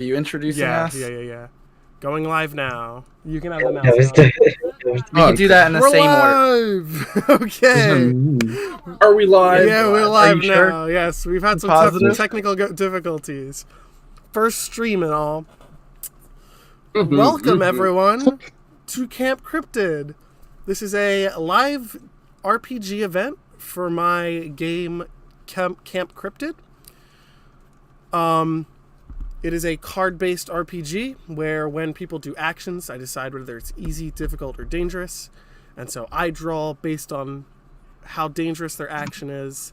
Are you introducing us? Yeah. Going live now. You can have the mouse. We can do that in the We're same order. live! Okay. Are we live? Yeah, we're live now. Sure? Yes, we've had some technical difficulties. First stream and all. Welcome, everyone, to Camp Cryptid. This is a live RPG event for my game Camp Cryptid. It is a card-based RPG where when people do actions, I decide whether it's easy, difficult, or dangerous. And so I draw based on how dangerous their action is.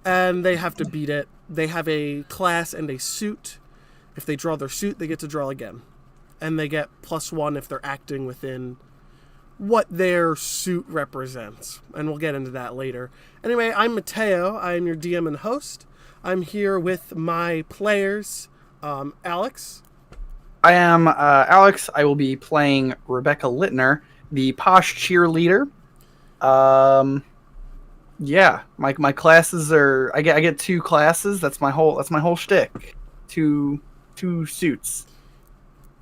And they have to beat it. They have a class and a suit. If they draw their suit, they get to draw again. And they get +1 if they're acting within what their suit represents. And we'll get into that later. Anyway, I'm Matteo. I am your DM and host. I'm here with my players, Alex. I am Alex. I will be playing Rebecca Litner, the posh cheerleader. Yeah, my classes are. I get 2 classes. That's my whole shtick. Two suits.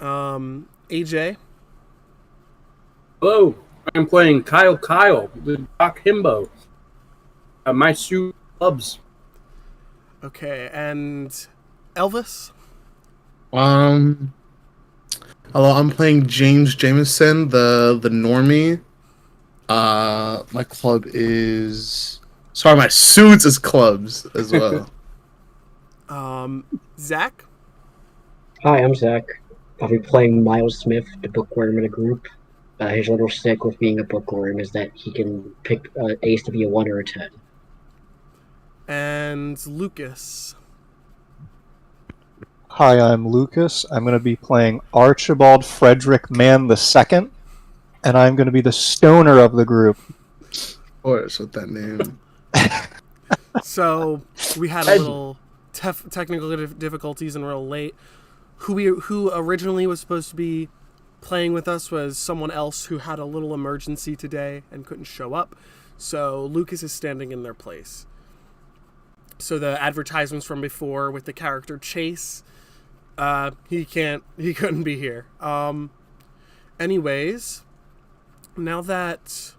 AJ. Hello, I'm playing Kyle, the Doc Himbo. My suit clubs. Okay, and Elvis. Hello, I'm playing Jameson, the normie. My club is my suits is clubs as well. Zack. Hi, I'm Zack. I'll be playing Miles Smith, the bookworm in a group. His little stick with being a bookworm is that he can pick Ace to be a 1 or a 10. And Lucas. Hi, I'm Lucas. I'm going to be playing Archibald Frederick Mann II, and I'm going to be the stoner of the group. Of course, with that name. So we had a little technical difficulties and we're late. Who originally was supposed to be playing with us was someone else who had a little emergency today and couldn't show up. So Lucas is standing in their place. So the advertisements from before with the character Chase, he couldn't be here. Anyways, now that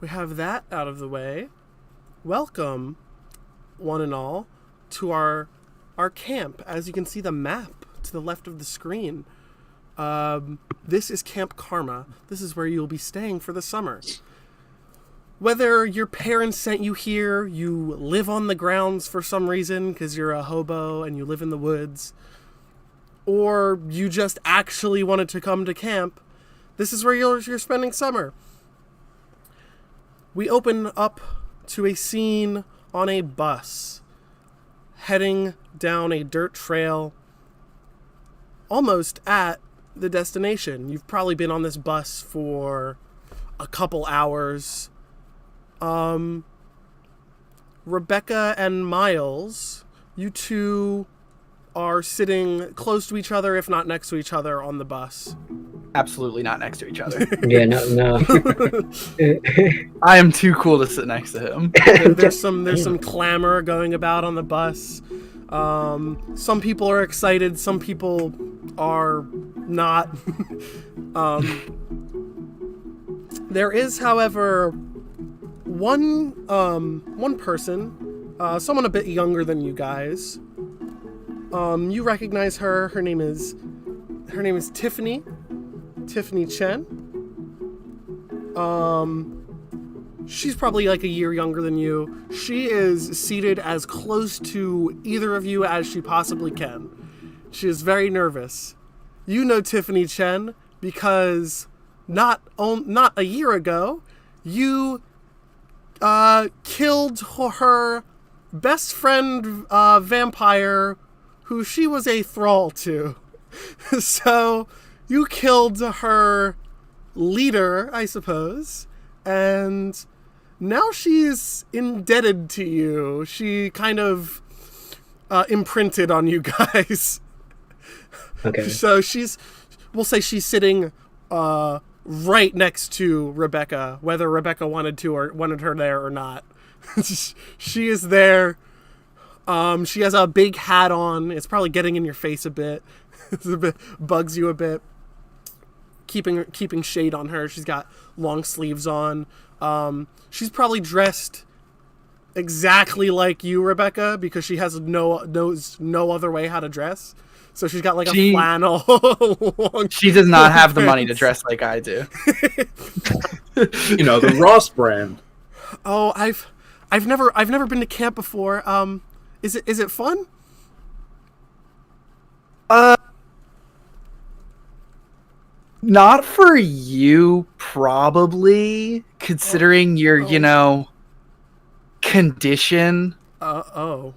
we have that out of the way, welcome, one and all, to our camp. As you can see the map to the left of the screen, this is Camp Karma. This is where you'll be staying for the summer. Whether your parents sent you here, you live on the grounds for some reason because you're a hobo and you live in the woods, or you just actually wanted to come to camp, this is where you're spending summer. We open up to a scene on a bus heading down a dirt trail almost at the destination. You've probably been on this bus for a couple hours. Rebecca and Miles, you two are sitting close to each other, if not next to each other, on the bus. Absolutely not next to each other. Yeah, no. I am too cool to sit next to him. There's some clamor going about on the bus. Some people are excited, some people are not. There is, however, one person, someone a bit younger than you guys. You recognize her. Her name is Tiffany Chen. She's probably like a year younger than you. She is seated as close to either of you as she possibly can. She is very nervous. You know Tiffany Chen because not a year ago, you killed her best friend vampire who she was a thrall to. So you killed her leader, I suppose, and now she's indebted to you. She kind of imprinted on you guys. Okay. So we'll say she's sitting right next to Rebecca, whether Rebecca wanted her there or not. She is there. She has a big hat on. It's probably getting in your face a bit. It's a bit bugs you a bit. Keeping shade on her. She's got long sleeves on. She's probably dressed exactly like you, Rebecca, because she knows no other way how to dress. So she's got like a flannel. She does not have the money to dress like I do. You know, the Ross brand. Oh, I've never been to camp before. Is it fun? Not for you, probably, considering your, condition. Well,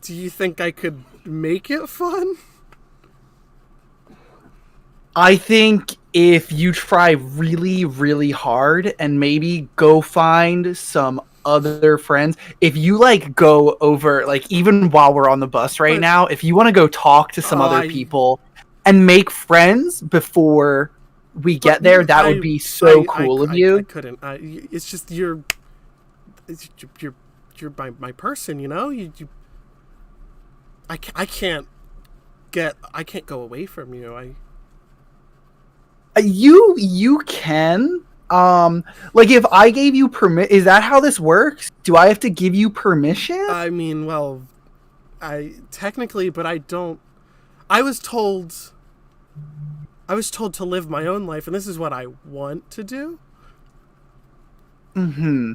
do you think I could make it fun? I think if you try really, really hard and maybe go find some other friends, if you go over, even while we're on the bus right now, if you want to go talk to some other people and make friends before we get there, that would be so cool of you. I couldn't. It's just you're my person, I can't go away from you. You can. If I gave you permit, is that how this works? Do I have to give you permission? I mean, well, technically, but I don't. I was told to live my own life, and this is what I want to do. Mm-hmm.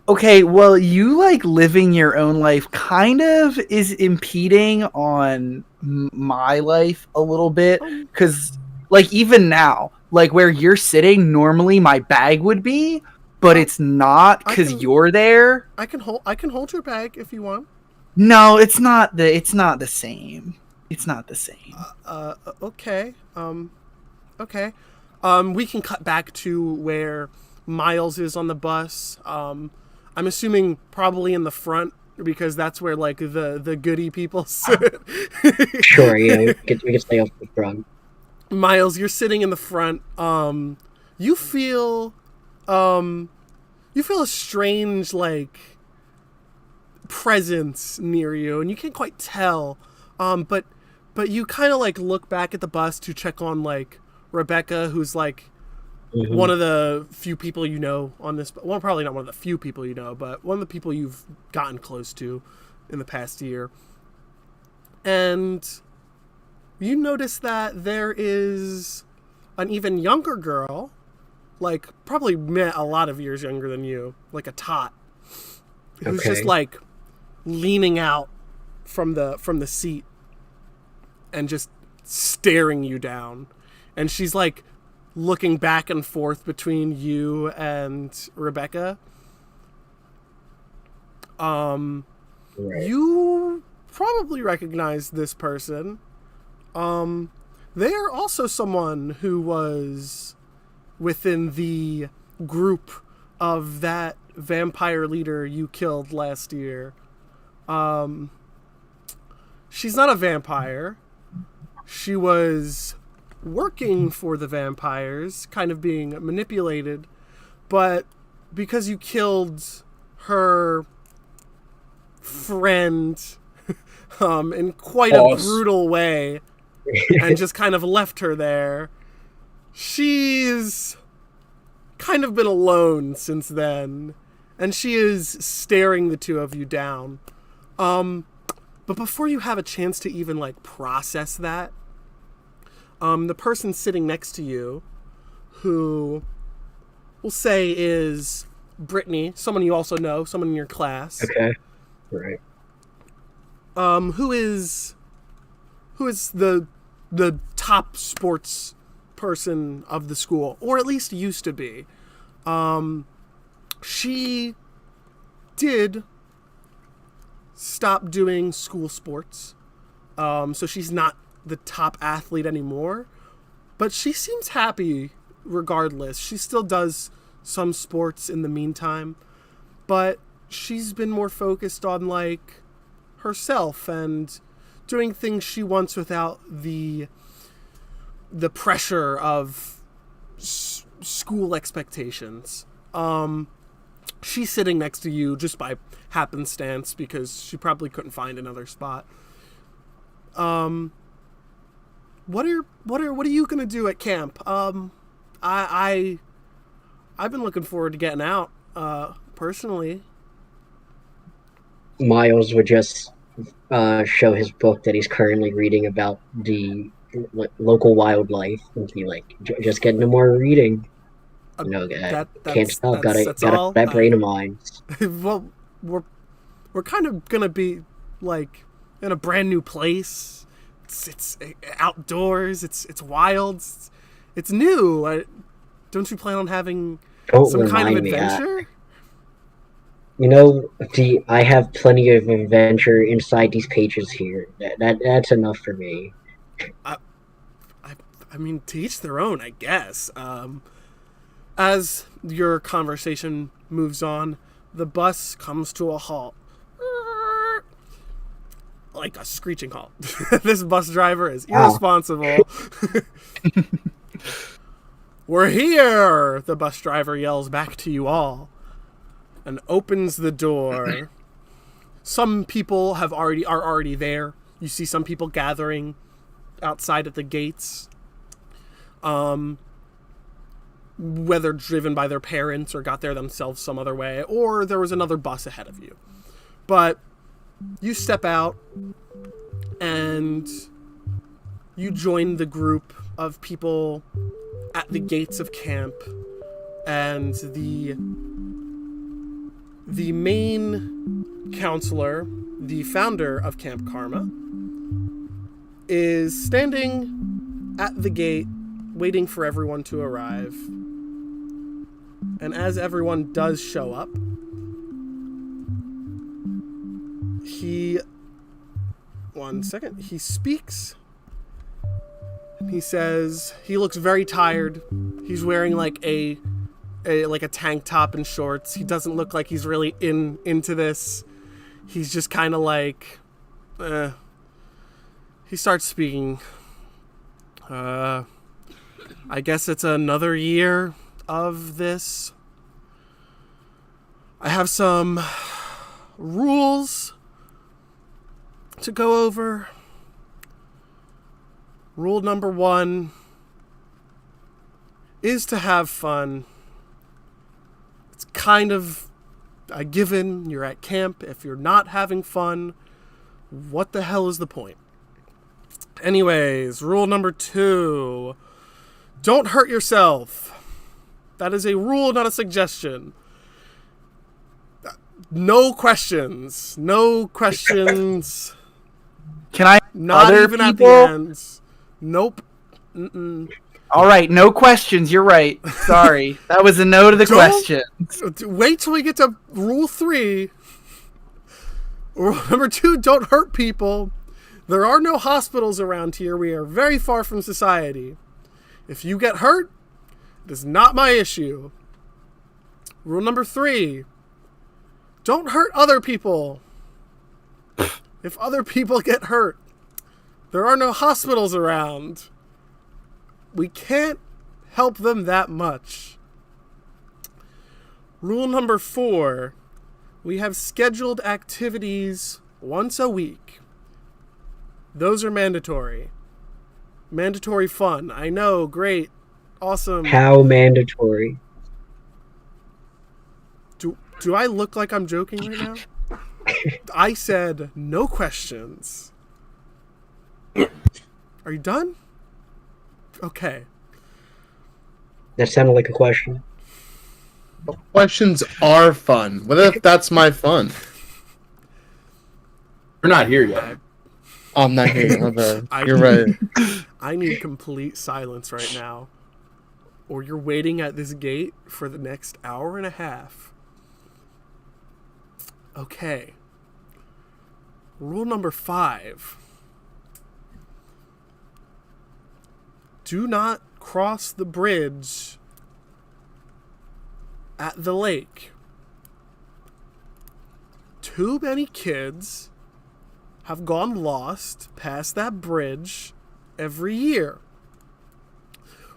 Okay, well, you living your own life kind of is impeding on my life a little bit, because even now, where you're sitting, normally my bag would be, but it's not because you're there. I can hold your bag if you want. No, it's not the same. It's not the same. Okay. Okay. We can cut back to where Miles is on the bus. I'm assuming probably in the front, because that's where the goody people sit. Sure, yeah, we can stay off the front. Miles, you're sitting in the front. You feel a strange presence near you, and you can't quite tell. But you kind of look back at the bus to check on Rebecca, who's one of the few people you know on this. Well, probably not one of the few people you know, but one of the people you've gotten close to in the past year. And you notice that there is an even younger girl, probably a lot of years younger than you, a tot, who's just leaning out from the seat and just staring you down. And she's looking back and forth between you and Rebecca. Right. You probably recognize this person. They are also someone who was within the group of that vampire leader you killed last year. She's not a vampire. She was working for the vampires, kind of being manipulated, but because you killed her friend in quite a brutal way, and just kind of left her there, she's kind of been alone since then, and she is staring the two of you down. But before you have a chance to even process that, the person sitting next to you, who we'll say is Brittany, someone you also know, someone in your class. Okay. Right. Who is the top sports person of the school, or at least used to be. She did stop doing school sports, so she's not the top athlete anymore, but she seems happy regardless. She still does some sports in the meantime, but she's been more focused on herself and doing things she wants without the pressure of school expectations. She's sitting next to you just by happenstance because she probably couldn't find another spot. What are you gonna do at camp? I've been looking forward to getting out, personally. Miles would just show his book that he's currently reading about the local wildlife and be like, just get into more reading. You know, can't stop. Got all. That brain of mine. Well, we're kind of gonna be like in a brand new place. It's outdoors. It's wild. It's new. Don't you plan on having some kind of adventure? You know, I have plenty of adventure inside these pages here. That's enough for me. I mean, to each their own, I guess. As your conversation moves on, the bus comes to a halt. Like a screeching halt. This bus driver is irresponsible. We're here! The bus driver yells back to you all and opens the door. Some people are already there. You see some people gathering outside at the gates. Whether driven by their parents or got there themselves some other way, or there was another bus ahead of you. But you step out and you join the group of people at the gates of camp, and the main counselor, the founder of Camp Karma, is standing at the gate waiting for everyone to arrive. And as everyone does show up, he speaks. He says he looks very tired. He's wearing like a tank top and shorts. He doesn't look like he's really into this. He's just kind of like he starts speaking. I guess it's another year of this. I have some rules to go over. Rule number 1 is to have fun. It's kind of a given. You're at camp. If you're not having fun, what the hell is the point? Anyways, rule number 2. Don't hurt yourself. That is a rule, not a suggestion. No questions. No questions. Can I? Not other even people? at the ends. Nope. Mm-mm. All right, no questions. You're right. Sorry, that was a no to the question. Wait till we get to rule 3. Rule number 2: don't hurt people. There are no hospitals around here. We are very far from society. If you get hurt, it is not my issue. Rule number 3: don't hurt other people. If other people get hurt, there are no hospitals around. We can't help them that much. Rule number 4: we have scheduled activities once a week. Those are mandatory. Mandatory fun. I know, great, awesome. How mandatory? Do I look like I'm joking right now? I said no questions. Are you done? Okay. That sounded like a question. Questions are fun. What if that's my fun? We're not here yet. I'm not here. My bad. You're right. I need complete silence right now, or you're waiting at this gate for the next hour and a half. Okay. Rule number 5. Do not cross the bridge at the lake. Too many kids have gone lost past that bridge every year.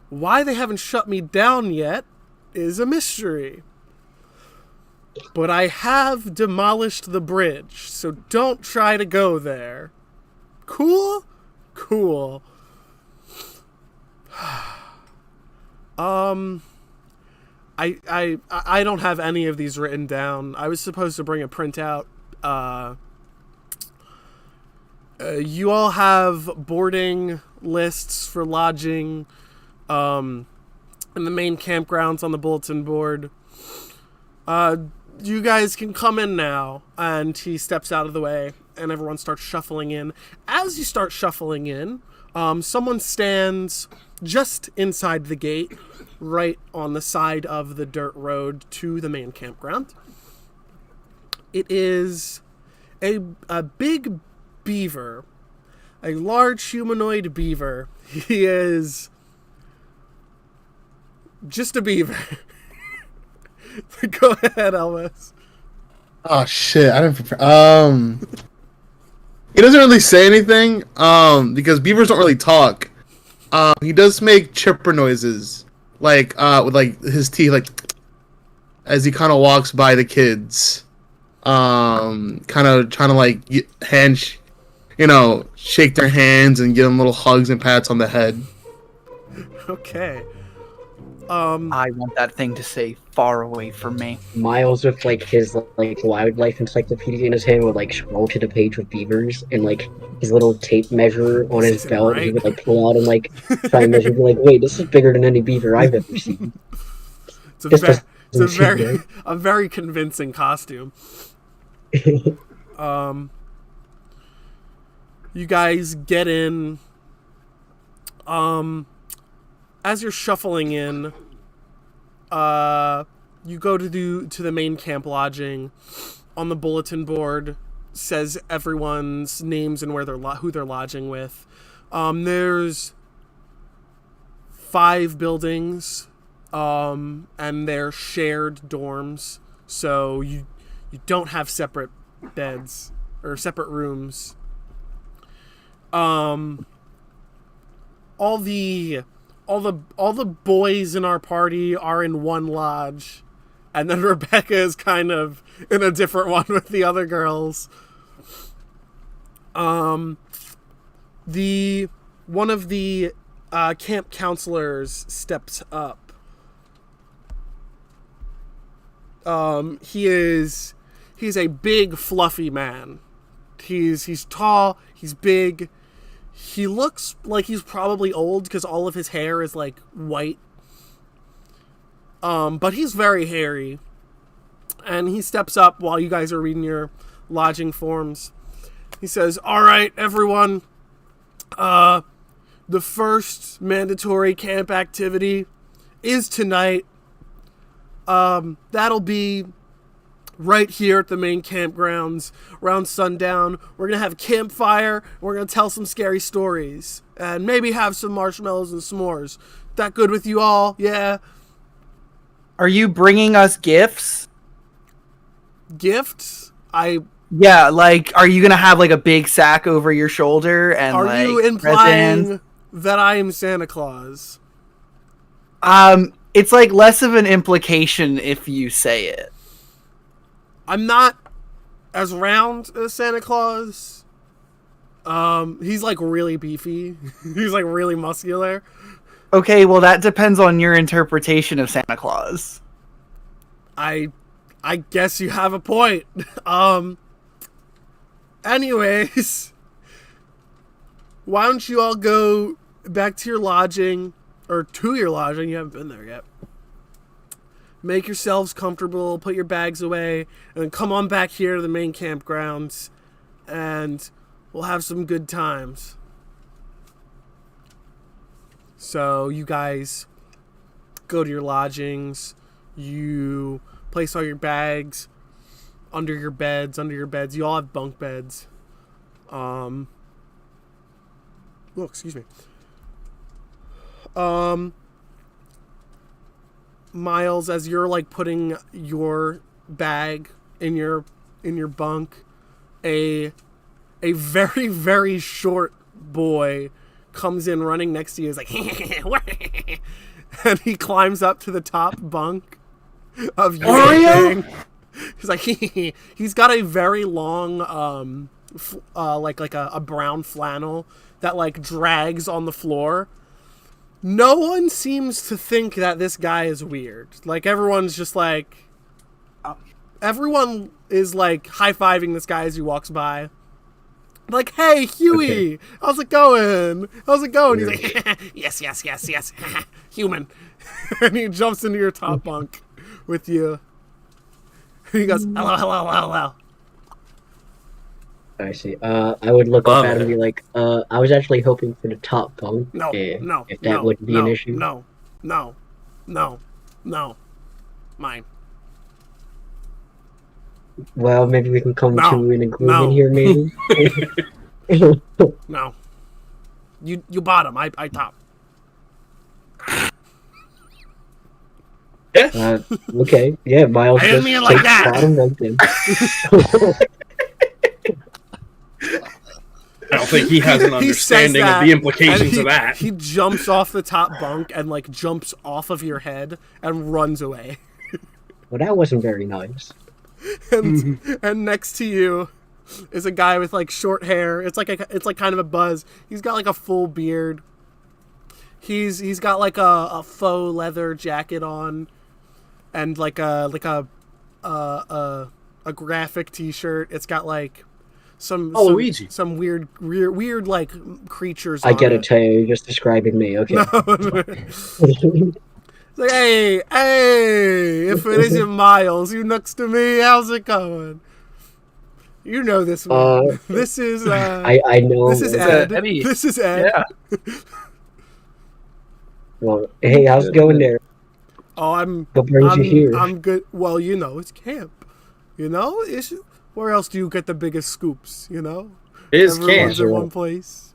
Why they haven't shut me down yet is a mystery. But I have demolished the bridge, so don't try to go there. Cool? Cool. I don't have any of these written down. I was supposed to bring a printout. You all have boarding lists for lodging in the main campgrounds on the bulletin board. You guys can come in now. And he steps out of the way, and everyone starts shuffling in. As you start shuffling in, someone stands just inside the gate, right on the side of the dirt road to the main campground. It is a big beaver, a large humanoid beaver. He is just a beaver. Go ahead, Elvis. Oh shit! I didn't prepare. He doesn't really say anything. Because beavers don't really talk. He does make chipper noises, like with like his teeth, like as he kind of walks by the kids. Kind of trying to like shake their hands and give them little hugs and pats on the head. Okay. I want that thing to stay far away from me. Miles, with like his like wildlife encyclopedia in his hand, would like scroll to the page with beavers, and like his little tape measure on his belt, he would like pull out and like try and measure, be like, wait, this is bigger than any beaver I've ever seen. It's a very convincing costume. You guys get in. As you're shuffling in, you go to the main camp lodging. On the bulletin board says everyone's names and who they're lodging with. There's 5 buildings, and they're shared dorms, so you don't have separate beds or separate rooms. All the boys in our party are in one lodge, and then Rebecca is kind of in a different one with the other girls. One of the camp counselors steps up. He's a big, fluffy man. He's tall. He's big. He looks like he's probably old because all of his hair is like white. But he's very hairy. And he steps up while you guys are reading your lodging forms. He says, "All right, everyone. The first mandatory camp activity is tonight. That'll be right here at the main campgrounds around sundown. We're going to have a campfire. We're going to tell some scary stories. And maybe have some marshmallows and s'mores. That good with you all? Yeah? Are you bringing us gifts? Gifts? Yeah, like, are you going to have, like, a big sack over your shoulder? And are like, you implying presents? that I am Santa Claus? It's, like, less of an implication if you say it. I'm not as round as Santa Claus. He's like really beefy. He's like really muscular. Okay, well that depends on your interpretation of Santa Claus. I guess you have a point. Anyways, why don't you all go back to your lodging, or to your lodging? You haven't been there yet. Make yourselves comfortable, put your bags away, and then come on back here to the main campgrounds, and we'll have some good times. So you guys go to your lodgings, you place all your bags under your beds. You all have bunk beds. Oh, excuse me. Miles, as you're like putting your bag in your bunk, a very, very short boy comes in running next to you. He's like, and he climbs up to the top bunk of your thing. He's like, he's got a very long, like a brown flannel that like drags on the floor. No one seems to think that this guy is weird. Like everyone's just like, everyone is like high-fiving this guy as he walks by. Like, hey, Huey, Okay. how's it going? How's it going? He's like, yes, human. And he jumps into your top bunk with you. And he goes, hello. I see. I would look Love up at him and it. be like, I was actually hoping for the top bunk. No, if no, that no, wouldn't be no, an issue. No. Mine. Well, maybe we can come No, to an agreement no. here, maybe. No. You bottom, I top. Okay, yeah, Miles I didn't just mean it like takes that. bottom bunk then. I don't think he has an He says understanding of that, the implications and of that. He jumps off the top bunk and like jumps off of your head and runs away. Well, that wasn't very nice. And next to you is a guy with like short hair. It's like kind of a buzz. He's got like a full beard. He's got like a faux leather jacket on, and like a graphic T-shirt. It's got like some Luigi. some weird like creatures. I on get it. it, Teo. You're just describing me. Okay. It's like, hey, if it isn't Miles, you next to me, how's it going? You know this one. This is I know. this is Ed. Eddie. This is Ed. Yeah. Well, hey, how's it going there? Oh, I'm What brings you here? I'm good. Well, you know, it's camp. You know, it's, where else do you get the biggest scoops? You know, It is everyone's camp. in one place.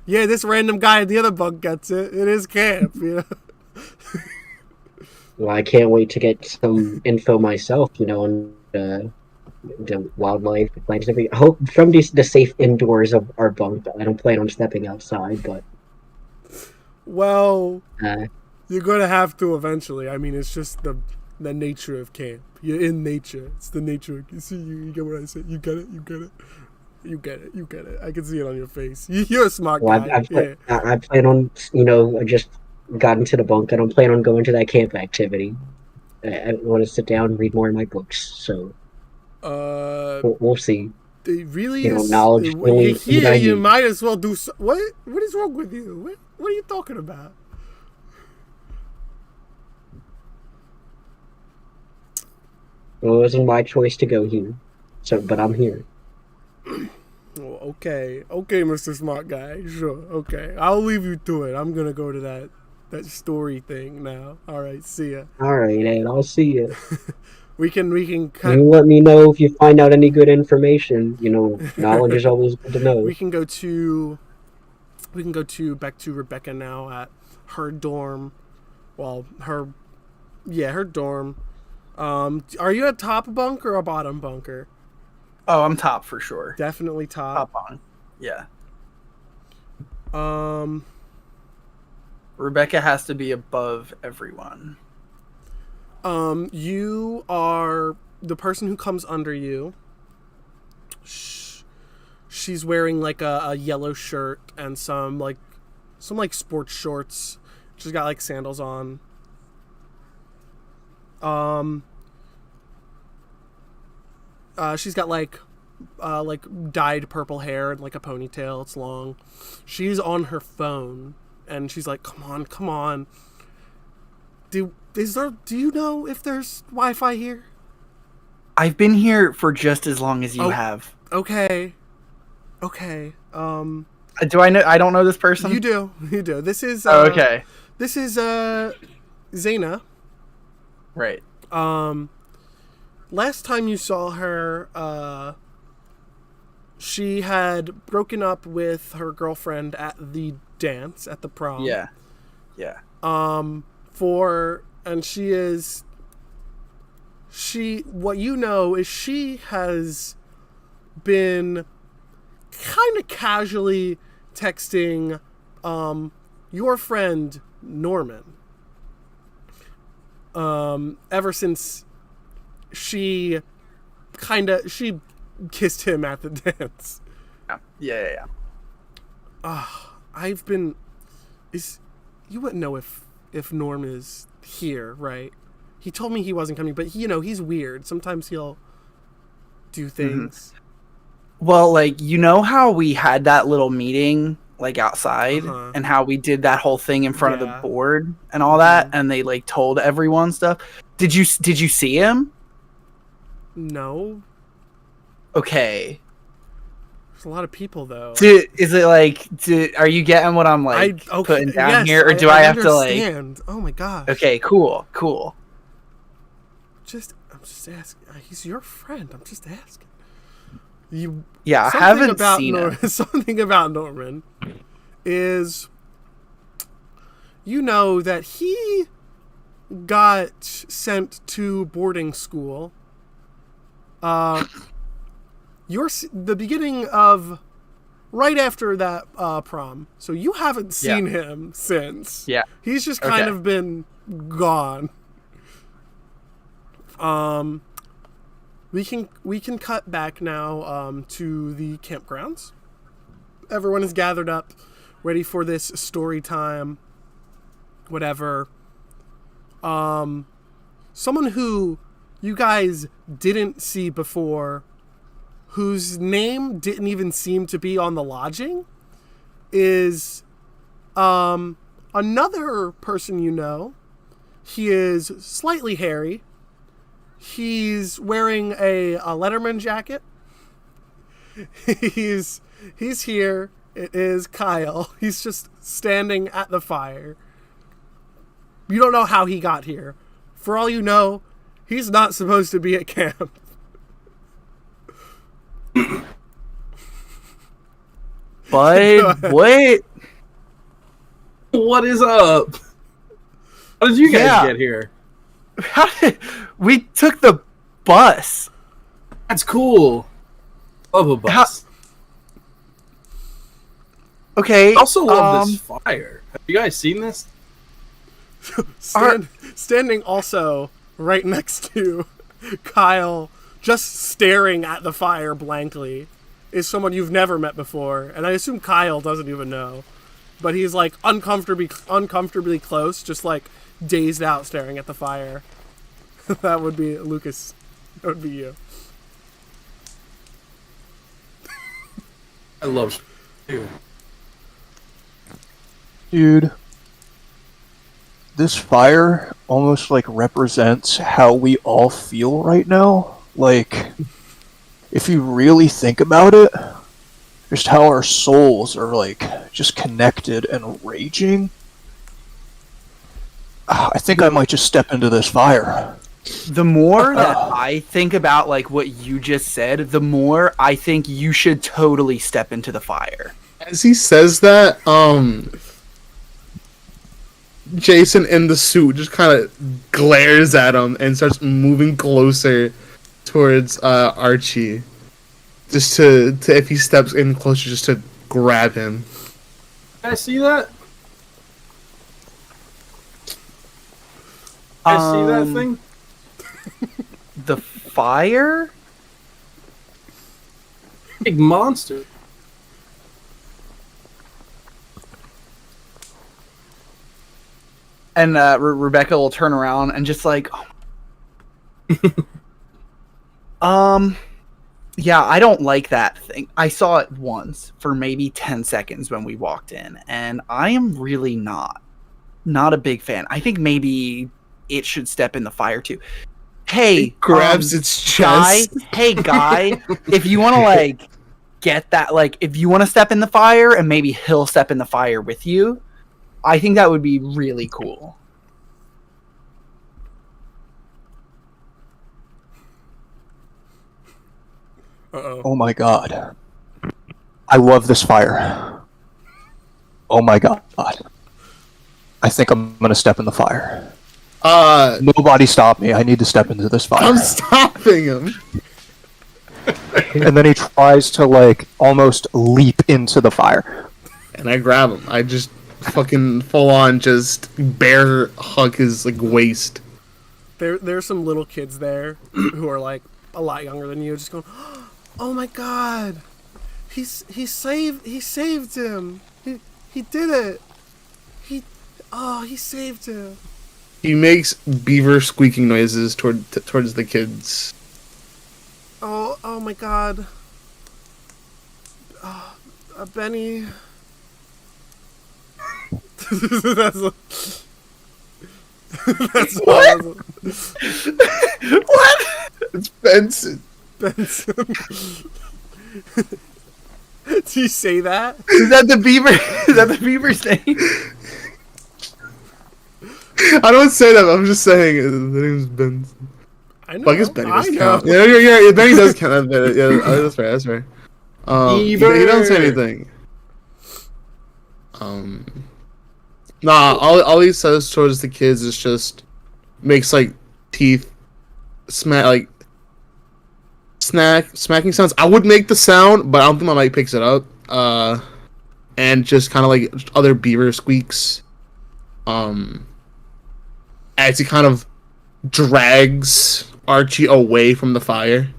Yeah, this random guy in the other bunk gets it. It is camp. You know. Well, I can't wait to get some info myself, on the wildlife, the plants, and everything. I hope from the safe indoors of our bunk. I don't plan on stepping outside, but Well, uh, you're gonna have to eventually. I mean, it's just the nature of camp. You're in nature. It's the nature. You see, you get what I said. You get it. I can see it on your face. You're a smart well, guy. I plan on, I just got into the bunk. I don't plan on going to that camp activity. I want to sit down and read more of my books. So we'll see. It really is. Knowledge really Here, you naive. might as well do. What is wrong with you? What are you talking about? Well, it wasn't my choice to go here. So, but I'm here. Oh, okay, Mr. Smart Guy. Sure, okay. I'll leave you to it. I'm gonna go to that story thing now. All right, see ya. All right, Ed. I'll see you. We can You let me know if you find out any good information. Knowledge is always good to know. we can go to back to Rebecca now at her dorm. Well, her dorm. Are you a top bunk or a bottom bunker? Oh, I'm top for sure. Definitely top. Top on. Yeah. Um, Rebecca has to be above everyone. you are the person who comes under you. She's wearing like a yellow shirt and some sports shorts. She's got like sandals on. She's got like dyed purple hair and like a ponytail. It's long. She's on her phone and she's like, "Come on. Do you know if there's Wi-Fi here?" I've been here for just as long as you have. Okay. Do I know? I don't know this person. You do. This is. Oh, okay. This is Zaina. Right. Last time you saw her, she had broken up with her girlfriend at the dance at the prom. Yeah. What you know is she has been kind of casually texting your friend Norman ever since she kissed him at the dance. Yeah. You wouldn't know if Norm is here, right? He told me he wasn't coming, but he's weird. Sometimes he'll do things. Well, like, you know how we had that little meeting, like, outside, and how we did that whole thing in front of the board and all that, and they, like, told everyone stuff? Did you see him? No. Okay. There's a lot of people, though. Is it like, are you getting what I'm, like, putting down here, or do I have to, like... Oh, my gosh. Okay, cool. I'm just asking. He's your friend. I'm just asking. I haven't seen him. Something about Norman is, that he got sent to boarding school. The beginning of right after that prom. So you haven't seen him since. Yeah. He's just kind of been gone. We can cut back now to the campgrounds. Everyone is gathered up, ready for this story time. Whatever. Someone who you guys didn't see before, whose name didn't even seem to be on the lodging, is another person you know. He is slightly hairy. He's wearing a Letterman jacket. He's here. It is Kyle. He's just standing at the fire. You don't know how he got here. For all you know, he's not supposed to be at camp. But wait. What is up? How did you guys get here? We took the bus. That's cool. Love a bus. Okay. I also love this fire. Have you guys seen this? Standing also right next to Kyle, just staring at the fire blankly, is someone you've never met before, and I assume Kyle doesn't even know. But he's like uncomfortably close, just like dazed out, staring at the fire. That would be Lucas. That would be you. I love you. Dude, this fire almost like represents how we all feel right now. Like, if you really think about it, just how our souls are like just connected and raging. I think I might just step into this fire. The more that I think about like what you just said, the more I think you should totally step into the fire. As he says that, Jason in the suit just kind of glares at him and starts moving closer towards Archie, just to if he steps in closer, just to grab him. Can I see that? Can I see that thing? The fire? Big monster. And Rebecca will turn around and just like, yeah, I don't like that thing. I saw it once for maybe 10 seconds when we walked in, and I am really not a big fan. I think maybe it should step in the fire too. Hey, it grabs its chest. Guy, if you want to like get that, like if you want to step in the fire and maybe he'll step in the fire with you, I think that would be really cool. Uh-oh. Oh my god. I love this fire. Oh my god. I think I'm gonna step in the fire. Nobody stop me. I need to step into this fire. I'm stopping him. And then he tries to like almost leap into the fire. And I grab him. I just fucking full on just bear hug his like waist. There's some little kids there who are like a lot younger than you, just going, "Oh my god, he saved him. He did it. He saved him." He makes beaver squeaking noises towards the kids. Oh my god. Benny. That's what? What? It's Benson. Benson. Did you say that? Is that the beaver? Is that the beaver's name? I don't say that. I'm just saying the name's Benson. I know. I guess Benny does I count. know. Yeah, Benny does count. Yeah, that's fair. That's fair. He don't say anything. Nah, all he says towards the kids is just makes like teeth smacking sounds. I would make the sound, but I don't think my mic picks it up. And just kind of like other beaver squeaks. As he kind of drags Archie away from the fire.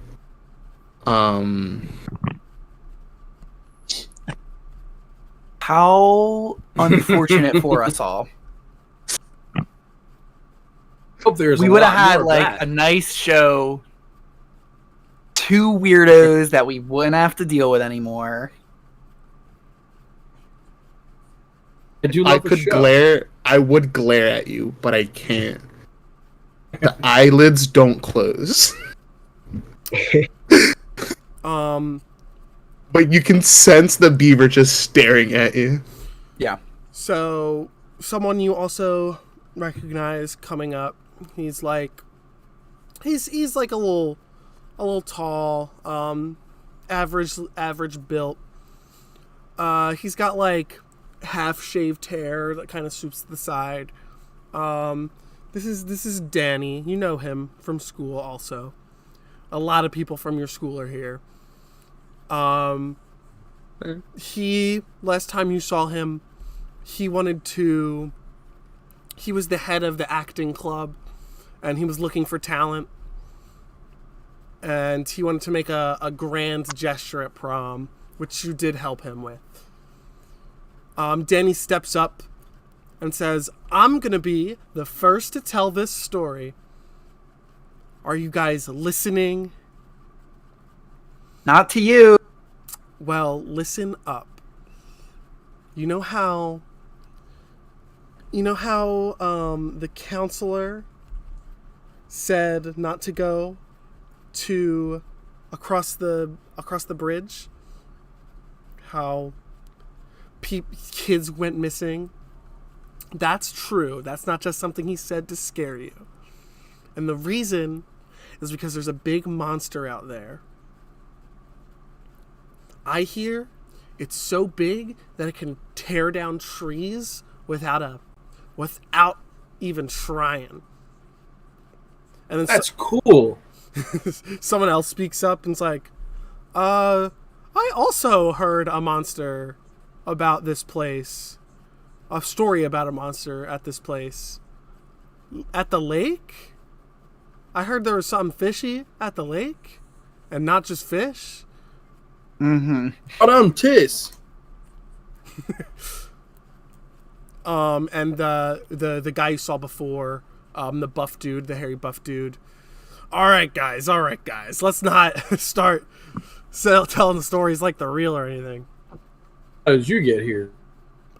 How unfortunate for us all. Hope there's We a would have lot had more of like that. a nice show. 2 weirdos that we wouldn't have to deal with anymore. I do I love the could show. glare. I would glare at you, but I can't. The eyelids don't close. But you can sense the beaver just staring at you. Yeah. So, someone you also recognize coming up. He's like like a little tall, average built. He's got like half shaved hair that kind of swoops to the side. This is Danny. You know him from school also. A lot of people from your school are here. Last time you saw him, he was the head of the acting club, and he was looking for talent, and he wanted to make a grand gesture at prom, which you did help him with. Danny steps up and says, "I'm gonna be the first to tell this story. Are you guys listening?" Not to you. Well, listen up. You know how the counselor said not to go to across the bridge? How kids went missing? That's true. That's not just something he said to scare you. And the reason is because there's a big monster out there. I hear it's so big that it can tear down trees without even trying. And then That's cool. someone else speaks up and's like, I also heard a monster about this place. A story about a monster at this place. At the lake? I heard there was something fishy at the lake. And not just fish. Mm-hmm. But I'm Tis. And the guy you saw before, the buff dude, the hairy buff dude. All right, guys. Let's not start telling the stories like they're real or anything. How did you get here?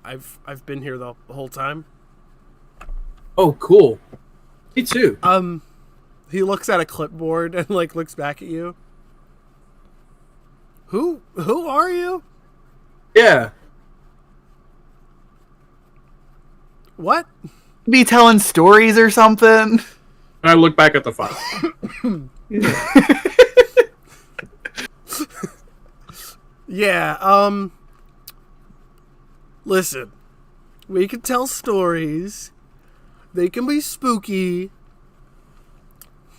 I've been here the whole time. Oh, cool. Me too. He looks at a clipboard and like looks back at you. Who are you? Yeah. What? Be telling stories or something. And I look back at the file. Yeah, listen. We can tell stories. They can be spooky.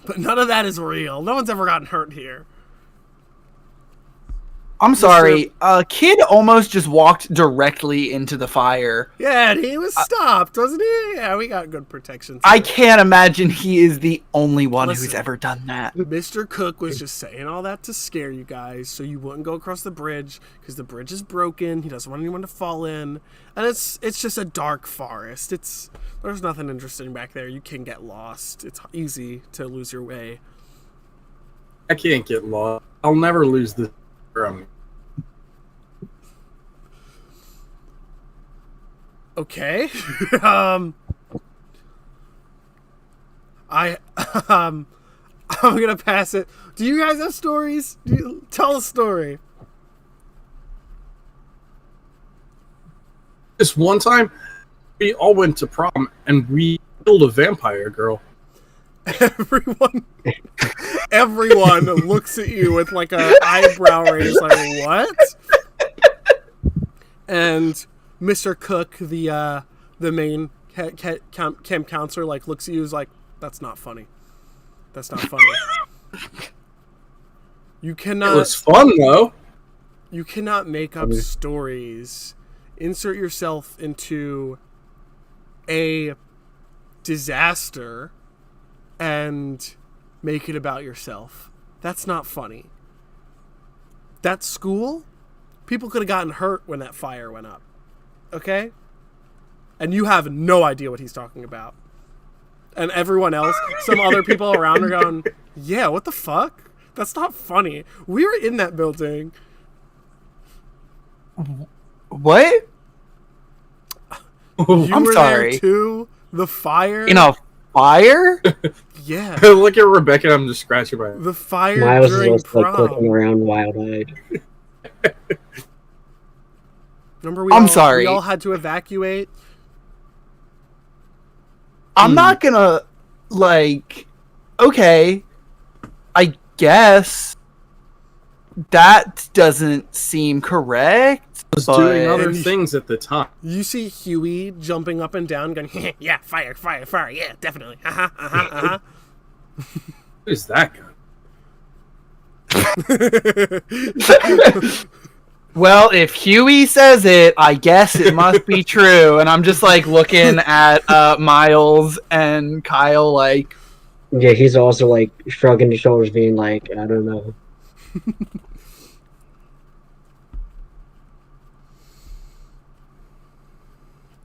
But none of that is real. No one's ever gotten hurt here. I'm sorry. A kid almost just walked directly into the fire. Yeah, and he was stopped, wasn't he? Yeah, we got good protection. I can't imagine he is the only one who's ever done that. Mr. Cook was just saying all that to scare you guys so you wouldn't go across the bridge because the bridge is broken. He doesn't want anyone to fall in. And it's just a dark forest. There's nothing interesting back there. You can get lost. It's easy to lose your way. I can't get lost. I'll never lose this from. Okay. I'm gonna pass it. Do you guys have stories? Tell a story. This one time, we all went to prom and we killed a vampire girl. Everyone looks at you with like a eyebrow raise, like what? And Mr. Cook, the main camp counselor, like looks at you, is like, "That's not funny. That's not funny." You cannot. It was fun though. You cannot make up stories. Insert yourself into a disaster and make it about yourself. That's not funny. That school, people could have gotten hurt when that fire went up. Okay? And you have no idea what he's talking about. And everyone else, some other people around are going, yeah, what the fuck? That's not funny. We were in that building. What? I'm sorry. There too? The fire? In a fire? Yeah. Look at Rebecca, I'm just scratching my head. The fire Miles during is also prom. like clicking around wild-eyed. Remember I'm sorry. We all had to evacuate? I'm not gonna, like, okay, I guess that doesn't seem correct. I was doing other things at the time. You see Huey jumping up and down, going, yeah, fire, yeah, definitely. Who's that guy? Well, if Huey says it, I guess it must be true. And I'm just like looking at Miles and Kyle like, Yeah, he's also like shrugging his shoulders, being like, I don't know.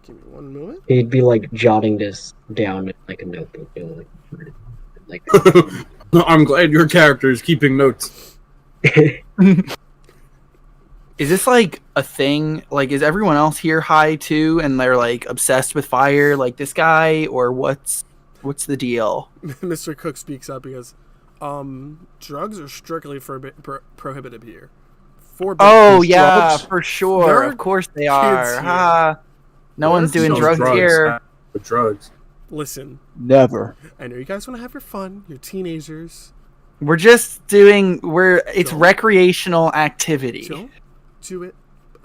Give me one moment. He'd be like jotting this down in like a notebook. You know, like I'm glad your character is keeping notes. is this like a thing? Like, is everyone else here high too, and they're like obsessed with fire, like this guy, or what's the deal? Mr. Cook speaks up. He goes, drugs are strictly prohibited here. Oh yeah, drugs. for sure. There Of course they kids are. No one's doing drugs here. With drugs. Listen, Never. I know you guys want to have your fun. You're teenagers. We're just doing. It's Don't- recreational activity. Don't do it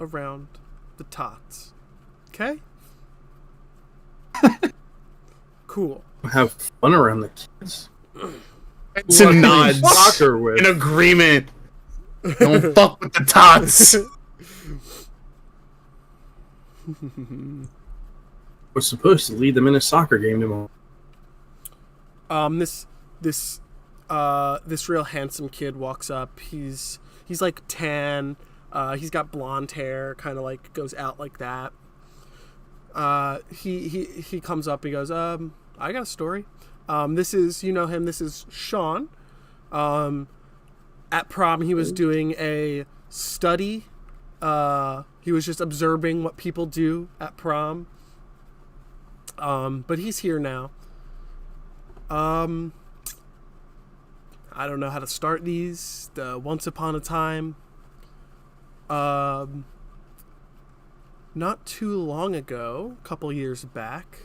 around the tots. Okay? Cool. Have fun around the kids. It's a nod. Soccer with. In agreement. Don't fuck with the tots. We're supposed to lead them in a soccer game tomorrow. This real handsome kid walks up. He's like tan. He's got blonde hair, kind of like goes out like that. He comes up. He goes, I got a story. This is, you know him. This is Sean. At prom, he was doing a study. He was just observing what people do at prom. But he's here now. I don't know how to start these. Once upon a time. Not too long ago, a couple years back,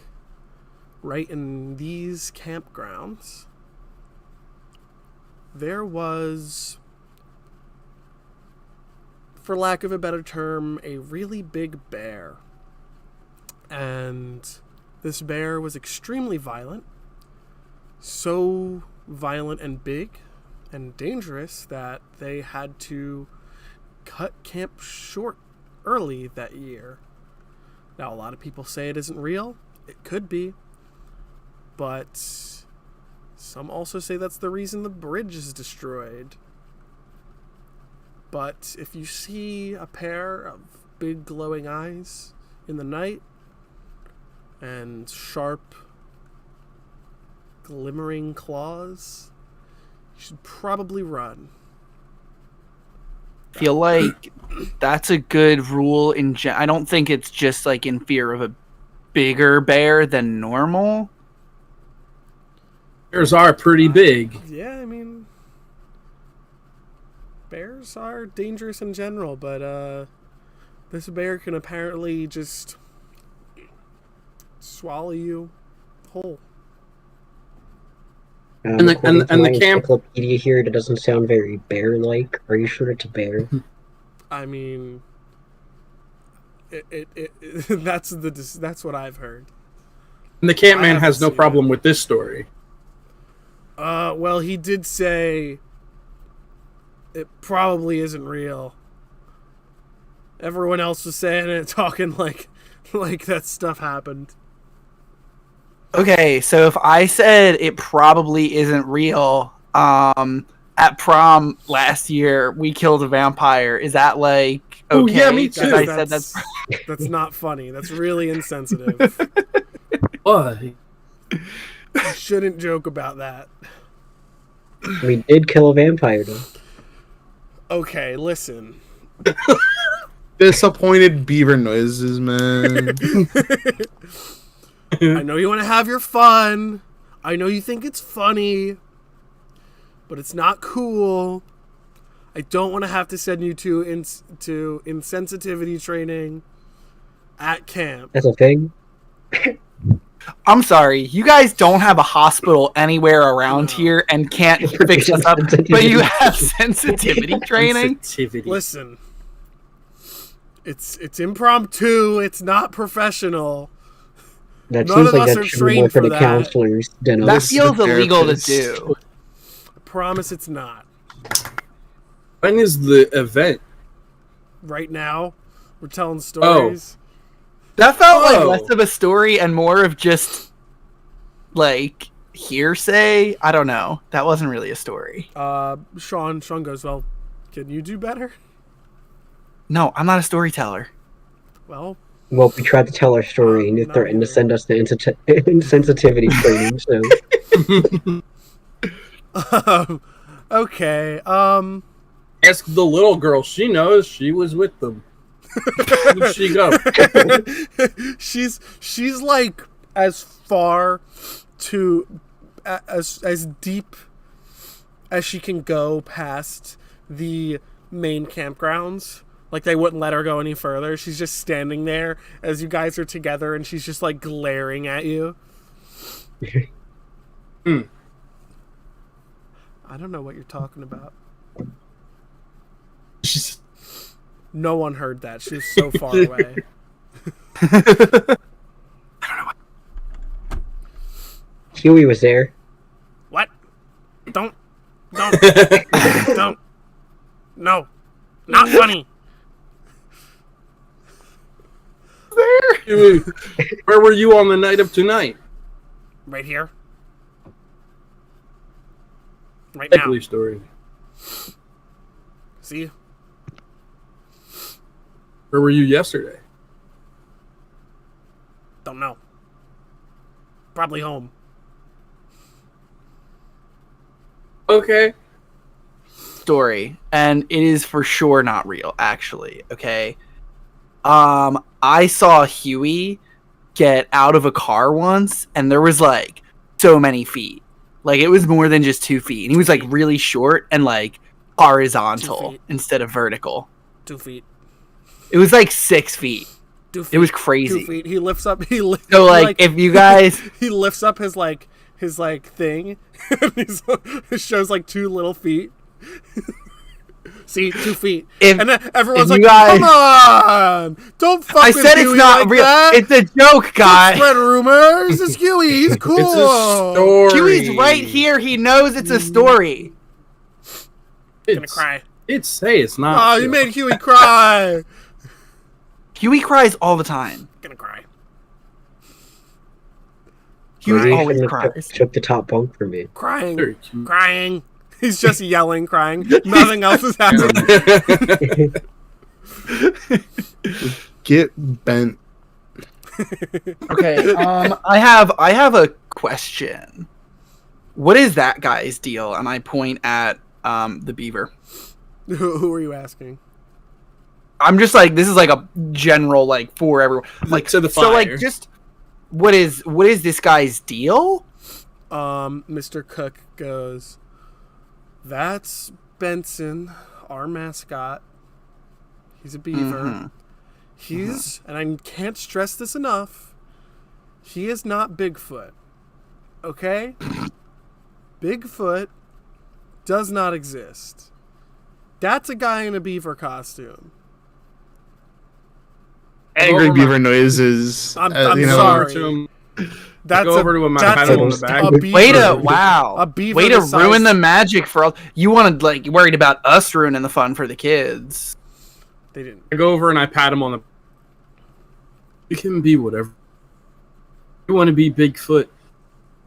right in these campgrounds, there was, for lack of a better term, a really big bear. And this bear was extremely violent. So violent and big and dangerous that they had to cut camp short early that year. Now, a lot of people say it isn't real. It could be. But some also say that's the reason the bridge is destroyed. But if you see a pair of big glowing eyes in the night and sharp glimmering claws, you should probably run. I feel like that's a good rule I don't think it's just like in fear of a bigger bear than normal. Bears are pretty big. Yeah, I mean, bears are dangerous in general, but this bear can apparently just swallow you whole. And the camp encyclopedia here, it doesn't sound very bear-like. Are you sure it's a bear? I mean, that's what I've heard. And the camp man has no problem with this story. Well, he did say it probably isn't real. Everyone else was saying it, talking like that stuff happened. Okay, so if I said it probably isn't real, at prom last year we killed a vampire. Is that like okay? Oh yeah, me too. I said that's not funny. That's really insensitive. Why? You shouldn't joke about that. We did kill a vampire, though. Okay, listen. Disappointed beaver noises, man. I know you want to have your fun. I know you think it's funny. But it's not cool. I don't want to have to send you to insensitivity training at camp. That's a thing? I'm sorry, you guys don't have a hospital anywhere around here and can't fix us up, but you have sensitivity training? Listen, it's impromptu, it's not professional. That None seems of like us that are should be more trained for for the that. counselors than That us. feels illegal to do. I promise it's not. When is the event? Right now, we're telling stories. That felt like less of a story and more of just like hearsay. I don't know. That wasn't really a story. Sean goes, well, can you do better? No, I'm not a storyteller. Well, we tried to tell our story and you threatened to send us to insensitivity training, so... Okay, Ask the little girl. She knows. She was with them. Where did she go? she's like as far to as deep as she can go past the main campgrounds. Like, they wouldn't let her go any further. She's just standing there as you guys are together, and she's just like glaring at you. I don't know what you're talking about. No one heard that. She was so far away. Huey was there. What? Don't. No. Not funny. Where were you on the night of tonight? Right here. Right now. Likely story. See? Where were you yesterday? Don't know. Probably home. Okay. Story, and it is for sure not real, actually. Okay. I saw Huey get out of a car once, and there was like so many feet. Like, it was more than just 2 feet. And he was like really short and like horizontal instead of vertical. 2 feet. It was like 6 feet. 2 feet. It was crazy. 2 feet. He lifts up. So like, if you guys, he lifts up his thing. And it shows like 2 little feet. See, 2 feet. And then everyone's like, guys, come on! Don't fuck I with said Huey it's not like real. that. It's a joke, guy. Don't spread rumors. It's Huey. He's cool. It's a story. Huey's right here. He knows it's a story. I'm gonna cry. Say it's not. Oh, you made Huey cry. Huey cries all the time. Gonna cry. Huey always cries. Took the top bunk for me. Crying. He's just yelling, crying. Nothing else is happening. Get bent. Okay, I have a question. What is that guy's deal? And I point at the beaver. Who are you asking? I'm just like, this is like a general, like, for everyone. Like, to the fire. So, like, just what is this guy's deal? Mr. Cook goes, that's Benson, our mascot. He's a beaver. Mm-hmm. He's, and I can't stress this enough, he is not Bigfoot. Okay? Bigfoot does not exist. That's a guy in a beaver costume. Angry beaver noises. I'm sorry. That's go over to him, pat him on the back. Way to ruin the magic for all. You wanted, like, worried about us ruining the fun for the kids. They didn't. I go over and I pat him on the. You can be whatever. You want to be Bigfoot,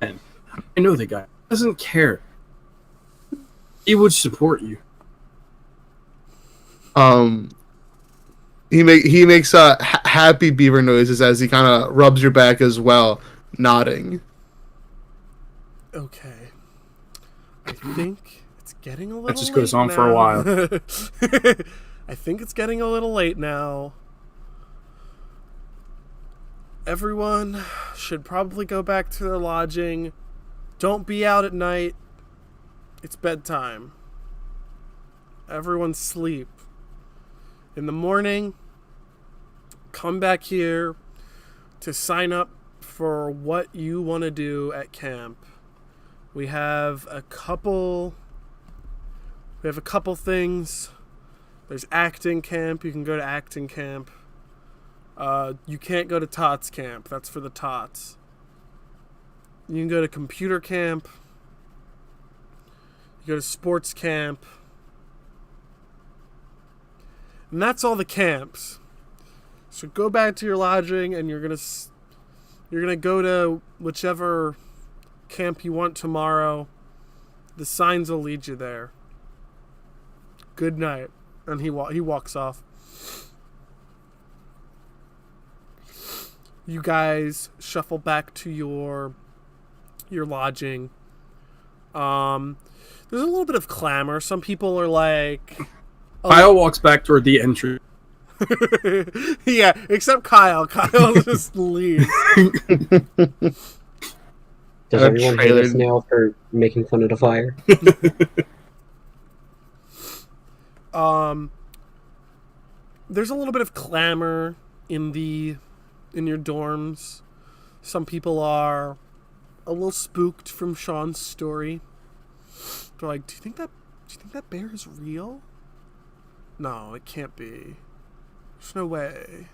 and I know the guy doesn't care. He would support you. He makes happy beaver noises as he kind of rubs your back as well, nodding. Okay. I think it's getting a little. That just goes on now. for a while. I think it's getting a little late now. Everyone should probably go back to their lodging. Don't be out at night. It's bedtime. Everyone sleep. In the morning, come back here to sign up for what you want to do at camp. We have a couple things. There's acting camp. You can go to acting camp. You can't go to Tots camp. That's for the Tots. You can go to computer camp. You go to sports camp. And that's all the camps. So go back to your lodging, and you're gonna go to whichever camp you want tomorrow. The signs will lead you there. Good night. And he walks off. You guys shuffle back to your lodging. There's a little bit of clamor. Some people are like, Kyle walks back toward the entry. yeah, except Kyle. Kyle just leaves. Does everyone hate us now for making fun of the fire? There's a little bit of clamor in your dorms. Some people are a little spooked from Sean's story. They're like, do you think that bear is real? No, it can't be. There's no way.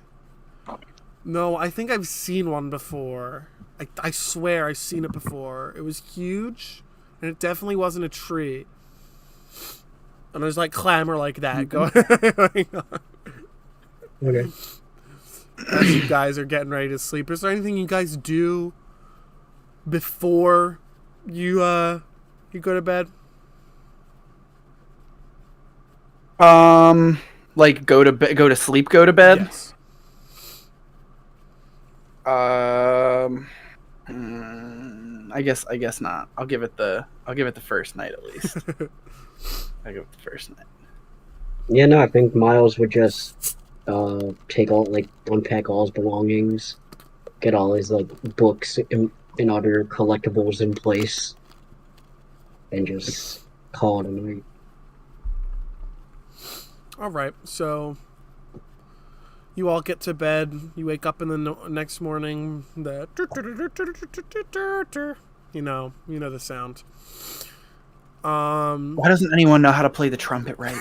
No, I think I've seen one before. I swear I've seen it before. It was huge, and it definitely wasn't a tree. And there's like clamor like that going on. Okay. As you guys are getting ready to sleep, is there anything you guys do before you go to bed? Like go to sleep, go to bed. Yes. I guess not. I'll give it the first night at least. I'll give it the first night. Yeah, no, I think Miles would just unpack all his belongings, get all his books and other collectibles in place, and just call it a night. All right, so you all get to bed. You wake up in the next morning. You know the sound. Why doesn't anyone know how to play the trumpet right?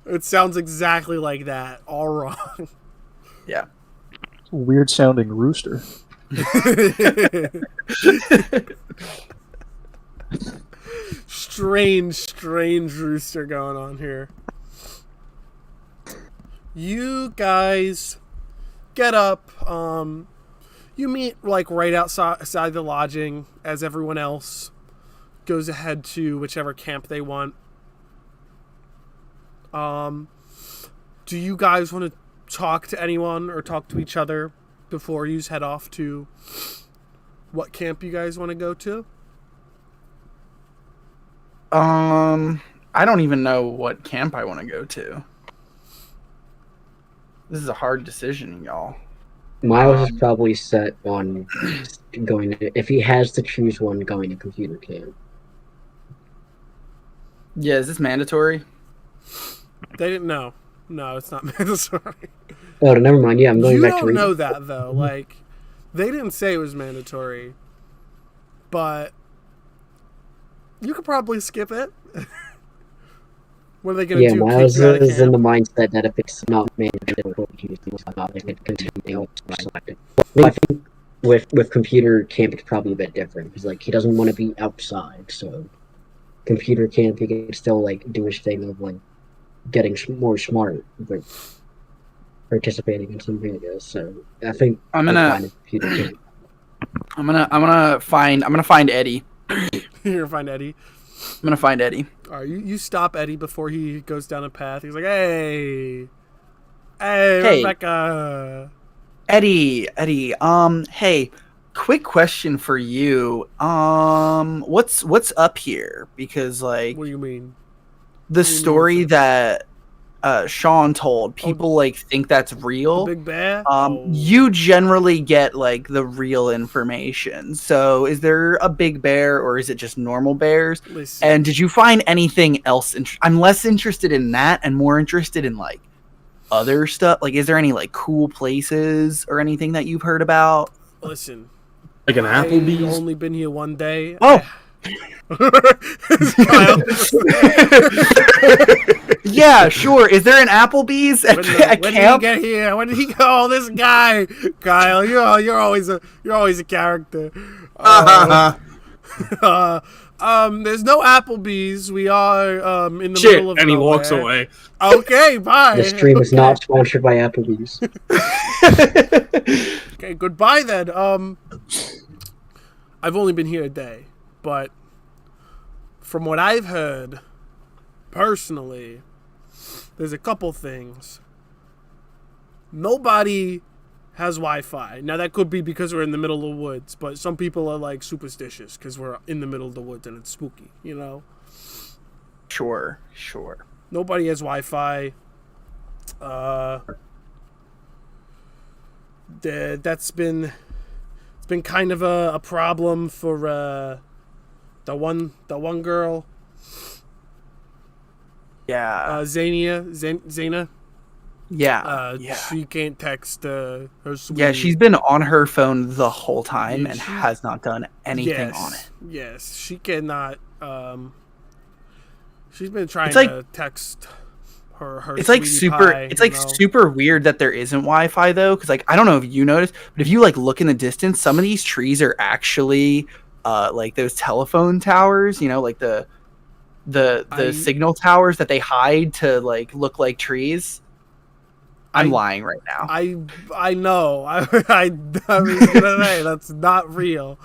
It sounds exactly like that. All wrong. Yeah. Weird sounding rooster. strange rooster going on here. You guys get up. You meet like right outside the lodging as everyone else goes ahead to whichever camp they want. Do you guys want to talk to anyone or talk to each other before you head off to what camp you guys want to go to? I don't even know what camp I want to go to. This is a hard decision, y'all. Miles is probably set on going to, if he has to choose one, going to computer camp. Yeah, is this mandatory? They didn't know. No, it's not mandatory. Oh, never mind. Yeah, I'm going You back to don't reading. know that, though. Like, they didn't say it was mandatory, but you could probably skip it. What are they going to Yeah, do? Miles Kick you out of is in camp? the mindset that if it's not mandatory, they could continue outside. I think with computer camp, it's probably a bit different because like he doesn't want to be outside, so computer camp he can still like do his thing of like getting more smart, but participating in some videos. So I think I'm gonna find Eddie. You're gonna find Eddie. I'm gonna find Eddie. All right, you stop Eddie before he goes down a path. He's like, "Hey, Rebecca." Eddie. Hey, quick question for you. What's up here? Because like, What do you mean? the story that Sean told, people like think that's real. The big bear? You generally get like the real information. So is there a big bear or is it just normal bears? Listen. And did you find anything else? I'm less interested in that and more interested in like other stuff. Like, is there any like cool places or anything that you've heard about? Listen. Like an Applebee's? I've only been here one day. Oh! Yeah, sure. Is there an Applebee's at When did he camp? get here? When did he go? Oh, this guy, Kyle. You're always a character. There's no Applebee's. We are in the middle of and he nowhere. walks away. Okay, bye. This stream is not sponsored by Applebee's. Okay, goodbye then. I've only been here a day, but from what I've heard, personally, there's a couple things. Nobody has Wi-Fi. Now that could be because we're in the middle of the woods, but some people are like superstitious because we're in the middle of the woods and it's spooky, you know? Sure. Nobody has Wi-Fi. It's been kind of a problem for the one girl. Yeah. Zaina. Yeah. She can't text her sweetie. Yeah, she's been on her phone the whole time and has not done anything on it. Yes, she cannot. She's been trying like, to text her. It's like super. Pie, It's like super weird that there isn't Wi-Fi though, because like I don't know if you noticed, but if you like look in the distance, some of these trees are actually like those telephone towers. You know, like the signal towers that they hide to like look like trees. I'm lying right now. I know. I was gonna say that's not real.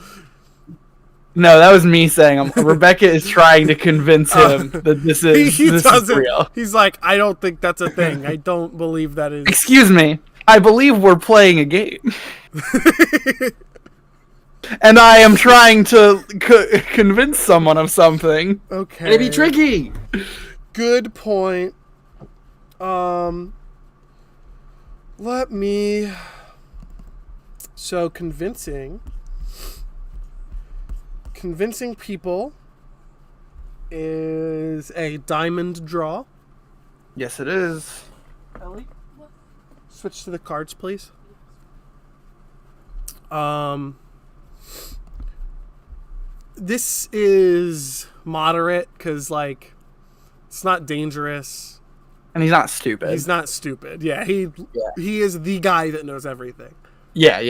No, that was me saying. Rebecca is trying to convince him that this is real. He's like, I don't think that's a thing. I don't believe that is. Excuse me. I believe we're playing a game. And I am trying to convince someone of something. Okay. It'd be tricky. Good point. Let me. So convincing people is a diamond draw. Yes, it is. Ellie, switch to the cards, please. This is moderate because like it's not dangerous. And he's not stupid. He's not stupid. Yeah, he is the guy that knows everything. Yeah.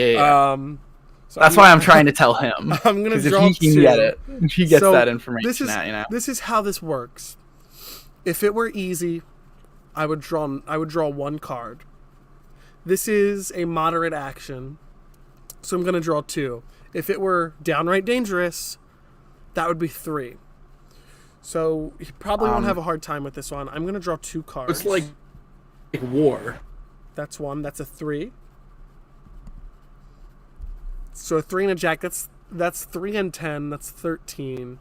So That's why I'm trying to tell him. I'm gonna Because draw if he can 2. get it, if he gets So that information this is, out, you know. This is how this works. If it were easy, I would draw 1 card. This is a moderate action, so I'm gonna draw 2. If it were downright dangerous, that would be 3. So you probably won't have a hard time with this one. I'm gonna draw 2 cards. It's like war. That's 1. That's a 3. So a 3 and a jack. That's 3 and 10. That's 13.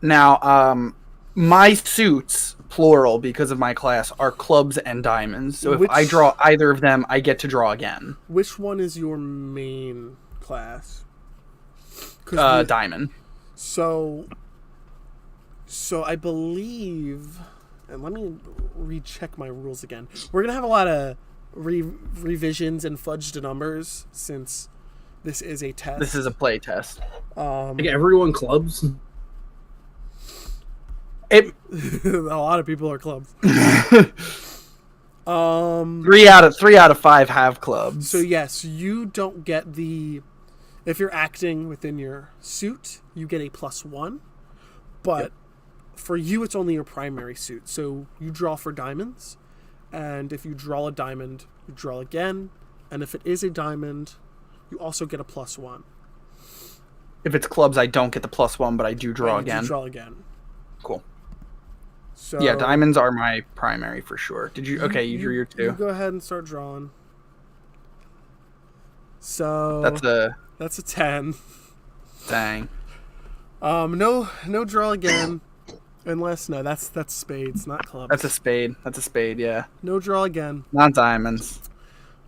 Now, my suits, plural, because of my class, are clubs and diamonds. So if I draw either of them, I get to draw again. Which one is your main class? Diamond. So I believe, and let me recheck my rules again. We're gonna have a lot of revisions and fudged numbers since this is a test. This is a play test. Like everyone clubs. A lot of people are clubs. 3 out of 5 have clubs. So yes, you don't get if you're acting within your suit, you get a +1. But for you, it's only your primary suit. So you draw for diamonds, and if you draw a diamond, you draw again, and if it is a diamond, you also get a +1. If it's clubs, I don't get the +1, but I do draw again. You draw again. Cool. So Yeah, diamonds are my primary for sure. Did you? Okay, you drew your 2. You go ahead and start drawing. So that's a 10. Dang. No draw again, unless that's spades, not clubs. That's a spade. That's a spade. Yeah. No draw again. Not diamonds.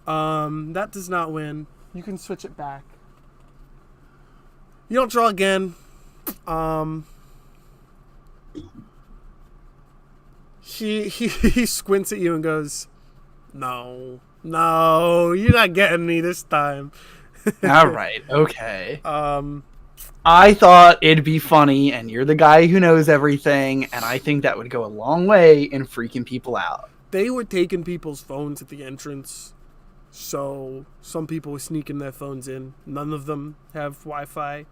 That does not win. You can switch it back. You don't draw again. He squints at you and goes, "No, you're not getting me this time." All right. Okay. I thought it'd be funny, and you're the guy who knows everything, and I think that would go a long way in freaking people out. They were taking people's phones at the entrance, so some people were sneaking their phones in. None of them have Wi-Fi.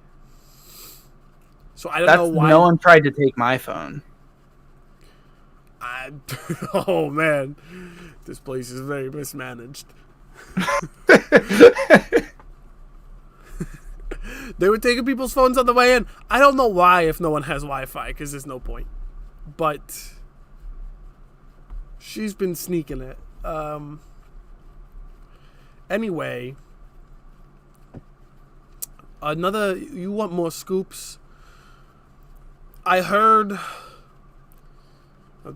So I don't know why. No one tried to take my phone. Oh man, this place is very mismanaged. They were taking people's phones on the way in. I don't know why if no one has Wi-Fi, because there's no point. But she's been sneaking it. Anyway, you want more scoops? I heard...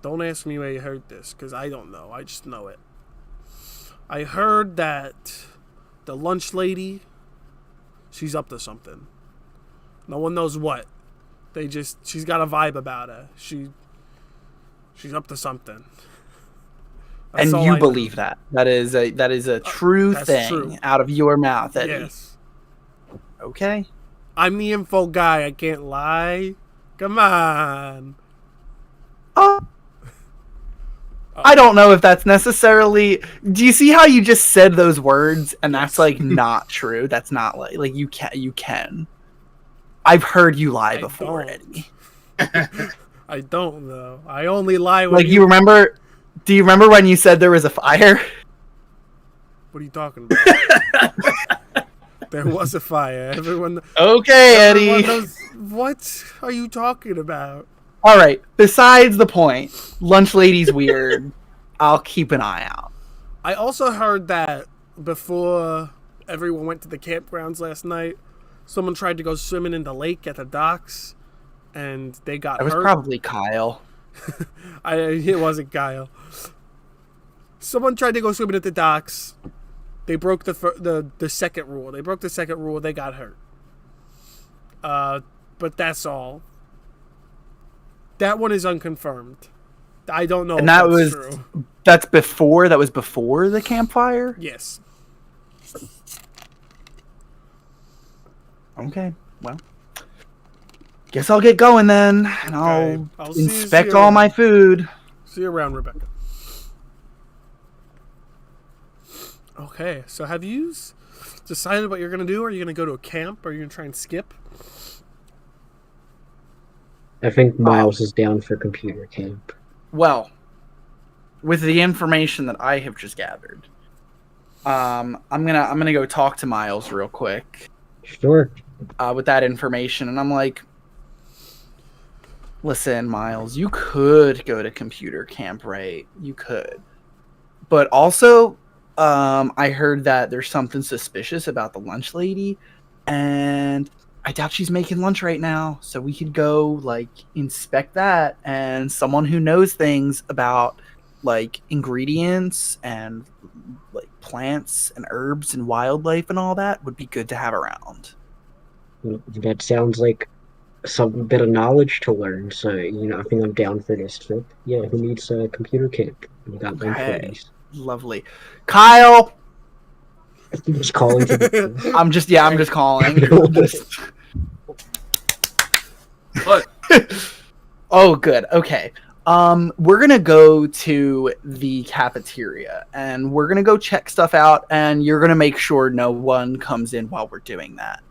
Don't ask me where you heard this, because I don't know. I just know it. I heard that the lunch lady, she's up to something. No one knows what. She's got a vibe about her. She's up to something. That's and you believe that. That is a true thing true. Out of your mouth, Eddie. Yes. Okay. I'm the info guy. I can't lie. Come on. I don't know if that's necessarily. Do you see how you just said those words and that's like not true? That's not like you can. I've heard you lie before, Eddie. I don't though. I only lie when like you remember. Do you remember when you said there was a fire? What are you talking about? There was a fire. Everyone Eddie. knows. What are you talking about? All right. Besides the point, lunch lady's weird. I'll keep an eye out. I also heard that before everyone went to the campgrounds last night, someone tried to go swimming in the lake at the docks, and they got hurt. It was probably Kyle. It wasn't Kyle. Someone tried to go swimming at the docks. They broke the second rule. They broke the second rule. They got hurt. But that's all. That one is unconfirmed. I don't know. And that was true. That was before the campfire? Yes. Okay. Well, guess I'll get going then, and I'll inspect all my food. See you around, Rebecca. Okay, so have you decided what you're going to do? Are you going to go to a camp? Or are you going to try and skip? I think Miles is down for computer camp. Well, with the information that I have just gathered, I'm gonna go talk to Miles real quick. Sure. With that information, and I'm like, listen, Miles, you could go to computer camp, right? You could, but also, I heard that there's something suspicious about the lunch lady, and I doubt she's making lunch right now. So we could go like inspect that, and someone who knows things about like ingredients and like plants and herbs and wildlife and all that would be good to have around. That sounds like some bit of knowledge to learn. So, I think I'm down for this trip. Yeah, who needs a computer camp? You got lunch ladies. Lovely. Kyle! Just calling to I'm just calling. What? Oh, good. Okay. We're gonna go to the cafeteria and we're gonna go check stuff out, and you're gonna make sure no one comes in while we're doing that.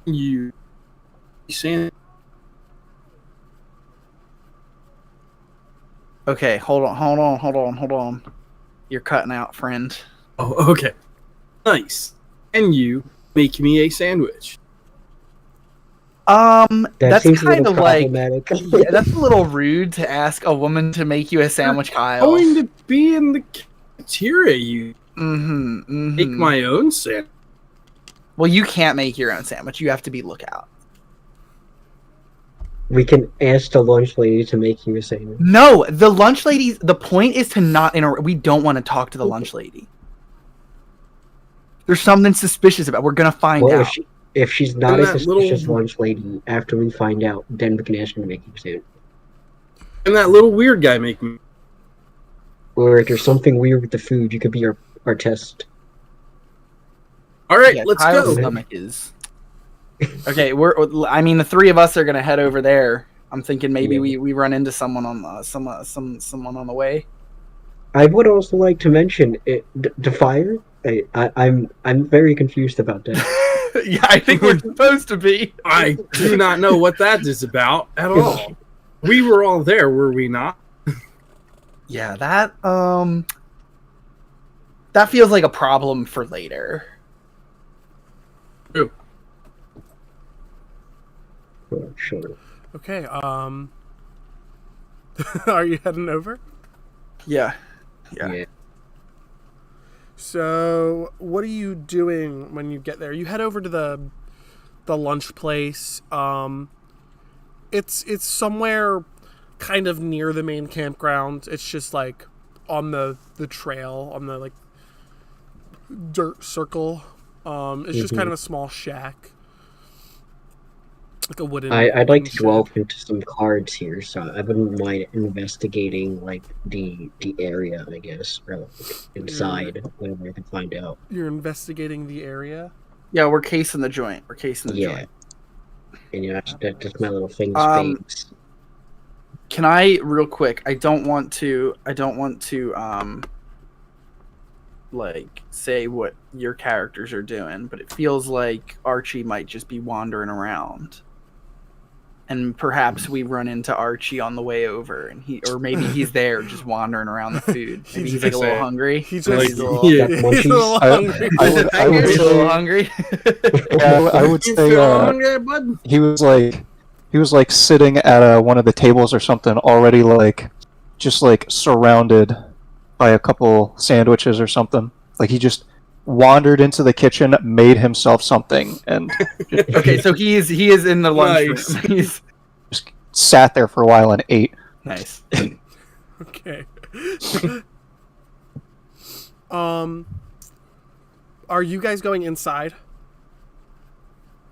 You saying? Okay, hold on. You're cutting out, friend. Oh, okay. Nice. And you make me a sandwich. That's seems kind of like, problematic. that's a little rude to ask a woman to make you a sandwich, Kyle. Going to be in the cafeteria. You Mm-hmm. make my own sandwich. Well, you can't make your own sandwich. You have to be lookout. We can ask the lunch lady to make you a sandwich. No, the lunch lady. The point is to not interrupt. We don't want to talk to the lunch lady. There's something suspicious about. We're gonna find out. If she's not And a that suspicious little- lunch lady, after we find out, then we can ask her to make you a sandwich. And that little weird guy make me. Or if there's something weird with the food, you could be our test. All right, Yeah, let's Kyle's go. stomach is. Okay, the three of us are gonna head over there. I'm thinking maybe we run into someone on someone on the way. I would also like to mention the fire. I'm very confused about that. Yeah, I think we're supposed to be. I do not know what that is about at all. We were all there, were we not? Yeah, that feels like a problem for later. True. Sure. Okay, are you heading over? Yeah. So, what are you doing when you get there? You head over to the lunch place. It's somewhere kind of near the main campground. It's just like on the trail, on the like dirt circle. It's just kind of a small shack. Like a wooden. I'd like to shed. delve into some cards here, so I wouldn't mind investigating like the area, I guess, or like, inside, whatever I can find out. You're investigating the area. Yeah, we're casing the joint. Yeah. And that's my little thing. Spades. Can I real quick? I don't want to like say what your characters are doing, but it feels like Archie might just be wandering around. And perhaps we run into Archie on the way over, and maybe he's there just wandering around the food. Maybe he's like a little hungry. He's Like, just yeah. he's a little hungry. I would He's a say, little hungry. I would You say feel hungry, bud? he was like sitting at one of the tables or something, already like just like surrounded by a couple sandwiches or something. Like he just wandered into the kitchen, made himself something, and Okay, so he is in the lunchroom. Nice. He's just sat there for a while and ate. nice. Okay. Are you guys going inside?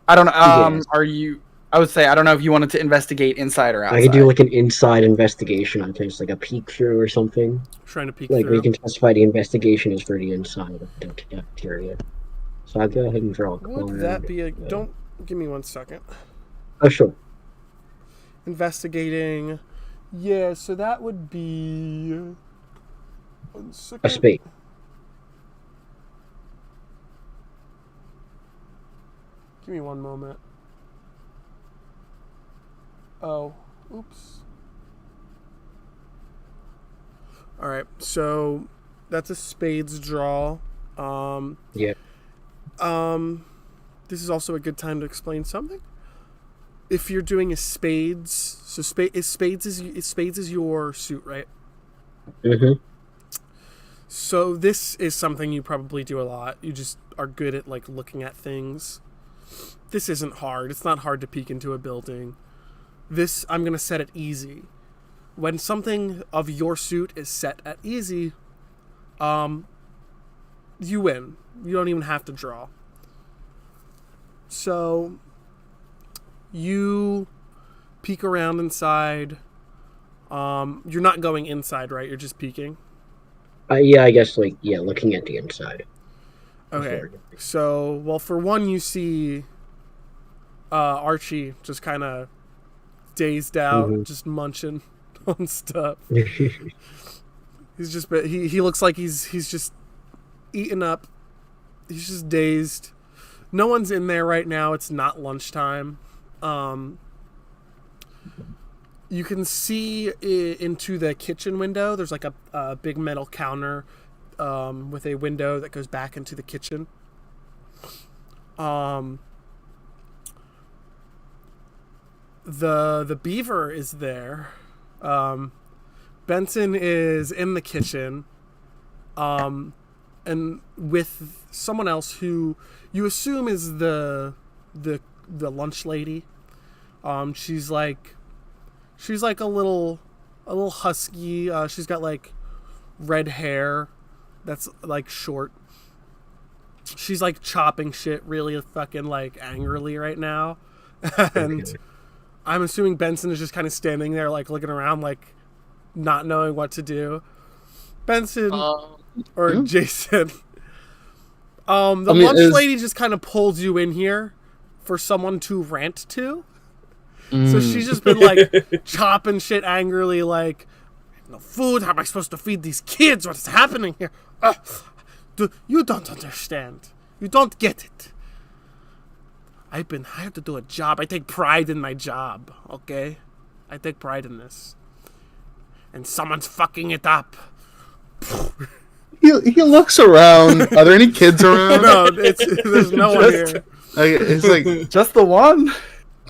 I don't know. Yes. Are you? I would say I don't know if you wanted to investigate inside or outside. I could do like an inside investigation on things, like a peek through or something. Trying to peek Like through. we can specify the investigation is for the inside of the cafeteria. So I'll go ahead and draw a card. Would that be a... Don't... Give me 1 second. Oh, sure. Investigating... Yeah, so that would be... 1 second. A spade. Give me one moment. Oh, oops. All right, so that's a spades draw. Yeah. This is also a good time to explain something. If you're doing a spades, so spades is your suit, right? Mm-hmm. So this is something you probably do a lot. You just are good at like looking at things. This isn't hard. It's not hard to peek into a building. This, I'm going to set it easy. When something of your suit is set at easy, you win. You don't even have to draw. So you peek around inside. You're not going inside, right? You're just peeking. Yeah, I guess looking at the inside. Okay. So, well, for one, you see Archie just kind of dazed out, just munching on stuff. He's just he looks like he's just eaten up. He's just dazed. No one's in there right now. It's not lunchtime. You can see into the kitchen window. There's like a big metal counter with a window that goes back into the kitchen. The beaver is there. Benson is in the kitchen, and with someone else who you assume is the lunch lady. She's like a little husky. She's got like red hair that's like short. She's like chopping shit really fucking like angrily right now. And okay. I'm assuming Benson is just kind of standing there like looking around like not knowing what to do. Benson or Jason. Lunch lady just kind of pulls you in here for someone to rant to. So she's just been like chopping shit angrily, like, no food. How am I supposed to feed these kids? What is happening here? You don't understand. You don't get it. I've been hired to do a job. I take pride in my job. Okay, I take pride in this. And someone's fucking it up. He looks around. Are there any kids around? No, there's no one here. It's like just the one.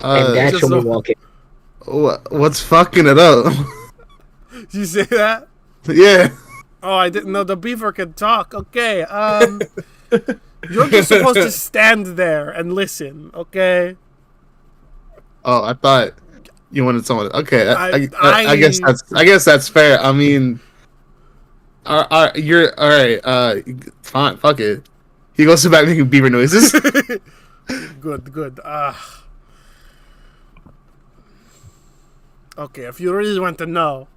And that's when we walk in. What's fucking it up? Did you say that? Yeah. Oh, I didn't know the beaver could talk. Okay. You're just supposed to stand there and listen. Okay. Oh, I thought you wanted someone. Okay. I guess that's fair. I mean, you're all right. Fine. Fuck it. He goes back making beaver noises. Good. Okay, if you really want to know,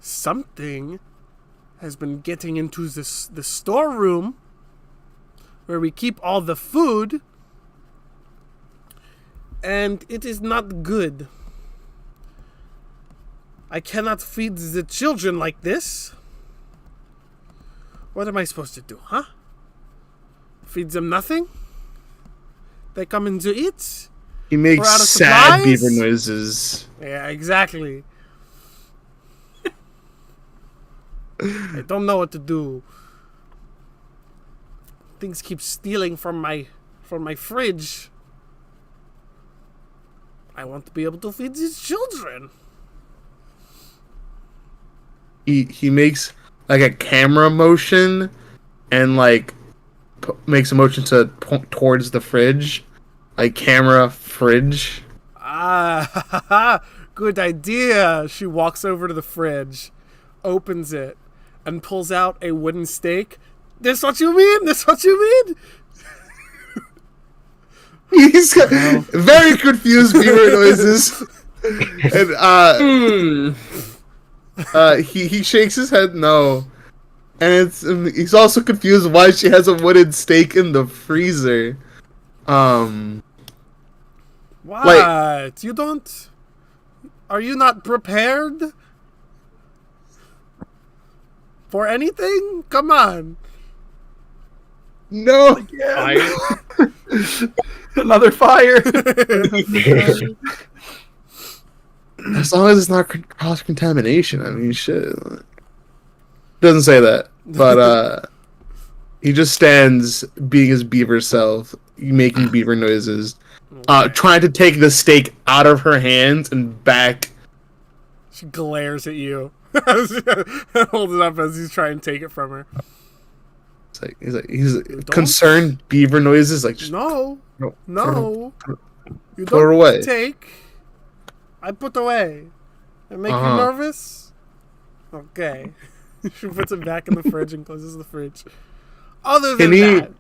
something has been getting into the storeroom where we keep all the food, and it is not good. I cannot feed the children like this. What am I supposed to do, huh? Feed them nothing? They come in to eat? He makes sad beaver noises. Yeah, exactly. I don't know what to do. Things keep stealing from my fridge. I want to be able to feed these children. He makes like a camera motion and like makes a motion to point towards the fridge. Like camera fridge. Good idea. She walks over to the fridge, opens it, and pulls out a wooden stake. This what you mean? This what you mean? He's got very confused beaver noises. And he shakes his head no. And he's also confused why she has a wooden stake in the freezer. What? Like, you don't... Are you not prepared? For anything? Come on. No. Another fire. As long as it's not cross contamination. I mean, shit. Doesn't say that, but he just stands being his beaver self, making beaver noises, trying to take the steak out of her hands and back. She glares at you. Holds it up as he's trying to take it from her. He's concerned beaver noises. Like, no. You put don't her away. Take. I put away. It make you nervous? Okay. She puts it back in the fridge and closes the fridge. Other than that,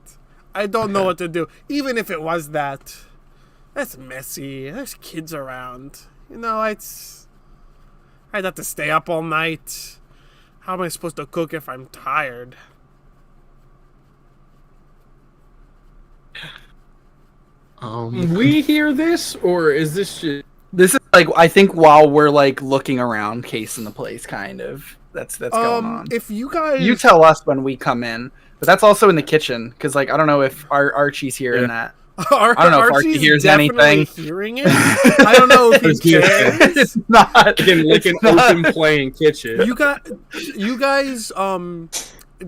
I don't know what to do. Even if it was that, that's messy. There's kids around. You know, I'd have to stay up all night. How am I supposed to cook if I'm tired? We hear this, or is this just... This is like, I think while we're like looking around, casing the place, kind of. That's going on. If you guys, you tell us when we come in, but that's also in the kitchen because like I don't know if Archie's hearing that. I don't know if Archie hears anything. Hearing it, I don't know if he cares. It's not like an open playing kitchen. You guys,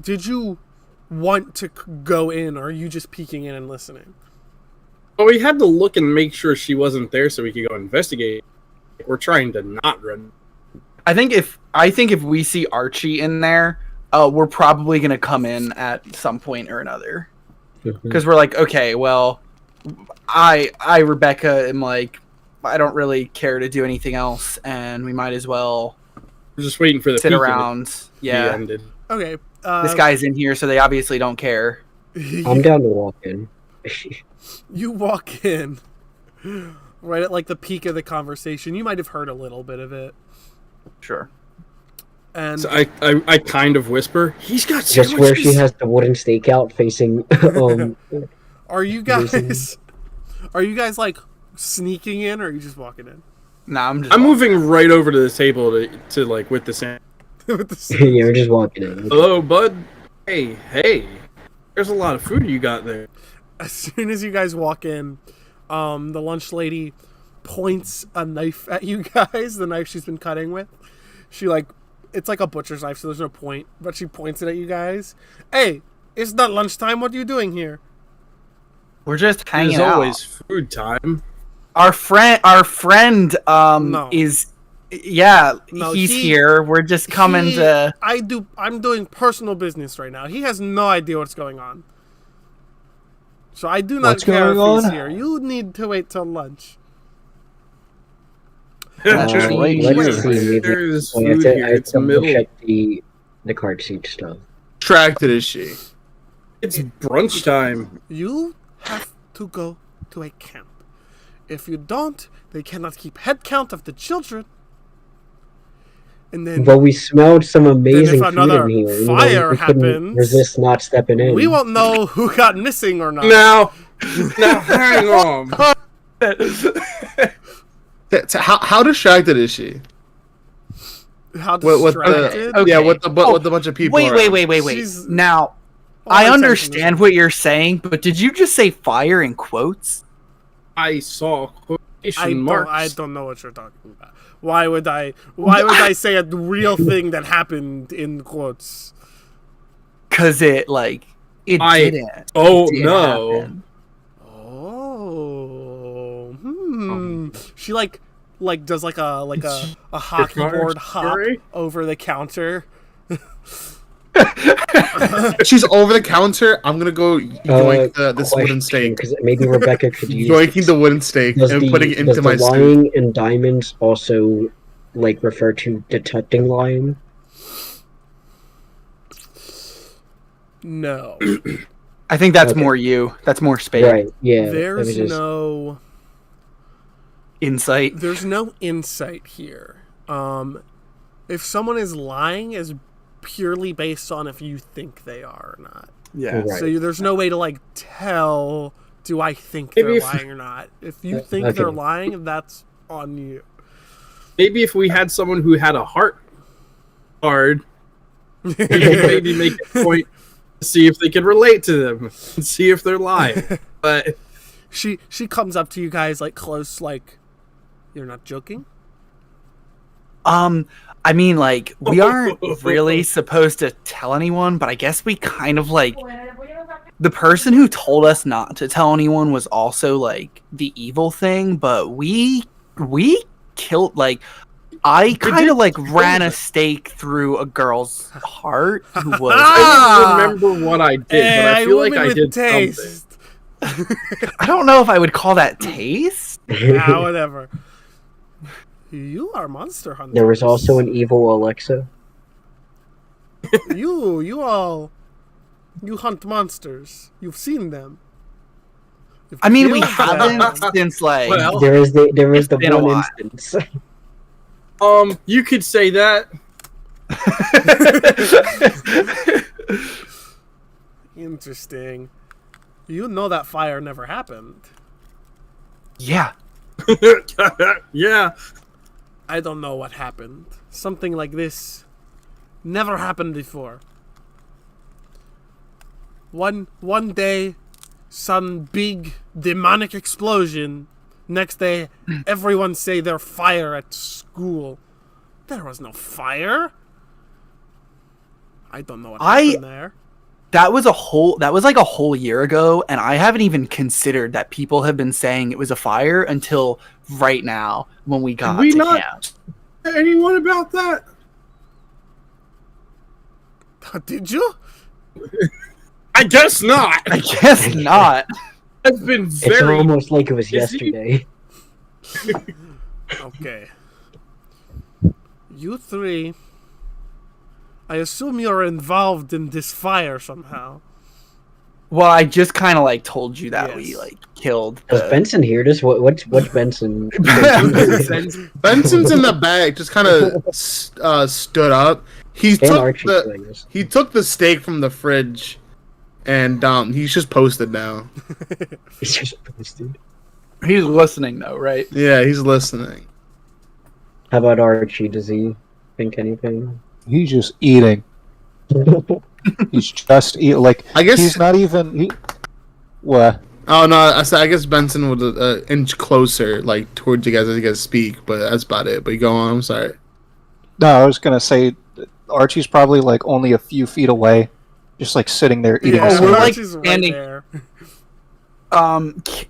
did you want to go in, or are you just peeking in and listening? Well, we had to look and make sure she wasn't there so we could go investigate. We're trying to not run. I think if we see Archie in there, we're probably gonna come in at some point or another. Because we're like, okay, well, I Rebecca am like, I don't really care to do anything else, and we might as well. We're just waiting for the sit around. Yeah. Okay. This guy's in here, so they obviously don't care. I'm down to walk in. You walk in right at like the peak of the conversation. You might have heard a little bit of it. Sure. And so I kind of whisper, he's got sandwiches. Just where she has the wooden stake out facing Are you guys like sneaking in, or are you just walking in? Nah, I'm moving right over to the table to like with the sand. Yeah, we're just walking in. Hello, bud. Hey. There's a lot of food you got there. As soon as you guys walk in, the lunch lady points a knife at you guys, the knife she's been cutting with. She it's like a butcher's knife, so there's no point, but she points it at you guys. Hey, it's not lunchtime. What are you doing here? We're just hanging There's out. always food time. Our friend No. is he's here. We're just coming to I'm doing personal business right now. He has no idea what's going on. So I do not care if he's here. You need to wait till lunch. Let's see. Maybe There's I food have here. to It's the middle. check the card seat stuff. Attracted is she? It's brunch time. You have to go to a camp. If you don't, they cannot keep head count of the children. And then, But we smelled some amazing if food another in here. fire we couldn't happens, resist not stepping in. we won't know who got missing or not. Now hang on. How distracted is she? How With distracted? Okay. Yeah, with the bunch of people. Wait. She's- Now, All I attention understand what you're saying, but did you just say fire in quotes? I saw quotation marks. I don't know what you're talking about. Why would I say a real thing that happened in quotes? Because it didn't. Oh, It didn't no. happen. Oh. She does like a hockey board hop story? over the counter. She's over the counter. I'm gonna go yoink this wooden steak. Because maybe Rebecca could use Yoinking the wooden steak and putting it into my does soup. lying in diamonds also refer to detecting lying? No. I think that's Okay. more you. That's more Spade. Right. Yeah. There's no Insight. There's no insight here. If someone is lying is purely based on if you think they are or not. Yeah. Right. So there's no way to tell, do I think Maybe they're if- lying or not? If you think Okay. they're lying, that's on you. Maybe if we had someone who had a heart card, we could maybe make a point to see if they could relate to them and see if they're lying. But She comes up to you guys like close, like, you're not joking? I mean, like, we aren't really supposed to tell anyone, but I guess we kind of, like, the person who told us not to tell anyone was also, like, the evil thing, but we killed, like, I kind of, like, ran a stake through a girl's heart who was... I don't remember what I did, but I feel like I did something. I don't know if I would call that taste. Yeah, whatever. You are monster hunters. There was also an evil Alexa. You hunt monsters. You've seen them. I mean, we haven't since, like... Well, There is the been a one while. instance. You could say that. Interesting. You know that fire never happened. Yeah. Yeah. I don't know what happened. Something like this never happened before. One day, some big demonic explosion. Next day, everyone say there's fire at school. There was no fire. I don't know what happened there. That was like a whole year ago, and I haven't even considered that people have been saying it was a fire until right now when we got to camp. Anyone about that? Did you? I guess not. I guess not. I've been It's very. almost like it was yesterday. Okay. You three, I assume you're involved in this fire somehow. Well, I just kind of like told you that we Yes. like killed. Was Benson here? What's Benson? Benson's in the back, just kind of stood up. He Archie took the steak from the fridge, and he's just posted now. He's just posted. He's listening though, right? Yeah, he's listening. How about Archie? Does he think anything? He's just eating. He's just eating. Like, I guess he's not even. What? Oh no! I guess Benson would inch closer, like towards you guys as you guys speak. But that's about it. But you go on. I'm sorry. No, I was gonna say Archie's probably like only a few feet away, just like sitting there eating. Yeah, we're, like, Archie's standing- there.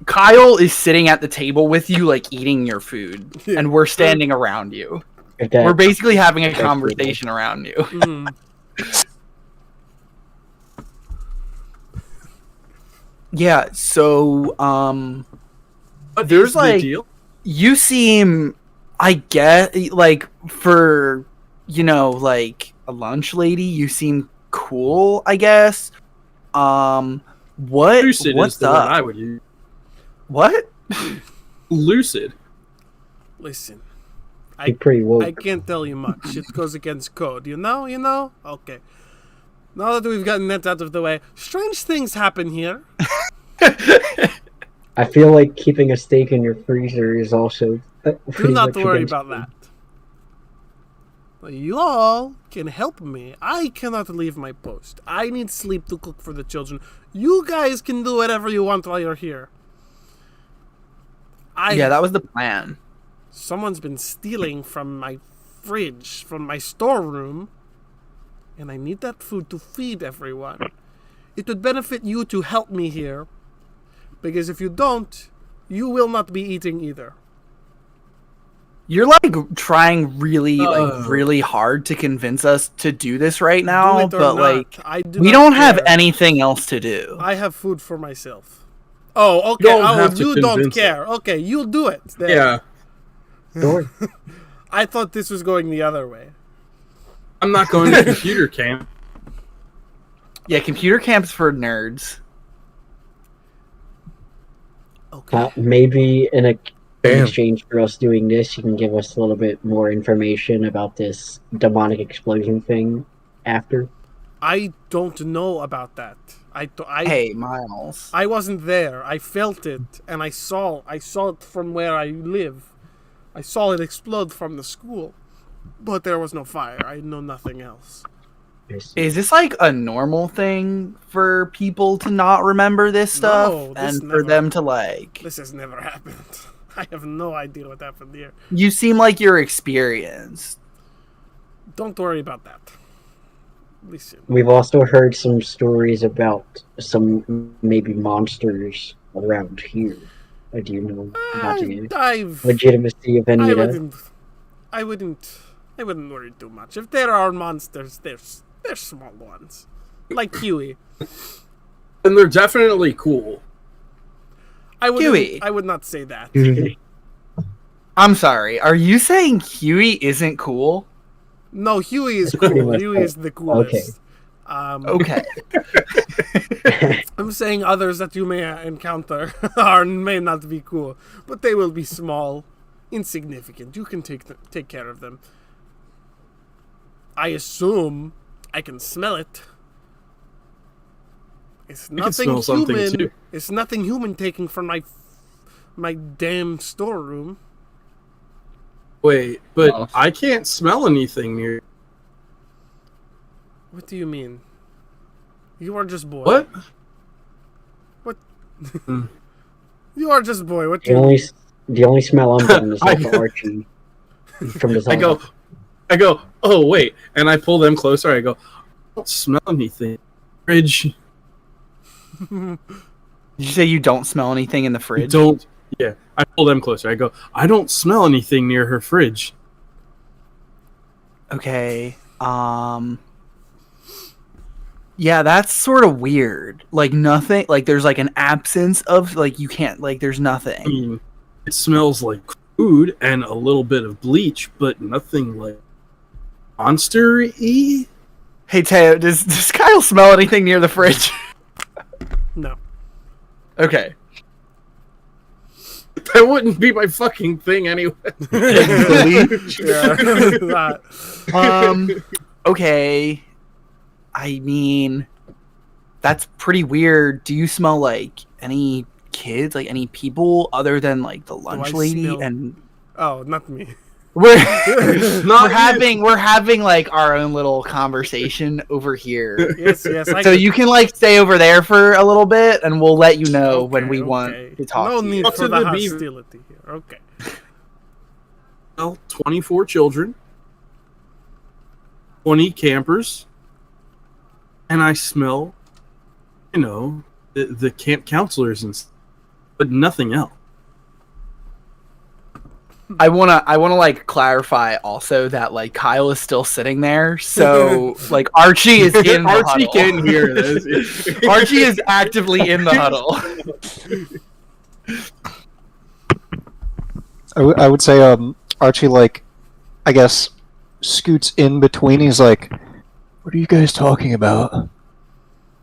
Kyle is sitting at the table with you, like eating your food, and we're standing around you. We're basically having a conversation around you. Mhm. Yeah. So, there's the like deal? you seem, I get, like for like a lunch lady, you seem cool. I guess. Lucid What's is the up? word I would use. What? Lucid. Listen, He's pretty woke. I can't tell you much. It goes against code. You know? Okay. Now that we've gotten that out of the way, strange things happen here. I feel like keeping a steak in your freezer is also. Do pretty not much worry against about code. that. You all can help me. I cannot leave my post. I need sleep to cook for the children. You guys can do whatever you want while you're here. Yeah, that was the plan. Someone's been stealing from my fridge, from my storeroom, and I need that food to feed everyone. It would benefit you to help me here, because if you don't, you will not be eating either. You're like trying really hard to convince us to do this right now, Do it or but not, like I do we not don't have care. anything else to do. I have food for myself. Oh, okay. don't have to You don't convince care. Okay, you do it. Then. Yeah. Sure. I thought this was going the other way. I'm not going to computer camp. Yeah, computer camp's for nerds. Okay. Maybe in Damn. exchange for us doing this, you can give us a little bit more information about this demonic explosion thing after. I don't know about that. Hey, Miles. I wasn't there. I felt it, and I saw it from where I live. I saw it explode from the school, but there was no fire. I know nothing else. Is this like a normal thing for people to not remember this stuff No, this and for them to like? This has never happened. I have no idea what happened here. You seem like you're experienced. Don't worry about that. Listen. We've also heard some stories about some maybe monsters around here. Do you know about the legitimacy of any of that? I wouldn't worry too much. If there are monsters, they're small ones, like Huey. And they're definitely cool. I would not say that. I'm sorry. Are you saying Huey isn't cool? No, Huey is cool. Huey is the coolest. Okay. I'm saying others that you may encounter may not be cool, but they will be small, insignificant. You can take care of them. I assume I can smell it. It's nothing human. It's nothing human taking from my damn storeroom. Wait, but I can't smell anything near. What do you mean? You are just boy. What? What? You are just boy. What? The only smell I'm getting is like Archie from the. I go. Oh wait, and I pull them closer. I go. I don't smell anything. Fridge. Did you say you don't smell anything in the fridge? Don't. Yeah, I pull them closer. I go. I don't smell anything near her fridge. Okay. Yeah, that's sort of weird. Like nothing. Like there's like an absence of like you can't like there's nothing. I mean, it smells like food and a little bit of bleach, but nothing like monster-y. Hey Teo, does Kyle smell anything near the fridge? No. Okay. That wouldn't be my fucking thing anyway. Okay. I mean, that's pretty weird. Do you smell like any kids, like any people other than like the lunch lady? And oh, not me. We're having like our own little conversation over here. Yes. So you can like stay over there for a little bit, and we'll let you know when we want to talk. No to need you. for the hostility here. Okay. Well, 24 children, 20 campers, and I smell, the camp counselors and stuff, but nothing else. I wanna like clarify also that like Kyle is still sitting there, so like Archie is in the Archie huddle. can hear this. Archie is actively in the huddle. I would say Archie, like, I guess, scoots in between. He's like, "What are you guys talking about?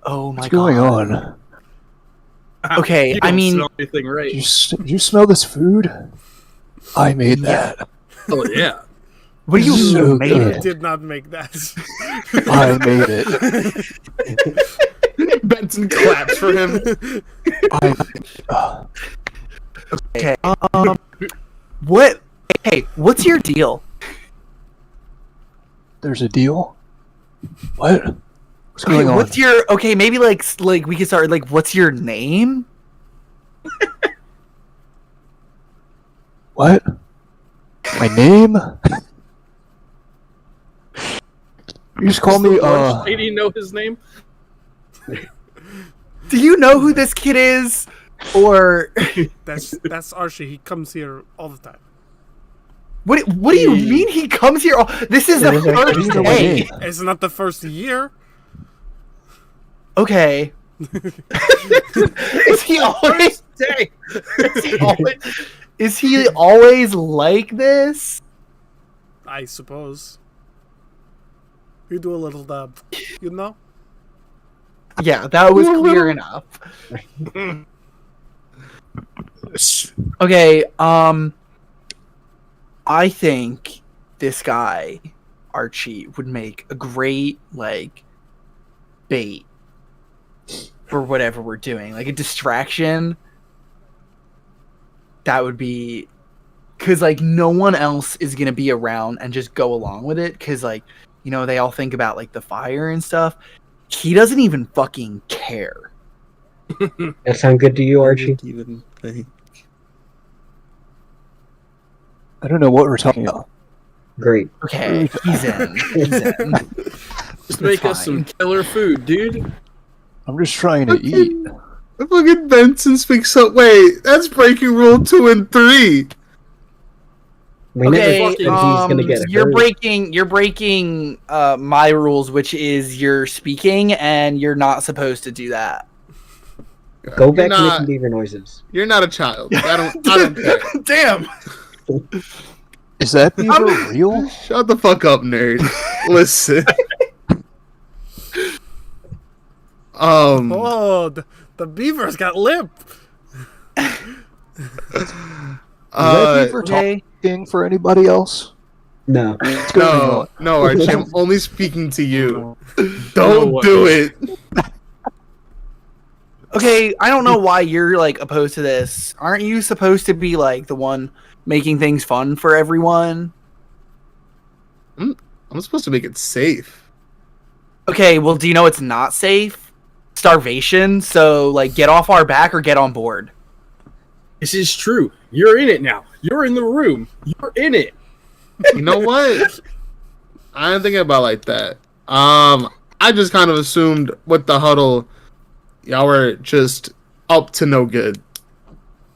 Oh my What's going God. on? Okay, You I don't mean, smell anything right. Did you smell this food? I made that. Oh yeah. what do you mean So you made good. I it? did not make that. I made it. Benson claps for him. Okay. What? Hey, what's your deal? There's a deal? What? What's Okay, going on? what's your maybe like we can start like what's your name? What? My name? You just call me, Lady know his name? Do you know who this kid is? Or That's Archie. He comes here all the time. what do you mean he comes here? This is the first day. It's not the first year. Okay. Is he always Day. is he always like this? I suppose. You do a little dub, you know? Yeah, that was clear enough. Okay, I think this guy, Archie, would make a great, like, bait for whatever we're doing. Like, a distraction. That would be... Because, like, no one else is going to be around and just go along with it. Because, like, they all think about like the fire and stuff. He doesn't even fucking care. That sound good to you, Archie? Even think. I don't know what we're talking about. Great. Okay, he's in. Just make us some killer food, dude. I'm just trying to eat. Fucking Benson speaks up. Wait, that's breaking rule 2 and 3. We Okay, never said he's gonna get you're hurt. breaking my rules, which is you're speaking and you're not supposed to do that. Go back to making beaver noises. You're not a child. I don't care. Damn. Is that beaver real? Shut the fuck up, nerd. Listen. Oh, the beaver's got lip. Is that beaver talking for anybody else? No. No, Archie, I'm only speaking to you. Don't do it. Okay, I don't know why you're like opposed to this. Aren't you supposed to be like the one making things fun for everyone? I'm supposed to make it safe. Okay, well, do you know it's not safe? Starvation. So like, get off our back or get on board. This is true. You're in it now. You're in the room. You're in it. You know what? I didn't think about it like that. I just kind of assumed with the huddle, y'all were just up to no good.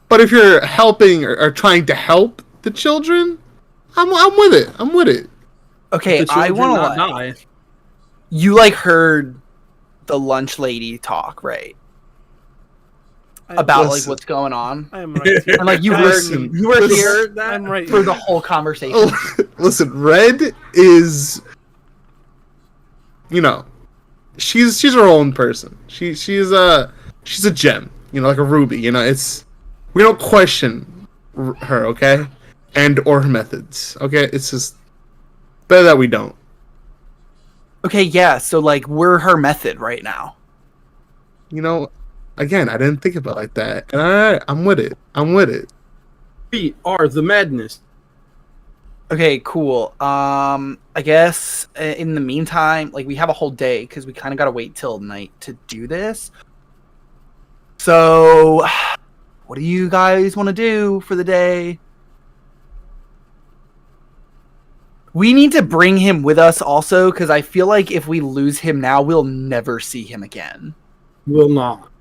But if you're helping or trying to help the children, I'm with it. I'm with it. Okay, I want to die. You like heard the lunch lady talk, right? About like what's going on. I am right here. And like you were here I'm right for here. the whole conversation. Oh, listen, Red is, she's her own person. She's a gem, like a ruby. We don't question her, okay, or her methods, okay. It's just better that we don't. Okay, yeah. So like we're her method right now. Again, I didn't think about it like that, and alright, I'm with it. We are the madness. Okay, cool. I guess in the meantime, like we have a whole day because we kind of got to wait till night to do this. So, what do you guys want to do for the day? We need to bring him with us also because I feel like if we lose him now, we'll never see him again. Will not.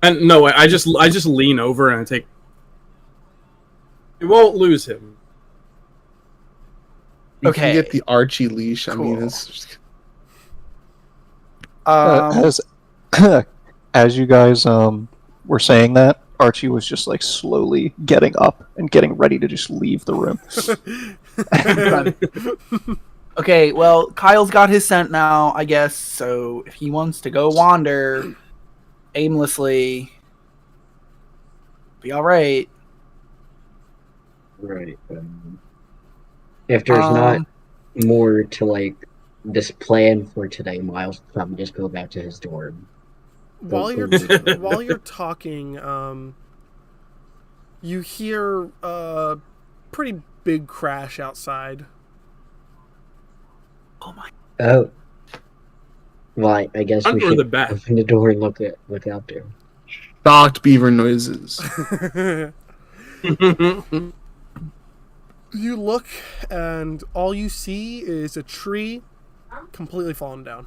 And no, I just lean over and I take. We won't lose him. You Okay. can get the Archie leash. I mean, Cool. it's just... As you guys were saying that, Archie was just like slowly getting up and getting ready to just leave the room. Okay, well, Kyle's got his scent now, I guess. So if he wants to go wander aimlessly, be all right. Right. If there's not more to like this plan for today, Miles will probably just go back to his dorm. While you're talking, you hear a pretty big crash outside. Oh my! Oh. Well, I guess we Under should the bat. open the door and look out there. Shocked beaver noises. You look, and all you see is a tree completely fallen down.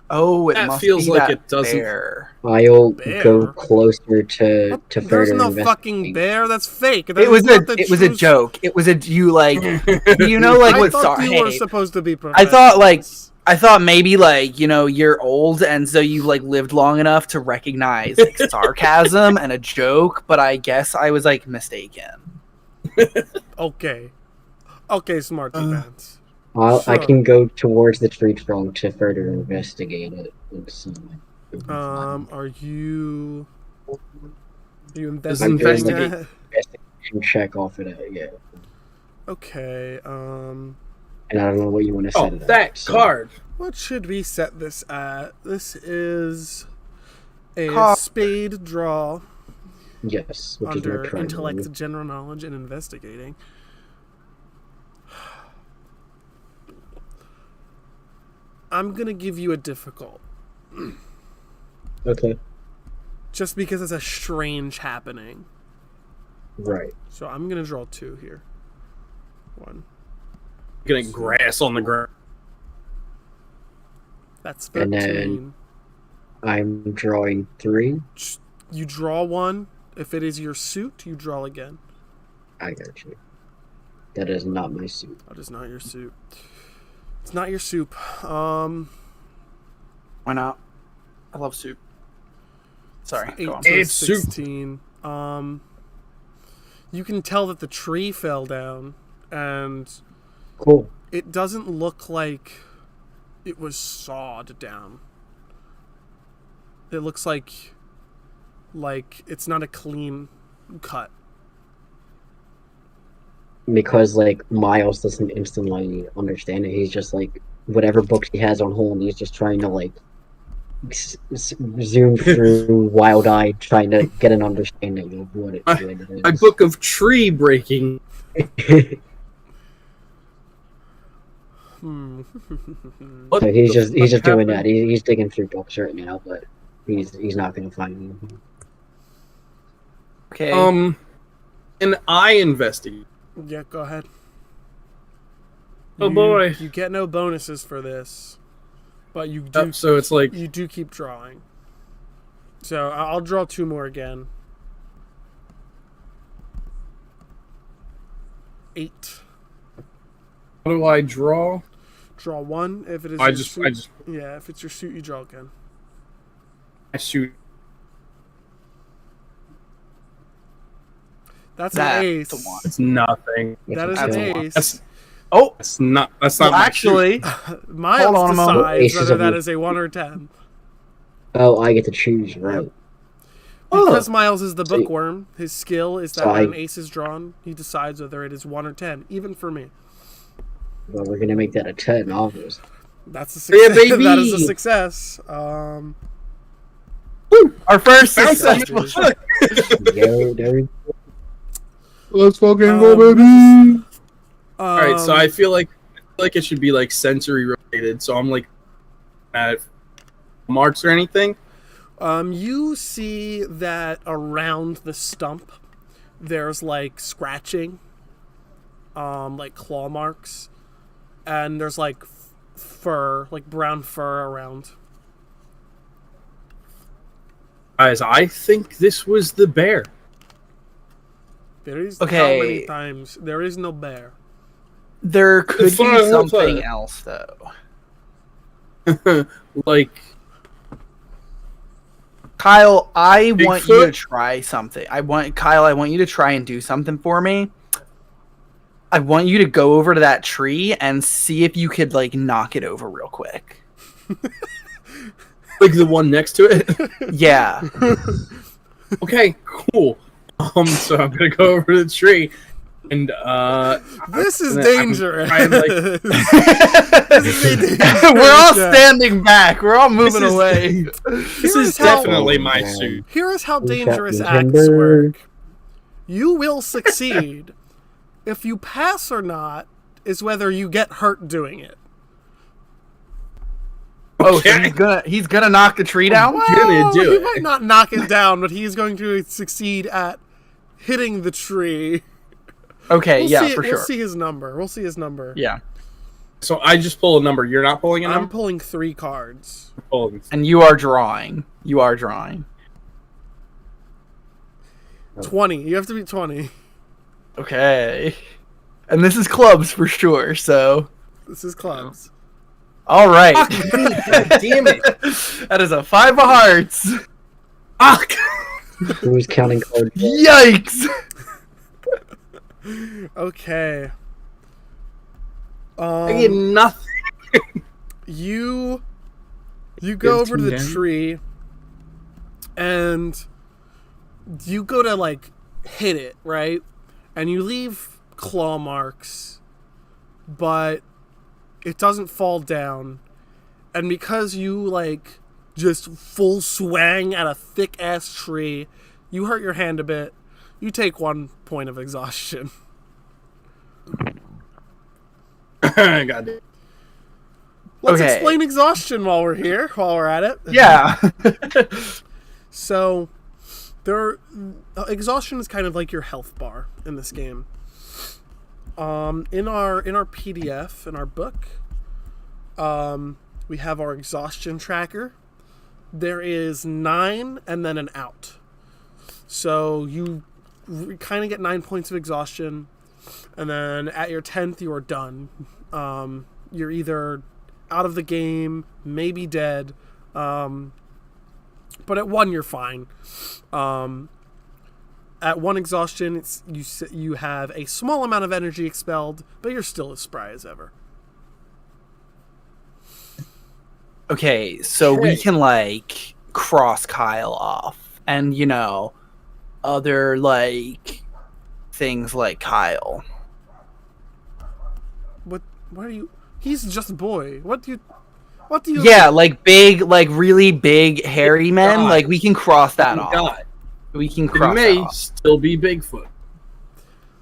Oh, it That must feels be like that it doesn't- bear. I'll Bear? go closer to There's further no investigate. fucking bear. That's fake. It was a joke. It was a like I what thought you were hey, supposed to be. I thought maybe you're old and so you like lived long enough to recognize like sarcasm and a joke, but I guess I was like mistaken. Okay, smart defense. I can go towards the tree trunk to further investigate it. And see. Are you Investigate. investigating that? Investigation check off of that, yeah. Okay. And I don't know what you want to set Oh, it at. that so- card. What should we set this at? This is a Card. spade draw. Yes, which is my under primary. intellect, general knowledge, and investigating. I'm gonna give you a difficult. Okay. Just because it's a strange happening. Right. So I'm gonna draw 2 here. 1. Getting grass on the ground. That's And 13. then I'm drawing 3. You draw 1. If it is your suit, you draw again. I got you. That is not my suit. That is not your suit. It's not your soup. Why not? I love soup. Sorry. 8 Go on. to It's soup. 16. You can tell that the tree fell down, and Cool. it doesn't look like it was sawed down. It looks like it's not a clean cut. Because like Miles doesn't instantly understand it. He's just like whatever books he has on hold. He's just trying to like zoom through wild-eyed, trying to get an understanding of what it is. My book of tree breaking. What So he's the just fuck doing that. happened? He's digging through books right now, but he's not gonna find anything. Okay. And I investigate. Yeah, go ahead. Oh boy. You get no bonuses for this, but you do. So it's like You do keep drawing. So I'll draw 2 more again. 8. how do I draw? Draw 1 if it is. I your just suit. Yeah, if it's your suit, you draw again. I shoot. That's That's an ace. the one. It's nothing. That is That's an a lot. ace. That's Oh, that's not well, my actually, Miles hold on a moment. decides Aces whether of that you. is a 1 or 10. Oh, I get to choose, right? Because Miles is the So- bookworm, his skill is that So when I- an ace is drawn, he decides whether it is 1 or 10, even for me. Well, we're gonna make that a 10, obviously. That's a success. baby! That is a success. our first Found successful. something. Yo, there. Let's fucking go, baby. All right, so I feel like it should be like sensory related. So I'm like at marks or anything. You see that around the stump, there's like scratching, like claw marks, and there's like fur, like brown fur around. Guys, I think this was the bear. There is Okay. how many times? There is no bear. There could It's fine, be it's something fine. else though. Like Kyle, I want you to Bigfoot? try something. I want you to try and do something for me. I want you to go over to that tree and see if you could like knock it over real quick. the one next to it. Yeah. Okay, cool. So I'm gonna go over to the tree, and This is I'm dangerous. trying, like- We're all standing back. We're all moving This is- away. this Here's is how- definitely my suit. Here is how Who's dangerous that acts timber? work. You will succeed. If you pass or not is whether you get hurt doing it. Oh, so Okay. he's gonna knock the tree down? Gonna do he it. might not knock it down, but he's going to succeed at hitting the tree. Okay, We'll yeah, see, for we'll sure. see his number. We'll see his number. Yeah. So I just pull a number. You're not pulling a I'm number. pulling 3 cards. Pulling. And you are drawing. You are drawing. 20. You have to be 20. Okay. And this is clubs for sure, so This is clubs. all right. God damn it! That is a 5 of hearts. Fuck! Who's counting cards? Yikes. Okay. I get nothing. You go over to the tree and you go to like hit it, right? And you leave claw marks, but it doesn't fall down. And because you like just full swang at a thick ass tree, You hurt your hand a bit. You take 1 point of exhaustion. God damn. Let's Okay. explain exhaustion while we're at it. Yeah. So, exhaustion is kind of like your health bar in this game. In our PDF, in our book, we have our exhaustion tracker. There is 9 and then an out. So you kind of get 9 points of exhaustion, and then at your 10th you are done. You're either out of the game, maybe dead, but at 1 you're fine. At 1 exhaustion, you have a small amount of energy expelled, but you're still as spry as ever. Okay, so we can like cross Kyle off, and other like things like Kyle. What are you? He's just a boy. What do you? Yeah, like big, like really big, hairy men. God. Like we can cross that off. God. We can It cross may that off. still be Bigfoot.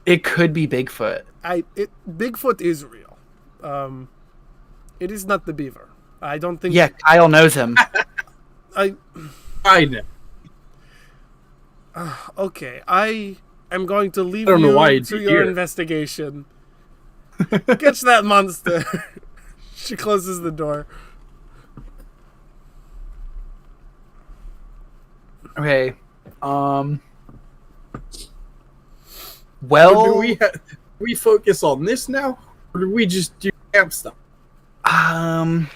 It could be Bigfoot. Bigfoot is real. It is not the beaver. I don't think. Yeah, Kyle knows him. I know. Okay, I am going to leave I don't know why you you'd to be your here. investigation. Catch that monster. She closes the door. Okay. Well, Or do we focus on this now, or do we just do camp stuff? I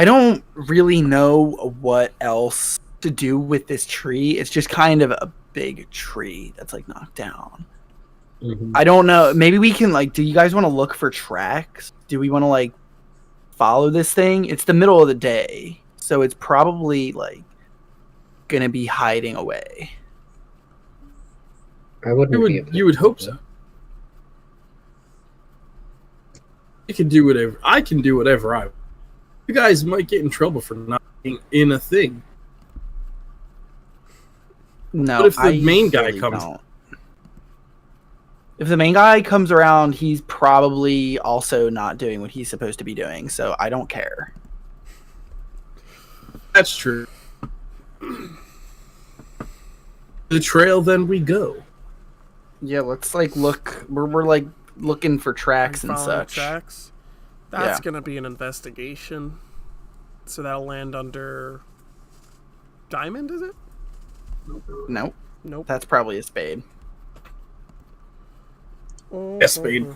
don't really know what else to do with this tree. It's just kind of a big tree that's like knocked down. Mhm. I don't know. Maybe we can like. Do you guys want to look for tracks? Do we want to like follow this thing? It's the middle of the day, so it's probably like gonna be hiding away. I wouldn't be. You would hope so. I can do whatever. I can do whatever I. You guys might get in trouble for not being in a thing. No, What if the I main guy really comes? don't. If the main guy comes around, he's probably also not doing what he's supposed to be doing, so I don't care. That's true. The trail, then we go. Yeah, let's like look. We're like looking for tracks and Following such. tracks. That's Yeah. gonna be an investigation. So that'll land under diamond, is it? Nope, Nope. that's probably a spade. Yes, spade.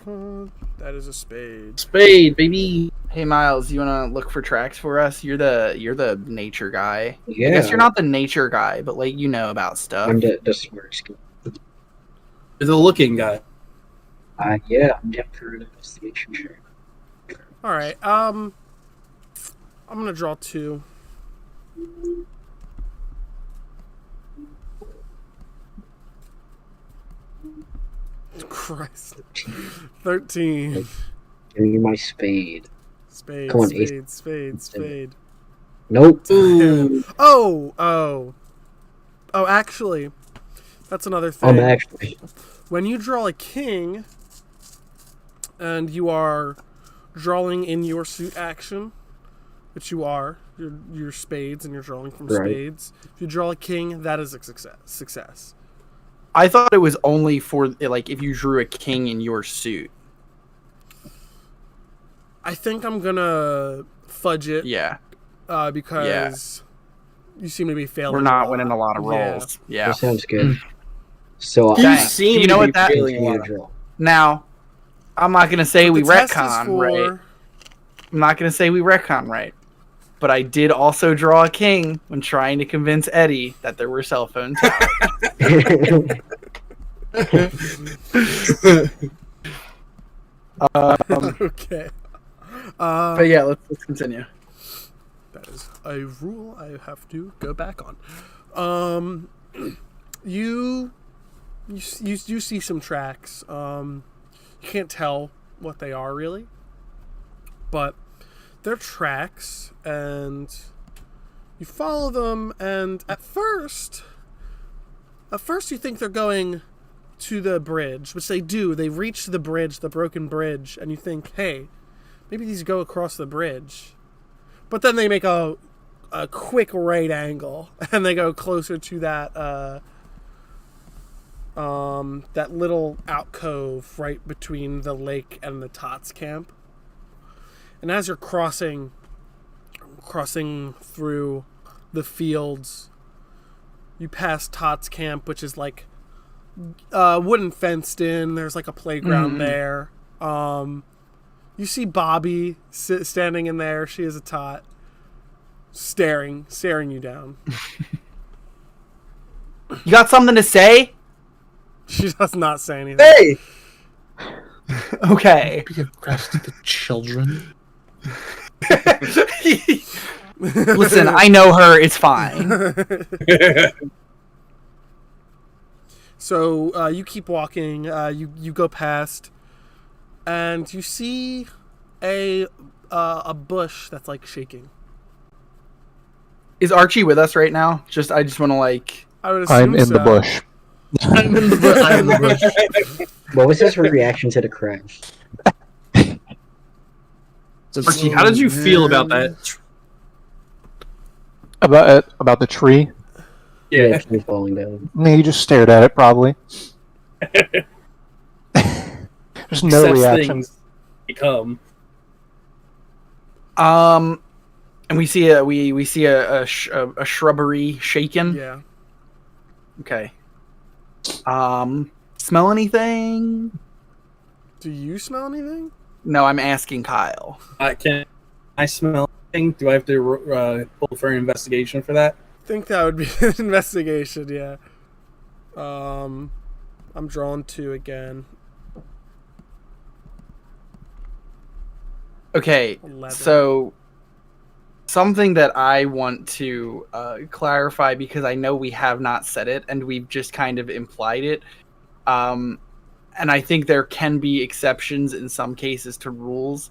That is a spade. Spade, baby. Hey Miles, you wanna look for tracks for us? You're the nature guy. Yeah. I guess you're not the nature guy, but like you know about stuff. I'm the smart skill. The looking guy. Yeah, I'm down for an investigation. Sure. All right. I'm gonna draw 2. Christ. 13. Give me my spade. Spade, Come on, spade, spade, spade. Nope. Ooh. Oh, actually, that's another thing. Actually. When you draw a king, and you are drawing in your suit action, which you are, your spades, and you're drawing from Right. spades. If you draw a king, that is a success. I thought it was only for like if you drew a king in your suit. I think I'm gonna fudge it, Yeah, because you seem to be failing. we're not winning a lot of Yeah. rolls. Yeah. That sounds good. So You Dang. seem You know to what be that- feeling a continue lot. to draw. Now, I'm not gonna say we The test is retcon right. I'm not gonna say we retcon right, but I did also draw a king when trying to convince Eddie that there were cell phone towers. Okay. But yeah, let's continue. That is a rule I have to go back on. You see some tracks. You can't tell what they are really, but they're tracks, and you follow them. And at first, At first you think they're going to the bridge, which they do. They reach the bridge, the broken bridge, and you think, hey, maybe these go across the bridge. But then they make a quick right angle, and they go closer to that that little alcove right between the lake and the Tots camp. And as you're crossing through the fields, you pass Tots camp, which is like wooden fenced in. There's like a playground there. You see Bobby standing in there. She is a tot, staring you down. You got something to say? She does not say anything. Hey! Okay. Be aggressive to the children. Listen, I know her. It's fine. So you keep walking. You go past, and you see a bush that's like shaking. Is Archie with us right now? I just want to like. I would assume I'm in the bush. I'm in the bush. I'm in the bush. What was his reaction to the crash? Archie, how did you feel about that? About the tree? Yeah, tree falling down. He just stared at it, probably. There's no Such reaction. things become. And we see a shrubbery shaken. Yeah. Okay. Smell anything? Do you smell anything? No, I'm asking Kyle. Can I smell anything? Do I have to pull for an investigation for that? I think that would be an investigation. Yeah. I'm drawn 2 again. Okay, 11. so something that I want to clarify, because I know we have not said it and we've just kind of implied it. And I think there can be exceptions in some cases to rules.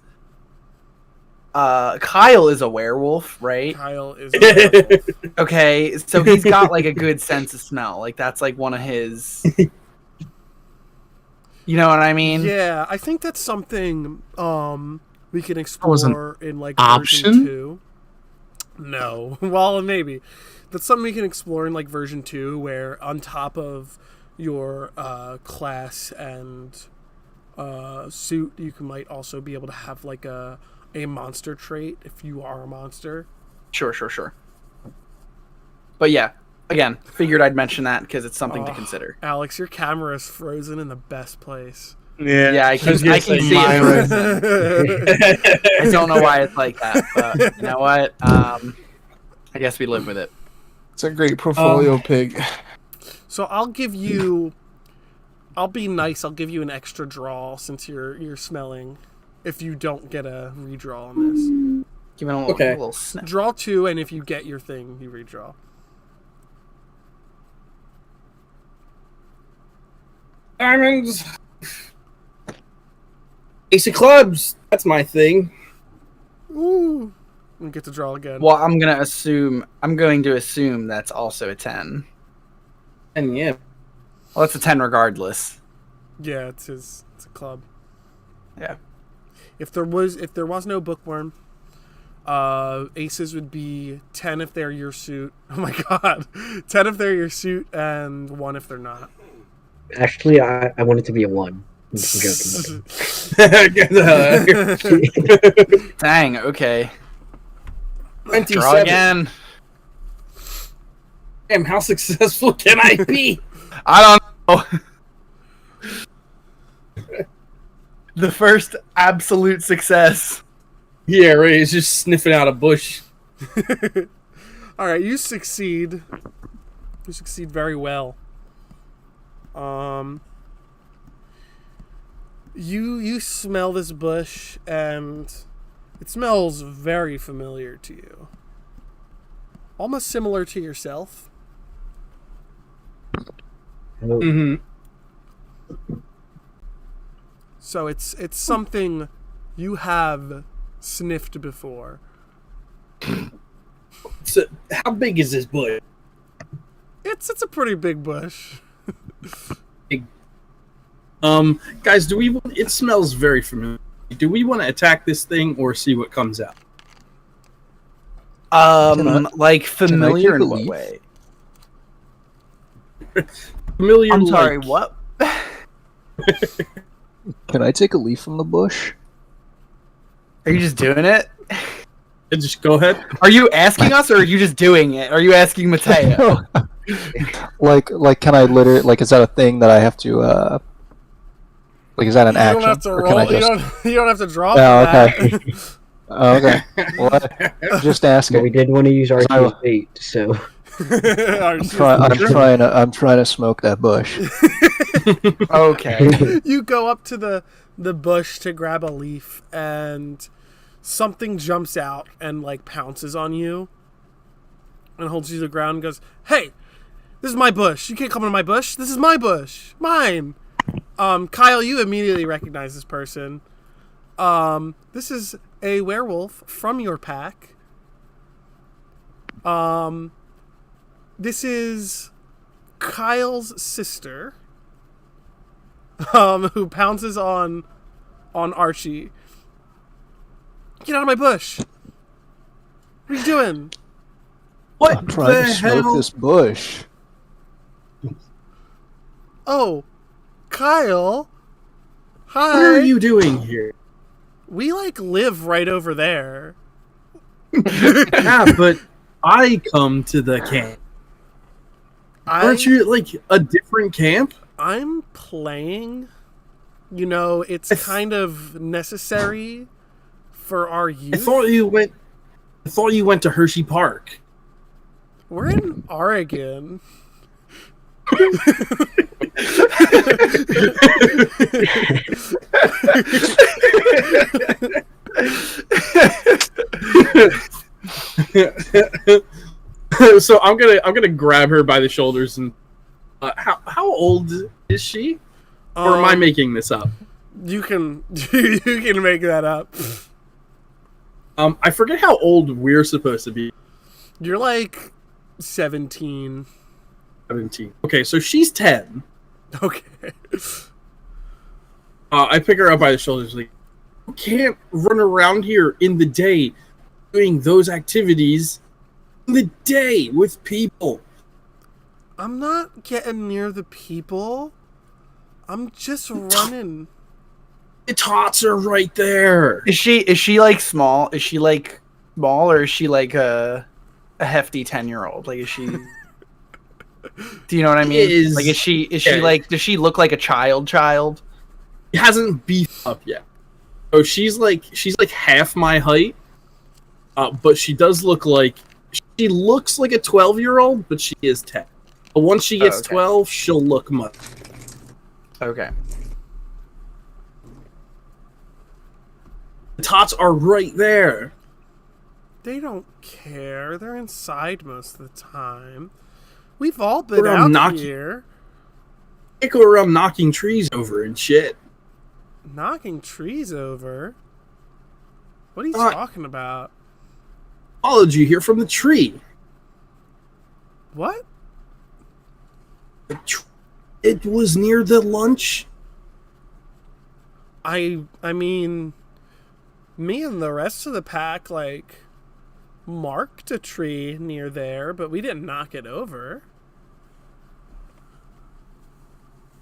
Kyle is a werewolf, right? Kyle is a werewolf. Okay, so he's got like a good sense of smell. Like that's like one of his. You know what I mean? Yeah, I think that's something we can was an explore in like option? version 2. No, well maybe that's something we can explore in like version 2, where on top of your class and suit, you might also be able to have like a monster trait if you are a monster. Sure. But yeah, again, figured I'd mention that because it's something to consider. Alex, your camera is frozen in the best place. Yeah, I can see it. I don't know why it's like that, but you know what? I guess we live with it. It's a great portfolio pig. So I'll be nice. I'll give you an extra draw since you're smelling. If you don't get a redraw on this, Give it a little snap. draw 2, and if you get your thing, you redraw. Diamonds. Ace of clubs. That's my thing. Ooh, we get to draw again. Well, I'm going to assume that's also a 10. And yeah. Well, that's a 10 regardless. Yeah, it's a club. Yeah. If there was no bookworm, aces would be 10 if they're your suit. Oh my god, 10 if they're your suit and 1 if they're not. Actually, I want it to be a 1. I'm joking. Dang. Okay. 27. Draw again. Damn, how successful can I be? I don't know. The first absolute success. Yeah, Ray is just sniffing out a bush. All right, you succeed. You succeed very well. You smell this bush, and it smells very familiar to you. Almost similar to yourself. Mm-hmm. So it's something you have sniffed before. So, how big is this bush? It's a pretty big bush. Guys, it smells very familiar. Do we want to attack this thing or see what comes out? Like familiar take a in what leaf? way? Familiar. I'm sorry, like- what? Can I take a leaf from the bush? Are you just doing it? Just go ahead. Are you asking us, or are you just doing it? Are you asking Matteo? like, can I literally, like, is that a thing that I have to, like, is that an You action? don't have to Or can I roll. You just... don't have to draw Oh, for that. okay. Oh, okay. Well, just But asking. we did want to use I- our bait, so I'm trying to smoke that bush. Okay. You go up to the bush to grab a leaf, and something jumps out and like pounces on you and holds you to the ground and goes, "Hey, this is my bush. You can't come into my bush. This is my bush. Mine." Kyle, you immediately recognize this person. This is a werewolf from your pack. This is Kyle's sister, who pounces on Archie. Get out of my bush! What are you doing? What I'm trying to smoke this bush. Oh, Kyle. Hi. What are you doing here? We like live right over there. Yeah, but I come to the camp. Aren't you at, like, a different camp? I'm playing. You know, it's kind of necessary for our youth. I thought you went to Hershey Park. We're in Oregon. So I'm gonna grab her by the shoulders and how old is she? Or am I making this up? You can make that up. I forget how old we're supposed to be. You're like 17. 17. Okay, so she's 10. Okay. I pick her up by the shoulders, like, you can't run around here in the day doing those activities in the day with people. I'm not getting near the people. I'm just running. The tots are right there. Is she like small? Is she like small, or is she like a hefty 10-year-old? Like, is she? Do you know what I mean? Like, is she like? Does she look like a child? She hasn't beefed up yet. So she's like half my height. But she does look like she looks like a 12-year-old, but she is 10. But once she gets 12, she'll look much. Okay. The tots are right there. They don't care. They're inside most of the time. We've all been Or out I'm here. I go around knocking trees over and shit. Knocking trees over? What are you talking about? Followed you here from the tree. What? It was near the lunch. I mean, me and the rest of the pack, like, marked a tree near there, but we didn't knock it over.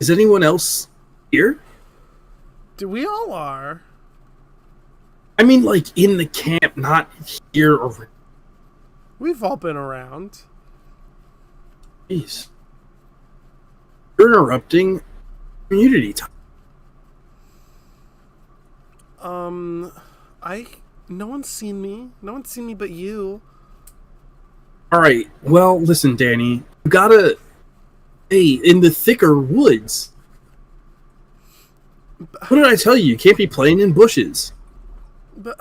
Is anyone else here? We all are. I mean, like, in the camp, not here or... We've all been around. Jeez. You're interrupting community time. No one's seen me. No one's seen me but you. Alright, well, listen, Danny. You gotta... Hey, in the thicker woods. What did I tell you? You can't be playing in bushes. But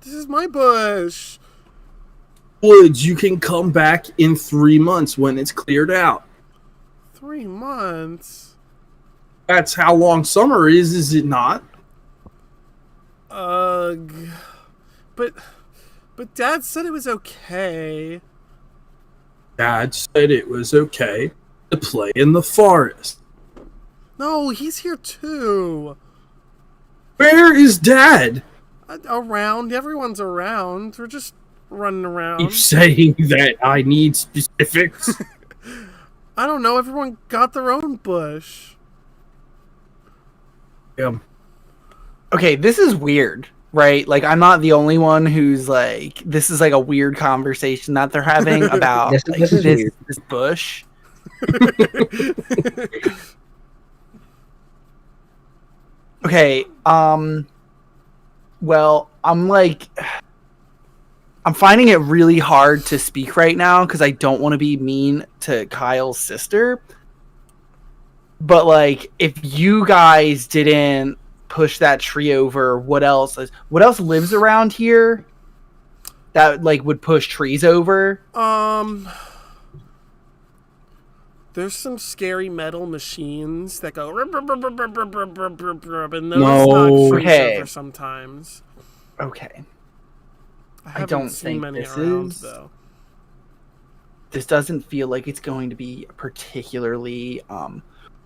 this is my bush. Woods, you can come back in 3 months when it's cleared out. 3 months? That's how long summer is it not? But Dad said it was okay. Dad said it was okay to play in the forest. No, he's here too. Where is Dad? Around. Everyone's around. We're just running around. Keep saying that I need specifics. I don't know. Everyone got their own bush. Yeah. Okay, this is weird, right? Like, I'm not the only one who's like, this is like a weird conversation that they're having about This is weird. this bush. Okay, well, I'm finding it really hard to speak right now because I don't want to be mean to Kyle's sister. But, like, if you guys didn't push that tree over, what else lives around here that, like, would push trees over? There's some scary metal machines that go and those No. knock trees Okay. over sometimes. Okay. I haven't don't seen think many this around is- though. This doesn't feel like it's going to be a particularly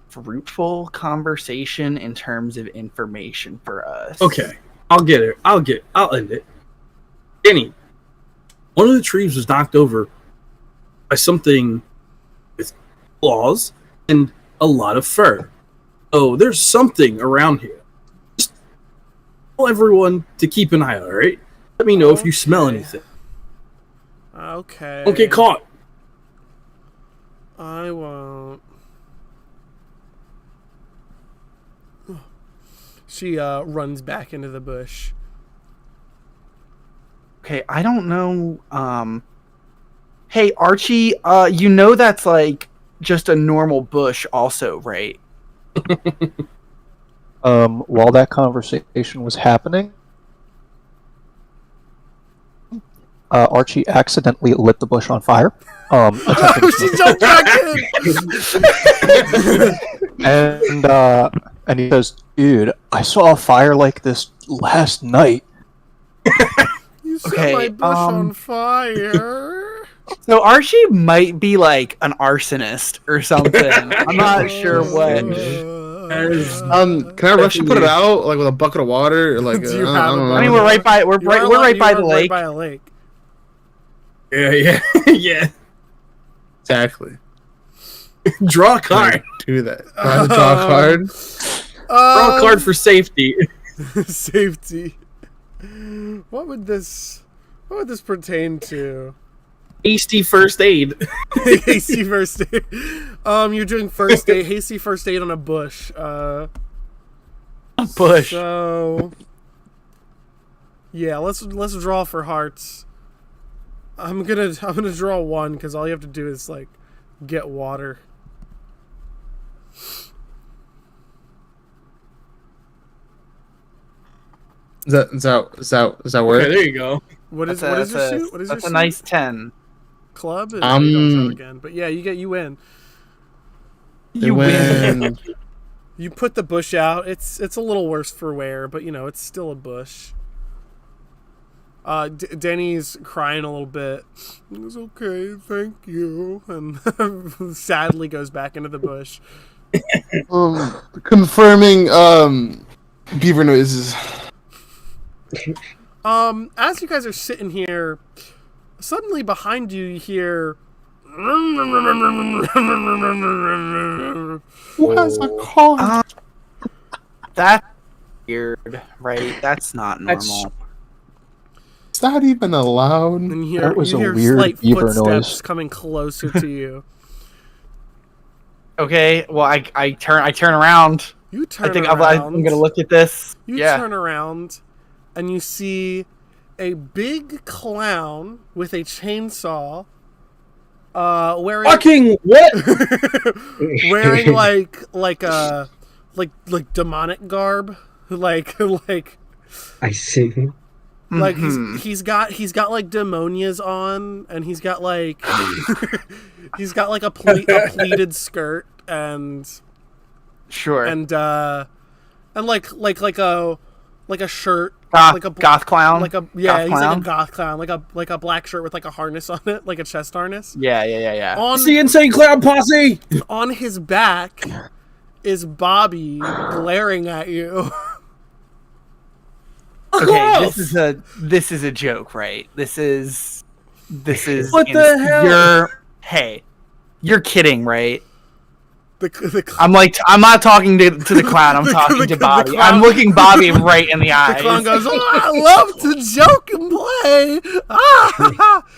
fruitful conversation in terms of information for us. Okay, I'll end it. Danny, one of the trees was knocked over by something with claws and a lot of fur. Oh, there's something around here. Just tell everyone to keep an eye out, alright? Let me know if you smell Okay. anything. Okay. Don't get caught. I won't. She runs back into the bush. Okay, I don't know. Hey, Archie, you know that's like just a normal bush also, right? While that conversation was happening, Archie accidentally lit the bush on fire. Attempting to- She jumped back in! and he says, "Dude, I saw a fire like this last night." You set Okay, my bush on fire. So Archie might be like an arsonist or something. I'm not sure what. Can I rush and put it out like with a bucket of water? Or, like, Do you I have don't a know. I mean, we're right by the lake. Right by a lake. Yeah, yeah. Exactly. Draw a card. Do that. I have to draw a card. Draw a card for safety. Safety. What would this pertain to? Hasty first aid. Hasty first aid. You're doing first aid. Hasty first aid on a bush. Bush. So yeah, let's draw for hearts. I'm gonna draw one because all you have to do is like get water. Is that where? Okay, there you go. What is your suit? What is your That's a suit? nice 10. Club? And you don't draw again. But yeah, you win. You win. You put the bush out. It's a little worse for wear, but it's still a bush. Denny's crying a little bit. It's okay, thank you, and sadly goes back into the bush. Confirming beaver noises. As you guys are sitting here, suddenly behind you hear. What's a car? That's weird, right? That's not normal. Is that even allowed? And you That was hear a weird slight beaver footsteps noise. coming closer to you. Okay, well, I turn around. You turn I think around. I'm gonna look at this. You Yeah. turn around, and you see a big clown with a chainsaw, wearing Fucking what? wearing like demonic garb, like I see. like Mhm. he's got like demonias on, and he's got like he's got like a pleated skirt and Sure. like like a shirt, like a goth clown, like a he's like a goth clown, like a black shirt with like a harness on it, like a chest harness. Yeah. On the Insane Clown Posse. On his back is Bobby glaring at you. Okay, this is a joke, right? This is what the hell? You're kidding, right? I'm not talking to the clown. I'm talking to Bobby. I'm looking Bobby right in the eyes. The clown goes, "Oh, I love to joke and play."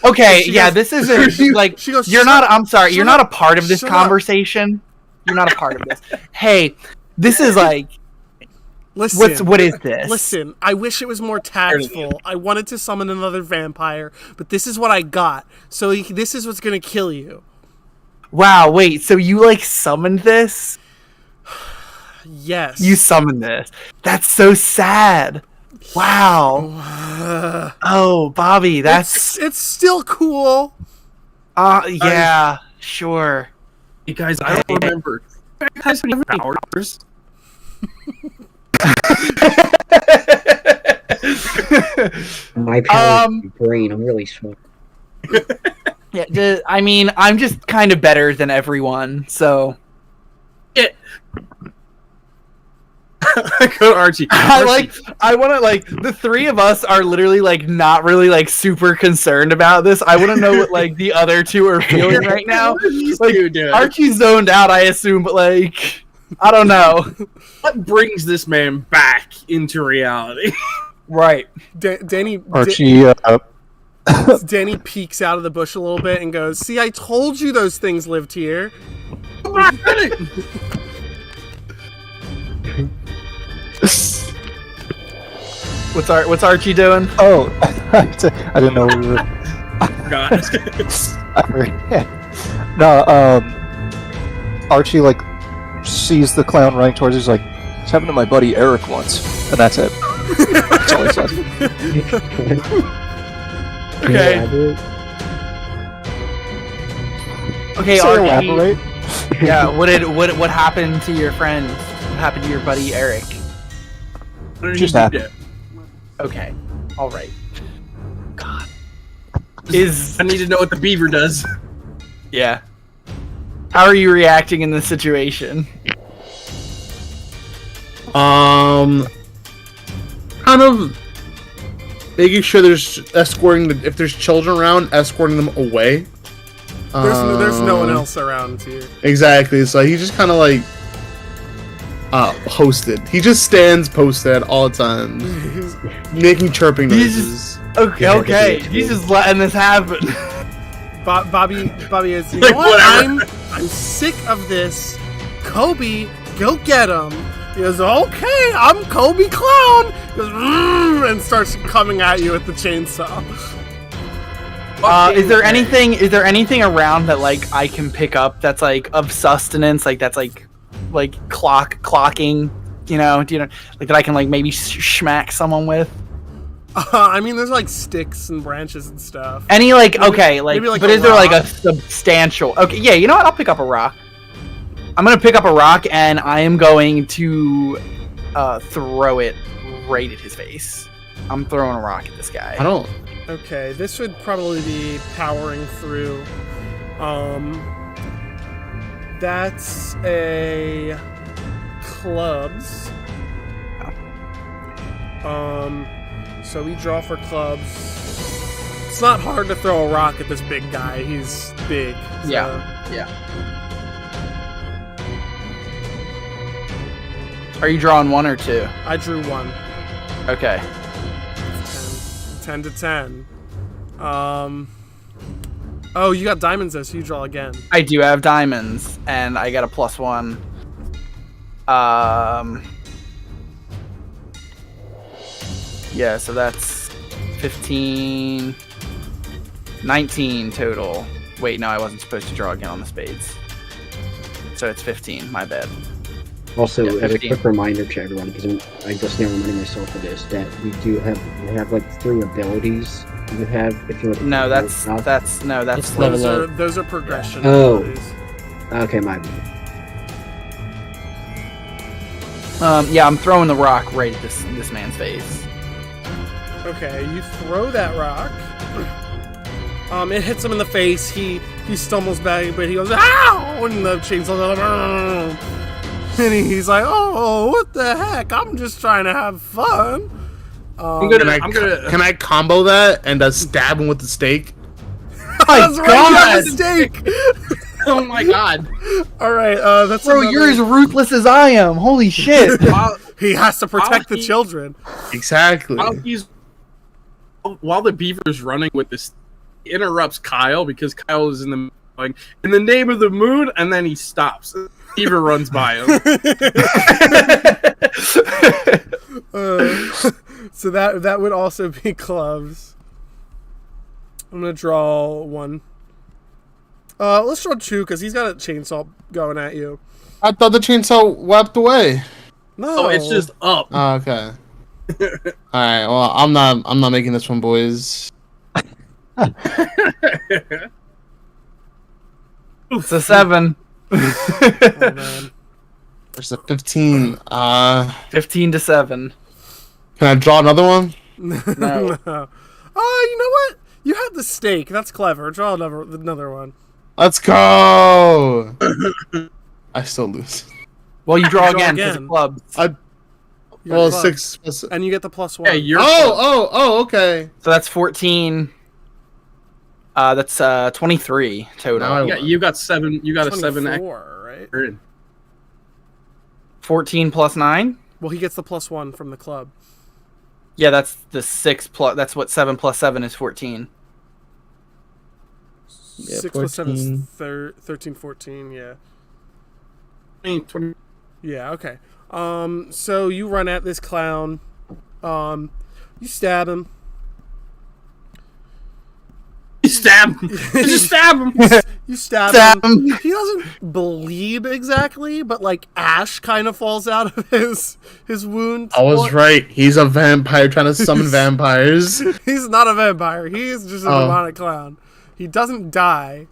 Okay, this isn't like she goes, you're not. I'm sorry, you're not a part of this conversation. You're not a part of this. Hey, this is like. Listen, what is this? Listen, I wish it was more tactful. I wanted to summon another vampire, but this is what I got. So this is what's gonna kill you. Wow, wait, so you like summoned this? Yes. You summoned this. That's so sad. Wow. Oh, Bobby, it's still cool. Yeah, sure. You guys, I don't remember. You guys have any powers? My power is my brain. I'm really smart. Yeah, I mean, I'm just kind of better than everyone, so. Yeah. Go Archie. I want to the three of us are literally not really super concerned about this. I want to know what the other two are feeling right now. Archie's zoned out, I assume, but I don't know. What brings this man back into reality? Right. Danny Archie Danny peeks out of the bush a little bit and goes, "See, I told you those things lived here." What's Archie doing? Oh, I didn't know we were. No, Archie sees the clown running towards. He's like, "It's happened to my buddy Eric once," and that's it. That's all he says. Okay. Okay, Archie. Elaborate. Yeah. What happened to your friend? What happened to your buddy Eric? Just happened. Okay. All right. God. I need to know what the beaver does. Yeah. How are you reacting in this situation? Kind of making sure there's if there's children around, escorting them away. There's no one else around here. Exactly. So he just kind of posted. He just stands posted at all times, making chirping noises. Okay. He's just letting this happen. Bobby is. You know what? I'm sick of this. Kobe, go get him. He goes, "Okay, I'm Kobe Clown." He goes, and starts coming at you with the chainsaw. Is there anything around that I can pick up that's of sustenance, that's clocking, that I can maybe smack someone with? I mean, there's sticks and branches and stuff. Any but is there a substantial? Okay, yeah, you know what? I'll pick up a rock. I'm gonna pick up a rock and I am going to throw it right at his face. I'm throwing a rock at this guy. Okay, this would probably be powering through. That's a clubs. So we draw for clubs. It's not hard to throw a rock at this big guy. He's big. So. Yeah. Are you drawing 1 or 2? I drew 1. Okay. 10 to 10. Oh, you got diamonds though, so you draw again. I do have diamonds, and I got a +1. Yeah, so that's 15, 19 total. Wait, no, I wasn't supposed to draw again on the spades. So it's 15, my bad. Also, Yeah, as a quick reminder to everyone, because I just now reminding myself of this, that we have 3 abilities you have if you look at No, that's level up. Those are progression. Oh. abilities. Okay, my bad. Yeah, I'm throwing the rock right at this man's face. Okay, you throw that rock. It hits him in the face. He stumbles back, but he goes, "Ow!" And the chainsaw goes, "Argh!" And he's like, "Oh, what the heck? I'm just trying to have fun." Can I combo that and stab him with the stake? That's right, you have a stake. Oh my god. All right, that's Bro, you're as ruthless as I am. Holy shit. He has to protect the children. Exactly. While the beaver's running with this, he interrupts Kyle because Kyle is in the name of the moon, and then he stops. The beaver runs by him. So that would also be clubs. I'm gonna draw one. Let's draw two because he's got a chainsaw going at you. I thought the chainsaw wiped away. No, Oh, it's just up. Oh, okay. All right. Well, I'm not making this one, boys. It's a 7. Oh, man. There's a 15. 15 to 7. Can I draw another one? No. No. Oh, you know what? You had the stake. That's clever. Draw another one. Let's go. I still lose. Well, you draw Draw again because again. of clubs. You got Well, clubs. 6 plus. And you get the +1. Yeah, you're. Okay. So that's 14. That's 23 total. Now You got 7. You got a 7 24, right? 14 plus 9? Well, he gets the +1 from the club. Yeah, that's the 6 plus. That's what 7 plus 7 is 14. Yeah, 6 plus 7 is 14. 13, 14, yeah. 20. Yeah, okay. So you run at this clown. You stab him. You stab him. Just stab him. You stab Stab him. him. He doesn't bleed exactly, but like ash kind of falls out of his wound. I was right. He's a vampire trying to summon vampires. He's not a vampire. He's just a demonic clown. He doesn't die,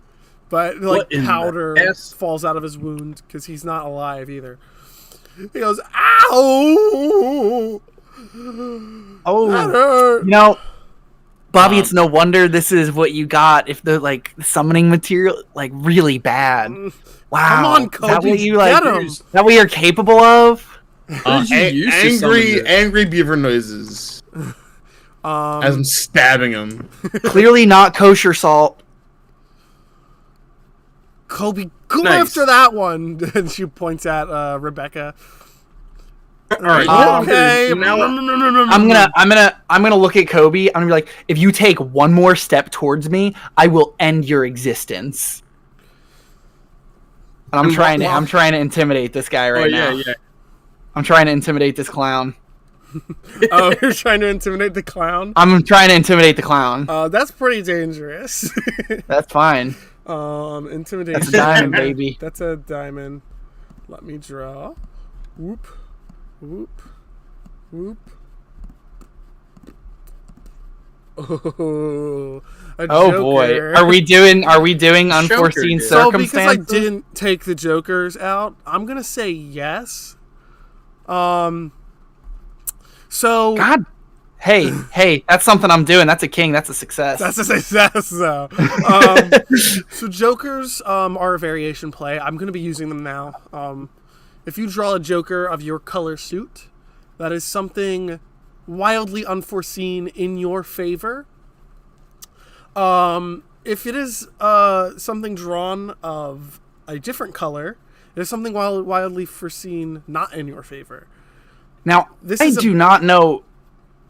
but like What in the powder ass? falls out of his wound because he's not alive either. He goes, "Ow! That Oh, hurt." you know, Bobby, it's no wonder this is what you got. If the like summoning material like really bad. Wow. Come on, Is that Kobe, what you like? get 'em. Is that what you're capable of? What did you use to summon this? Angry beaver noises. As I'm stabbing him. Clearly not kosher salt. Kobe, go Nice. after that one. And she points at Rebecca. All right. Okay. Now, I'm gonna look at Kobe. I'm gonna be like, if you take one more step towards me, I will end your existence. And I'm trying to intimidate this guy right now. yeah. I'm trying to intimidate this clown. Oh, you're trying to intimidate the clown? I'm trying to intimidate the clown. That's pretty dangerous. That's fine. Intimidation. That's a diamond, baby. That's a diamond. Let me draw. Whoop. Whoop. Whoop. Oh, a Oh boy, joker. are we doing unforeseen dude. So because I circumstances? didn't take the jokers out, I'm gonna say yes. So God, hey, that's something I'm doing. That's a king. That's a success. that's a success, though. So jokers are a variation play. I'm gonna be using them now. If you draw a joker of your color suit, that is something wildly unforeseen in your favor. If it is something drawn of a different color, it is something wildly foreseen not in your favor. Now, This I is a- do not know.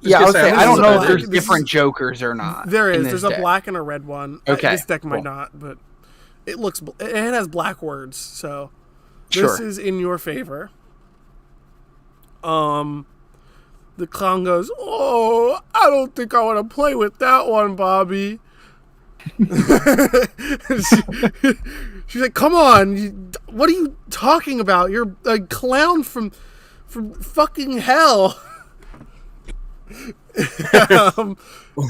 Yeah, I would say I don't know if black- there's this different is- jokers or not. There in is. this There's a deck. black and a red one. Okay, This deck might cool. not, but it looks. It has black words, so this Sure. is in your favor. The clown goes, "Oh, I don't think I want to play with that one, Bobby." She's like, "Come on, what are you talking about? You're a clown from fucking hell."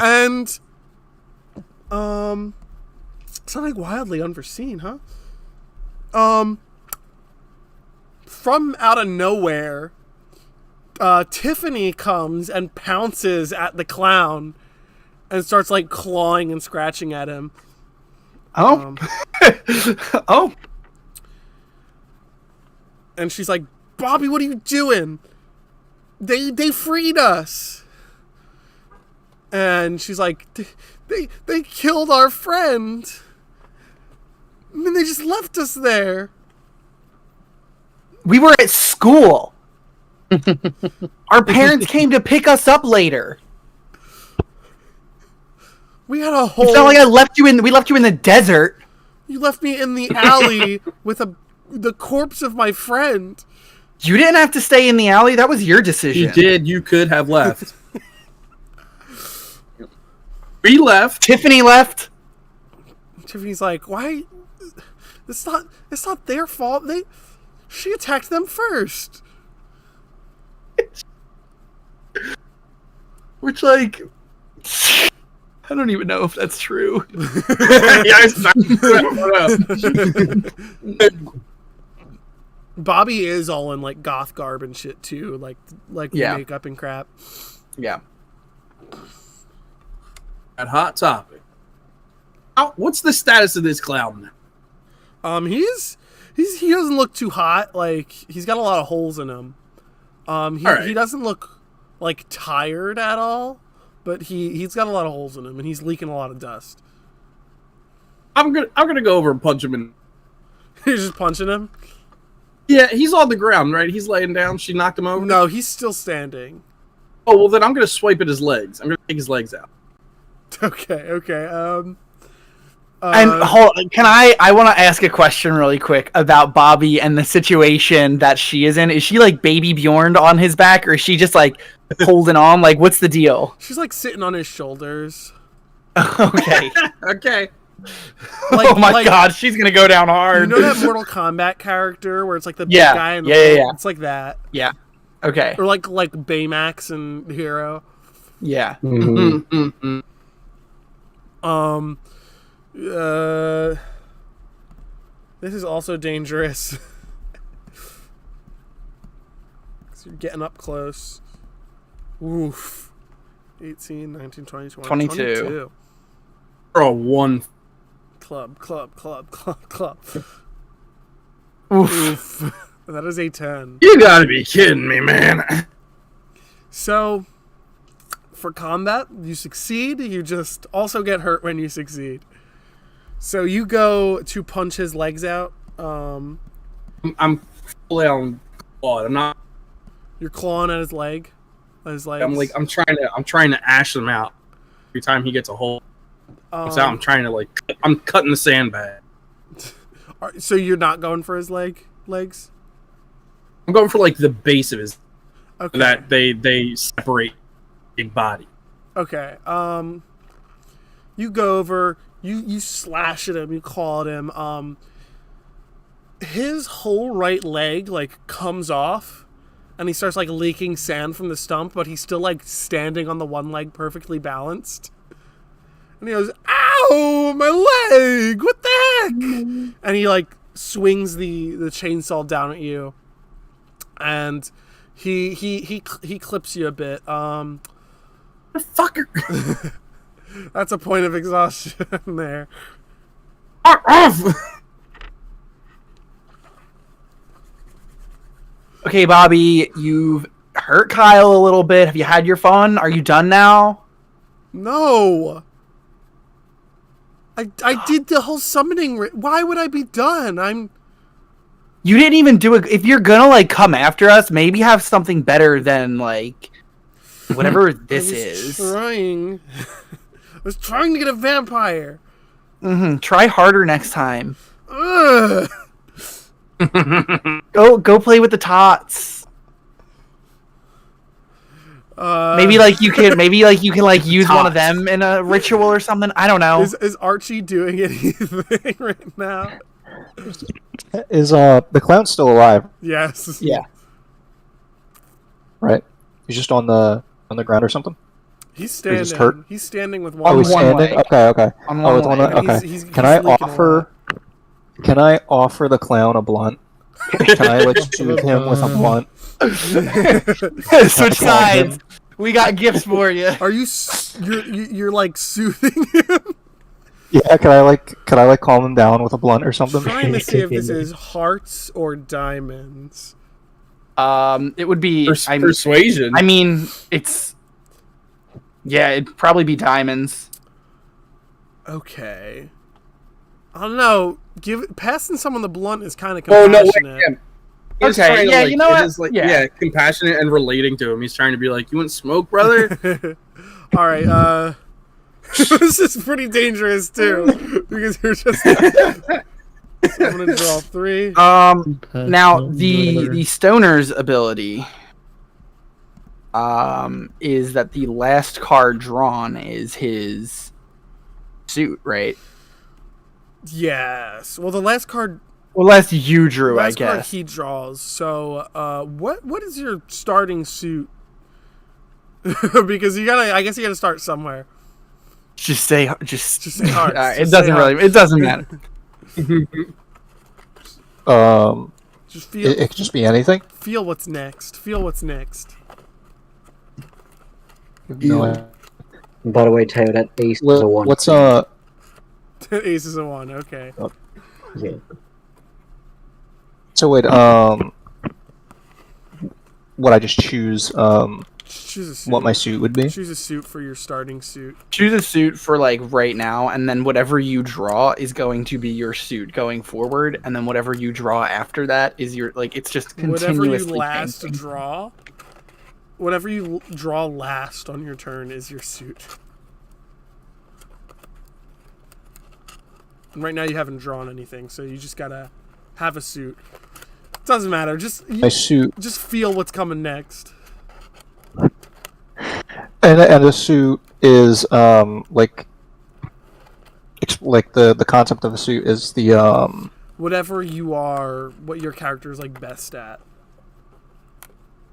And something wildly unforeseen, huh? From out of nowhere, Tiffany comes and pounces at the clown and starts like clawing and scratching at him. Oh. Oh. And she's like, Bobby, what are you doing? They freed us. And she's like, they killed our friend. And then they just left us there. We were at school. Our parents came to pick us up later. We had a whole... It's not like we left you in the desert. You left me in the alley with the corpse of my friend. You didn't have to stay in the alley. That was your decision. You did. You could have left. We left. Tiffany left. Tiffany's like, why? It's not their fault. She attacked them first. Which, like, I don't even know if that's true. Bobby is all in like goth garb and shit too, like makeup and crap. Yeah. At Hot Topic. What's the status of this clown now? He doesn't look too hot. Like, he's got a lot of holes in him. He doesn't look like tired at all, but he's got a lot of holes in him and he's leaking a lot of dust. I'm gonna go over and punch him in. You're just punching him? Yeah, he's on the ground, right? He's laying down. She knocked him over. No, he's still standing. Oh well, then I'm gonna swipe at his legs. I'm gonna take his legs out. Okay. And I want to ask a question really quick about Bobby and the situation that she is in. Is she like Baby Bjorn on his back, or is she just like holding on? Like, what's the deal? She's like sitting on his shoulders. Okay. Okay. Like, oh my god, she's gonna go down hard. You know that Mortal Kombat character where it's like the big guy in the yeah. It's like that. Yeah. Okay. Or like Baymax and Hero. Yeah. Mm-hmm. This is also dangerous. 'Cause you're getting up close. Oof. 18, 19, 20, 22. For a one. Club. Oof. That is a 10. You gotta be kidding me, man. So, for combat, you succeed. You just also get hurt when you succeed. So you go to punch his legs out. I'm fully on clawed. I'm not. You're clawing at his leg. At his legs. I'm trying to ash them out every time he gets a hole. I'm trying to I'm cutting the sandbag. So you're not going for his legs? I'm going for the base of his. Okay. That they separate big body. Okay. You go over. You slash at him. You claw at him. His whole right leg comes off, and he starts leaking sand from the stump. But he's still standing on the one leg, perfectly balanced. And he goes, "Ow, my leg! What the heck?" And he swings the chainsaw down at you, and he clips you a bit. Fucker. That's a point of exhaustion there. Okay, Bobby, you've hurt Kyle a little bit. Have you had your fun? Are you done now? No. I did the whole summoning. Why would I be done? You didn't even do it. If you're gonna come after us, maybe have something better than whatever this is. Trying. I was trying to get a vampire. Try harder next time. Ugh. Go play with the tots. Maybe you can use one of them in a ritual or something. I don't know. Is Archie doing anything right now? Is the clown still alive? Yes. Yeah. Right. He's just on the ground or something. He's standing. He's hurt? He's standing with one. Oh, he's one standing. leg. Okay. On Oh, one it's one leg. leg. Okay. He's Can I leaking a offer? Can I offer the clown a blunt? Can I like soothe him with a blunt? Switch sides. We got gifts for you. Are you? You're like soothing him? Yeah, can I like calm him down with a blunt or something? Trying to see if this is hearts or diamonds. It would be persuasion. I mean, it'd probably be diamonds. Okay. I don't know. Passing someone the blunt is kind of Oh compassionate. no! Wait, He's Okay, trying to, yeah, like, you know what? Is, like, Yeah. compassionate and relating to him. He's trying to be like, "You want smoke, brother?" All right. This is pretty dangerous too because you're just. So I'm gonna draw 3. Now the stoner's ability is that the last card drawn is his suit, right? Yes. Well, the last card. Well, last you drew, I Last card guess. he draws. So, what is your starting suit? Because I guess you gotta start somewhere. Just say say hearts. it doesn't really. It doesn't matter. Just feel. It could just be anything. Feel what's next. Feel what's next. No, By the way, Teo, that ace is a 1. what's Ace is a 1. Okay. Yeah. So wait, what I just choose Choose a suit. what my suit would be? Choose a suit for your starting suit. Choose a suit for like right now, and then whatever you draw is going to be your suit going forward, and then whatever you draw after that is your like. It's just continuously. Whatever you last changing. draw. Whatever you draw last on your turn is your suit. And right now you haven't drawn anything, so you just gotta have a suit. Doesn't matter. My suit, Just feel what's coming next. and the suit is like the concept of a suit is the Whatever you are, what your character is like best at.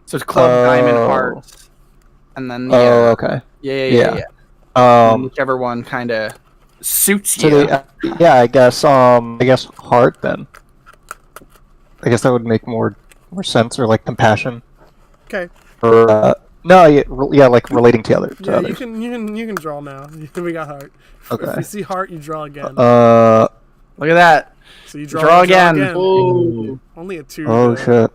So it's club, diamond, hearts, and then okay. yeah. Whichever one kind of suits you. So I guess heart then. I guess that would make more sense, or like compassion. Okay. Or like relating to others. Yeah, you can draw now. We got heart. Okay. If you see heart, you draw again. Look at that. So you draw again. Oh, Only a 2. Oh shit.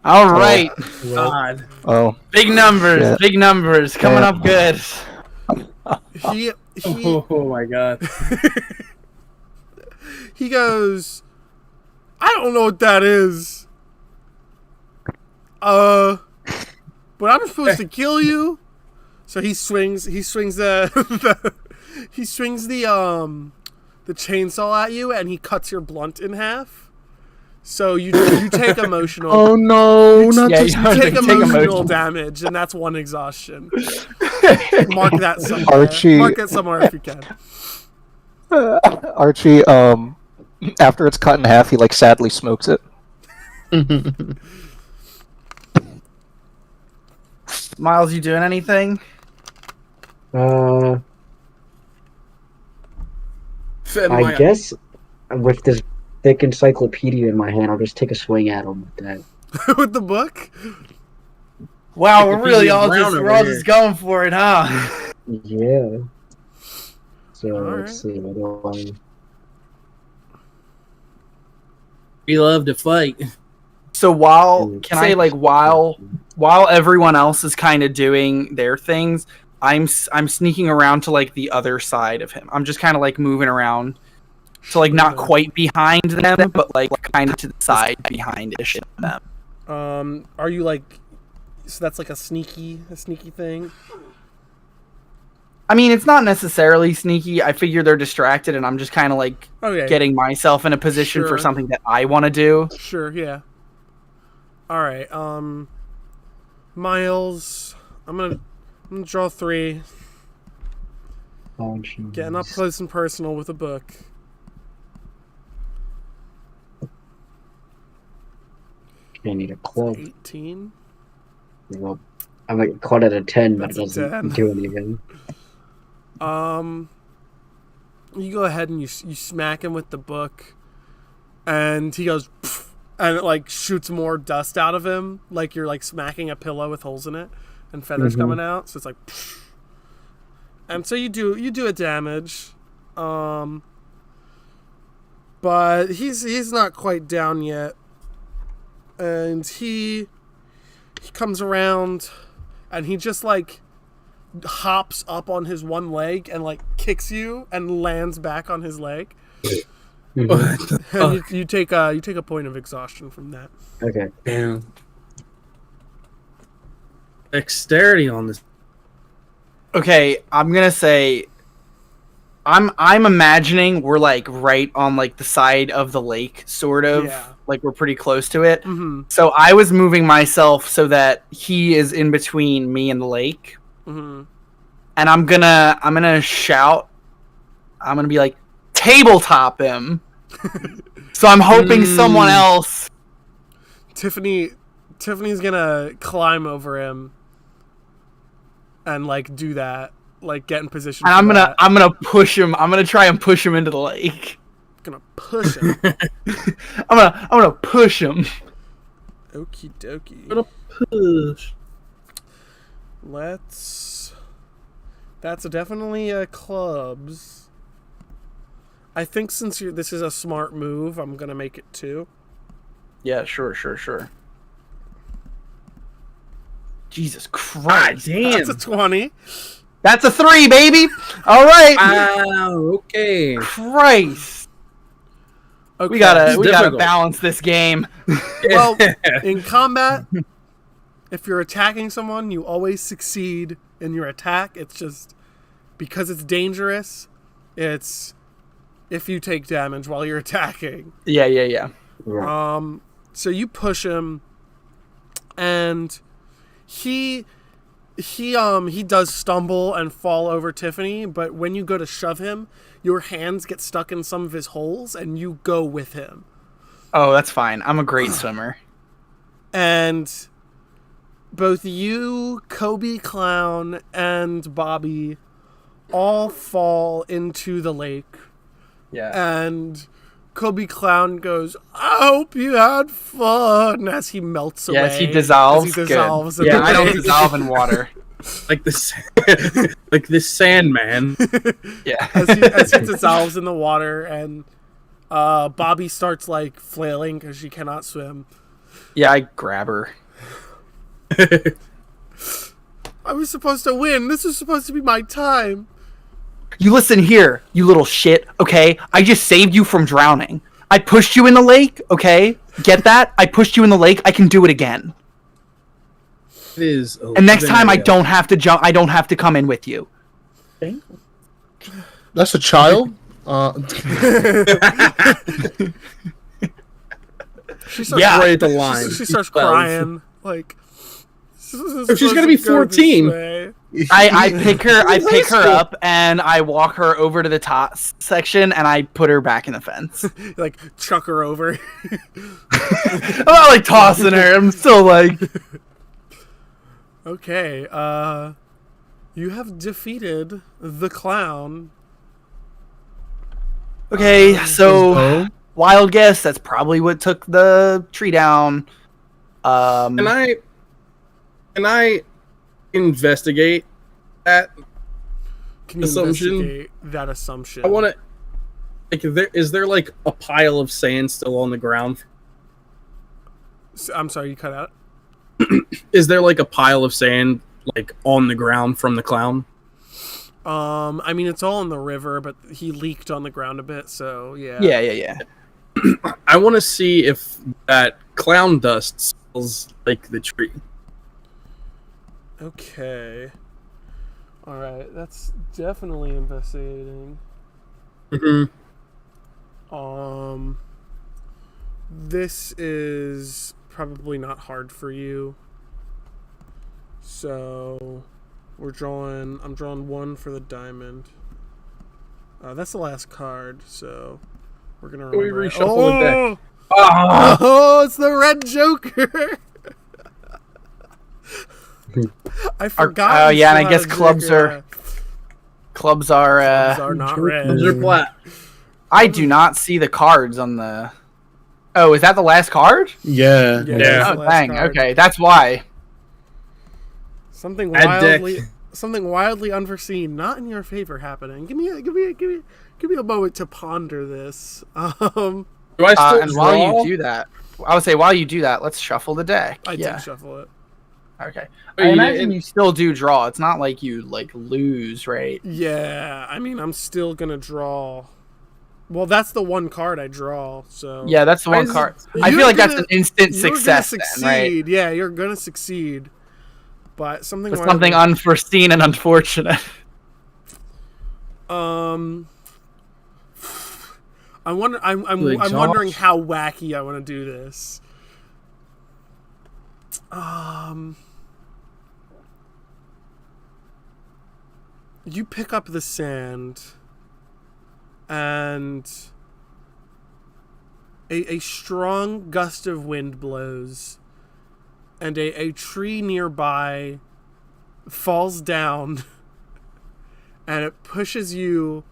All right. God. Oh. Big numbers. Shit. Big numbers. Coming Yeah. up good. He Oh my God. he goes, I don't know what that is. But I'm supposed to kill you. So he swings the chainsaw at you, and he cuts your blunt in half. So you take emotional. Oh no, not Yeah, just you You take emotional emotional. damage, and that's 1 exhaustion. Mark that somewhere. Archie. Mark it somewhere if you can. Archie, after it's cut in half, he like sadly smokes it. Miles, you doing anything? I guess with this thick encyclopedia in my hand, I'll just take a swing at him with that. With the book? Wow, we're Wikipedia really all Brown over here. just going for it, huh? Yeah. So Alright. let's see. What do We love to fight. So while Can while everyone else is kind of doing their things, I'm sneaking around to like the other side of him. I'm just kind of like moving around to like not quite behind them, but like kind of to the side behind-ish them. Are you like? So that's like a sneaky thing. I mean, it's not necessarily sneaky. I figure they're distracted, and I'm just kind of like Okay. getting myself in a position Sure. for something that I want to do. Sure. Yeah. All right. Miles, I'm gonna draw 3. Oh, jeez. Getting up close and personal with a book. I need a club. 18. Well, I might caught it at 10, but it That's a 10. doesn't do anything. You go ahead and you smack him with the book. and he goes, "Pff," and it like shoots more dust out of him, like you're like smacking a pillow with holes in it and feathers coming out. So it's like, pff. And so you do a damage, but he's not quite down yet, and he comes around, and he just like hops up on his one leg and like kicks you and lands back on his leg. And you take a point of exhaustion from that. Okay. Damn. Dexterity on this. Okay, I'm gonna say, I'm imagining we're like right on like the side of the lake, sort of. Yeah. Like we're pretty close to it. Mm-hmm. So I was moving myself so that he is in between me and the lake. Mm-hmm. And I'm gonna shout. I'm gonna be like, tabletop him. So I'm hoping someone else. Tiffany's gonna climb over him and like do that, like get in position. And I'm gonna push him. I'm gonna try and push him into the lake. Gonna push him. I'm gonna push him. Okie dokie. Gonna push. That's definitely clubs. I think since this is a smart move, I'm gonna make it 2. Yeah, sure. Jesus Christ! Damn. That's a 20. That's a 3, baby. All right. Wow. Okay. Christ. Okay. We gotta difficult. balance this game. Well, in combat, if you're attacking someone, you always succeed in your attack. It's just because it's dangerous. It's if you take damage while you're attacking. Yeah. So you push him, and he does stumble and fall over Tiffany, but when you go to shove him, your hands get stuck in some of his holes, and you go with him. Oh, that's fine. I'm a great swimmer. And both you, Kobe Clown, and Bobby all fall into the lake. Yeah. And Kobe Clown goes, "I hope you had fun," as he melts away. Yes, he dissolves. As he dissolves Good. in Yeah, the I don't lake. dissolve in water. Like this, like this Sandman. Yeah. as he dissolves in the water, and Bobby starts like flailing because she cannot swim. Yeah, I grab her. I was supposed to win. This was supposed to be my time. You listen here, you little shit, okay? I just saved you from drowning. I pushed you in the lake, okay? Get that? I pushed you in the lake. I can do it again. It is. And next time I don't have to jump. I don't have to come in with you. That's a child. She starts Yeah. right at the line. She starts 12. crying like. If she's gonna be 14. I pick her up and I walk her over to the top section and I put her back in the fence. Like chuck her over. I'm not like tossing her. I'm still like. Okay, you have defeated the clown. Okay, so wild guess. That's probably what took the tree down. Can I investigate that Can you assumption? investigate that assumption? I want to. Like, is there like a pile of sand still on the ground? I'm sorry, you cut out. Is there like a pile of sand like on the ground from the clown? I mean, it's all in the river, but he leaked on the ground a bit, so yeah. Yeah. I want to see if that clown dust smells like the tree. Okay. All right, that's definitely investigating. Mm-hmm. This is probably not hard for you. So I'm drawing 1 for the diamond. That's the last card, so we're gonna We remember it. reshuffle the deck. Oh, it's the red Joker. I forgot. Oh we yeah, still and I guess had a clubs Joker. are clubs are Clubs are not red. Those are black. I do not see the cards on the Oh, is that the last card? Yeah. Yeah. Yeah. That's the Oh, last dang. card. Okay, that's why. Something Bad deck. wildly unforeseen, not in your favor, happening. Give me a moment to ponder this. Do I still And draw? while you do that, I would say while you do that, let's shuffle the deck. I yeah. did shuffle it. Okay. Oh, I yeah, imagine and- you still do draw. It's not like you lose, right? Yeah, I mean, I'm still gonna draw. Well, that's the one card I draw. So Yeah, that's the Why one is it- card. I You're feel like that's gonna- an instant you're success, gonna then, right? succeed. Yeah, you're gonna succeed. But something. But wildly- something unforeseen and unfortunate. I'm The wondering exhaust. how wacky I want to do this. You pick up the sand, and a strong gust of wind blows, and a tree nearby falls down, and it pushes you.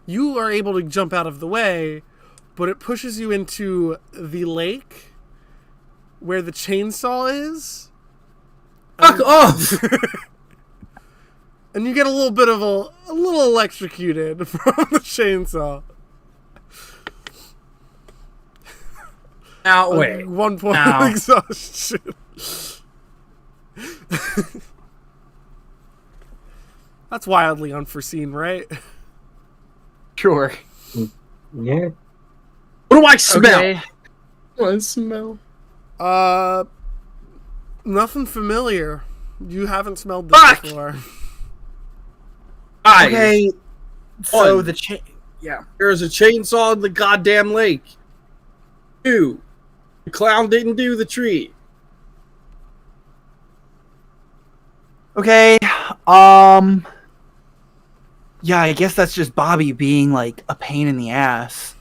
You are able to jump out of the way, but it pushes you into the lake where the chainsaw is. Fuck off! And you get a little bit of a little electrocuted from the chainsaw. Now wait. 1 point Ow. of exhaustion. That's wildly unforeseen, right? Sure. Yeah. What do I smell? Okay. What smell? Nothing familiar. You haven't smelled this Fuck! before. Guys, Okay. So One. the chain. Yeah. there's a chainsaw in the goddamn lake. 2, the clown didn't do the tree. Okay. Yeah, I guess that's just Bobby being like a pain in the ass.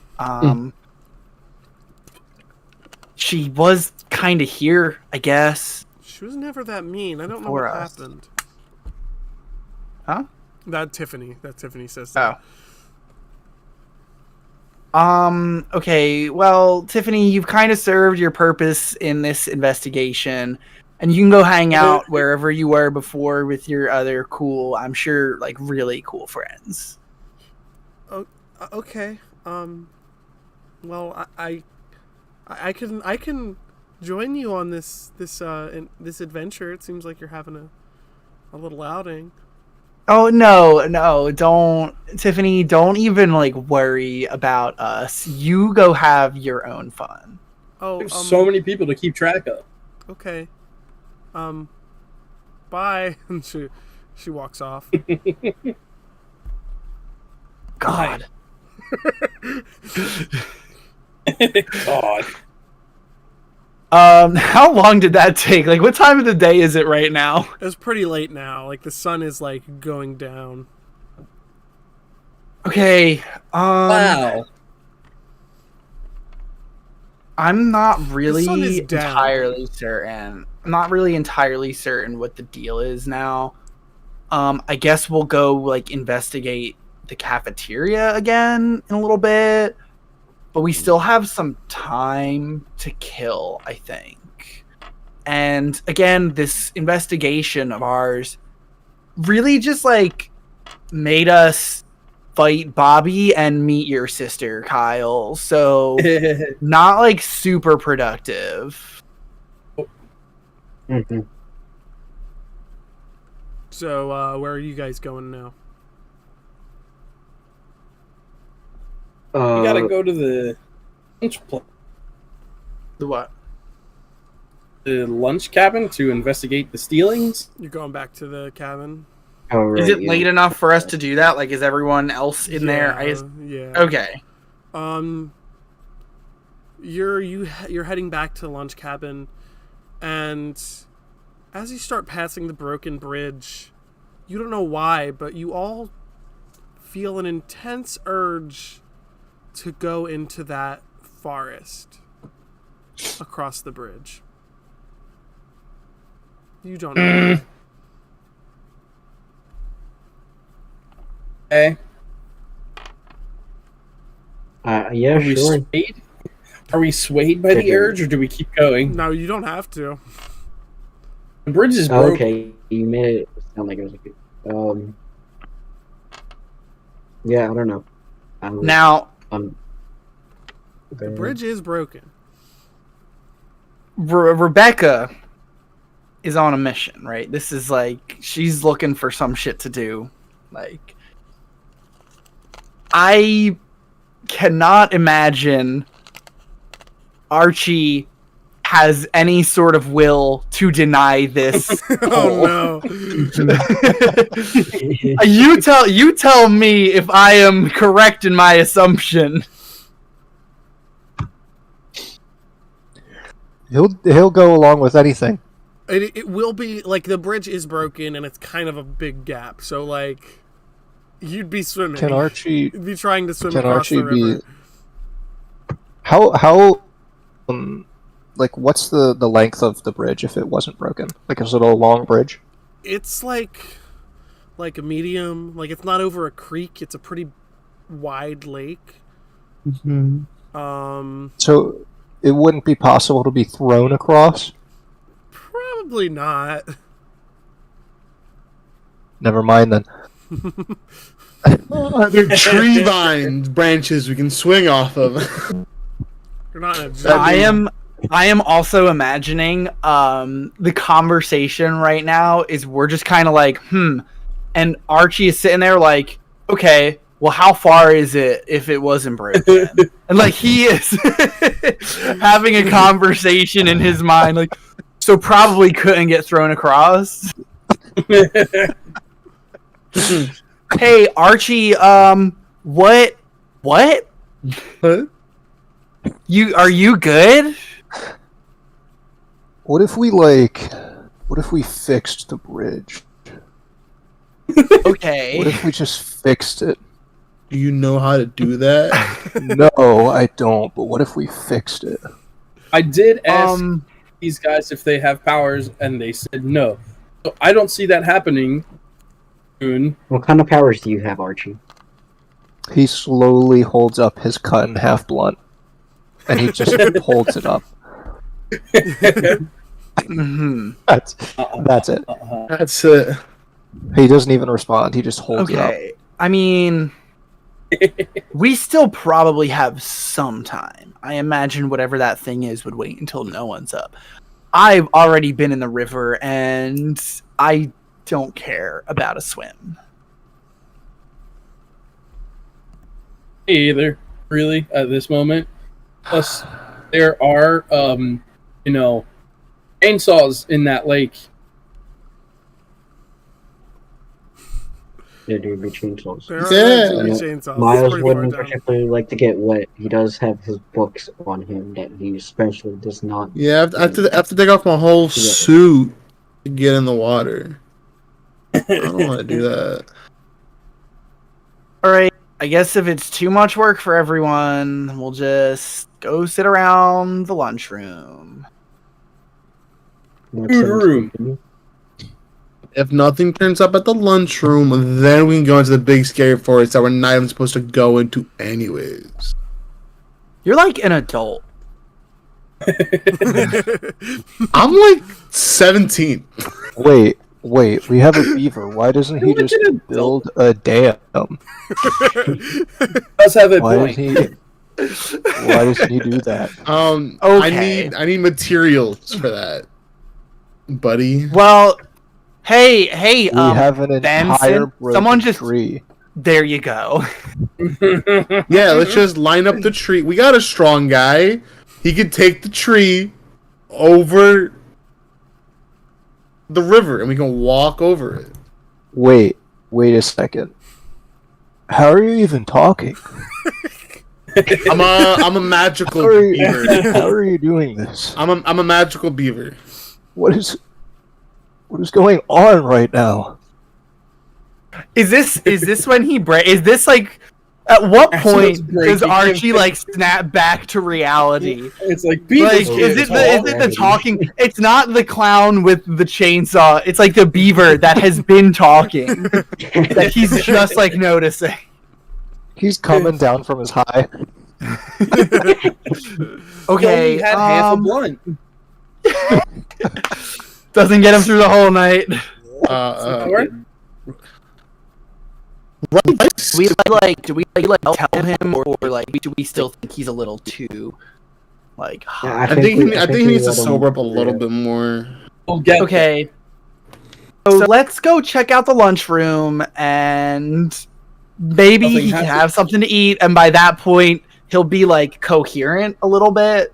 She was kind of here, I guess. She was never that mean. I don't know For what us. happened. Huh? That Tiffany says that. Oh. Okay, well, Tiffany, you've kind of served your purpose in this investigation, and you can go hang out wherever you were before with your other cool, I'm sure, like, really cool friends. Okay. Well, I can join you on this adventure. It seems like you're having a little outing. Oh, no, don't, Tiffany, don't even, like, worry about us. You go have your own fun. Oh, There's so many people to keep track of. okay. Bye. And she walks off. God. God. How long did that take? Like, what time of the day is it right now? It's pretty late now. Like the sun is like going down. Okay, Wow. I'm not sun is really down. entirely certain. I'm not really entirely certain what the deal is now. I guess we'll go like investigate the cafeteria again in a little bit, but we still have some time to kill, I think. And again, this investigation of ours really just like made us fight Bobby and meet your sister, Kyle. So not like super productive. Mm-hmm. So where are you guys going now? You gotta go to the The what? lunch cabin to investigate the stealings. You're going back to the cabin. Oh, right, Is it yeah. late enough for us to do that? Like, is everyone else in there? Yeah. Okay. You're heading back to the lunch cabin, and as you start passing the broken bridge, you don't know why, but you all feel an intense urge to go into that forest across the bridge. You don't know. Okay. Yeah, We sure. spade? Are we swayed by the urge, or do we keep going? No, you don't have to. The bridge is broken. Okay, you made it sound like it was a good. Yeah, I don't know. Now, the bridge is broken. Rebecca is on a mission, right? This is like, she's looking for some shit to do. Like, I cannot imagine Archie has any sort of will to deny this. Oh no. You tell me if I am correct in my assumption. He'll go along with anything. It will be like the bridge is broken and it's kind of a big gap. So like you'd be swimming. Can Archie You'd be trying to swim across the river. How like what's the length of the bridge if it wasn't broken? Like, is it a long bridge? It's like a medium, like it's not over a creek, it's a pretty wide lake. Mm-hmm. So it wouldn't be possible to be thrown across? Probably not. Never mind then. There are tree vines, branches we can swing off of. You're not in a I am also imagining the conversation right now is we're just kind of like, and Archie is sitting there like, okay, well, how far is it if it wasn't broken? And like he is having a conversation in his mind, like, so probably couldn't get thrown across. Hey, Archie, what? Are you good? What if we fixed the bridge? Okay. What if we just fixed it? Do you know how to do that? No, I don't, but what if we fixed it? I did ask these guys if they have powers, and they said no. So I don't see that happening soon. What kind of powers do you have, Archie? He slowly holds up his cut in half blunt, and he just holds it up. That's it. That's it. He doesn't even respond. He just holds it up. I mean, we still probably have some time. I imagine whatever that thing is would wait until no one's up. I've already been in the river, and I don't care about a swim. Either, really, at this moment. Plus, there are, chainsaws in that lake. Yeah, dude, be chainsaws. There are actually chainsaws. Miles Pretty wouldn't far down. particularly like to get wet. He does have his books on him that he especially does not. Yeah, I have to take off my whole suit to get in the water. I don't want to do that. Alright, I guess if it's too much work for everyone, we'll just go sit around the lunchroom. If nothing turns up at the lunchroom, then we can go into the big scary forest that we're not even supposed to go into anyways. You're like an adult. I'm like 17. Wait, we have a beaver. Why doesn't he just build a dam? Does have a Why point. doesn't he do that? Okay. I need materials for that, buddy. Well, hey, We have an entire Benson, broken someone just tree. there you go. Yeah, let's just line up the tree. We got a strong guy. He could take the tree over the river, and we can walk over it. Wait a second. How are you even talking? I'm a magical How beaver. are you doing this? I'm a magical beaver. What is going on right now? Is this when he is this like at what point Sounds great. does Archie like snap back to reality? It's like, Like, is it the talking? It's not the clown with the chainsaw. It's like the beaver that has been talking that he's just like noticing. He's coming down from his high. Okay, He only had half a blunt. doesn't get him through the whole night. Do we tell him, or like do we still think he's a little too like high? I think he needs to sober up a little bit more. We'll get Okay. So let's go check out the lunchroom, and maybe Nothing he can happens. have something to eat, and by that point he'll be like coherent a little bit.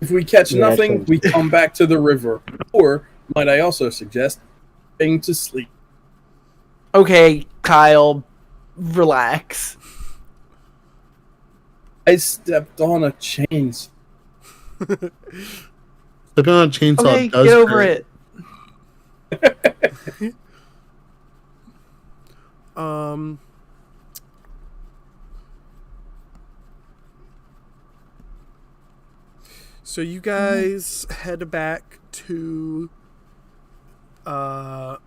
If we catch Yeah, nothing, we come back to the river. Or, might I also suggest, going to sleep. Okay, Kyle, relax. I stepped on a chainsaw. Stepping on a chainsaw Okay, does get over hurt. it. So you guys head back to the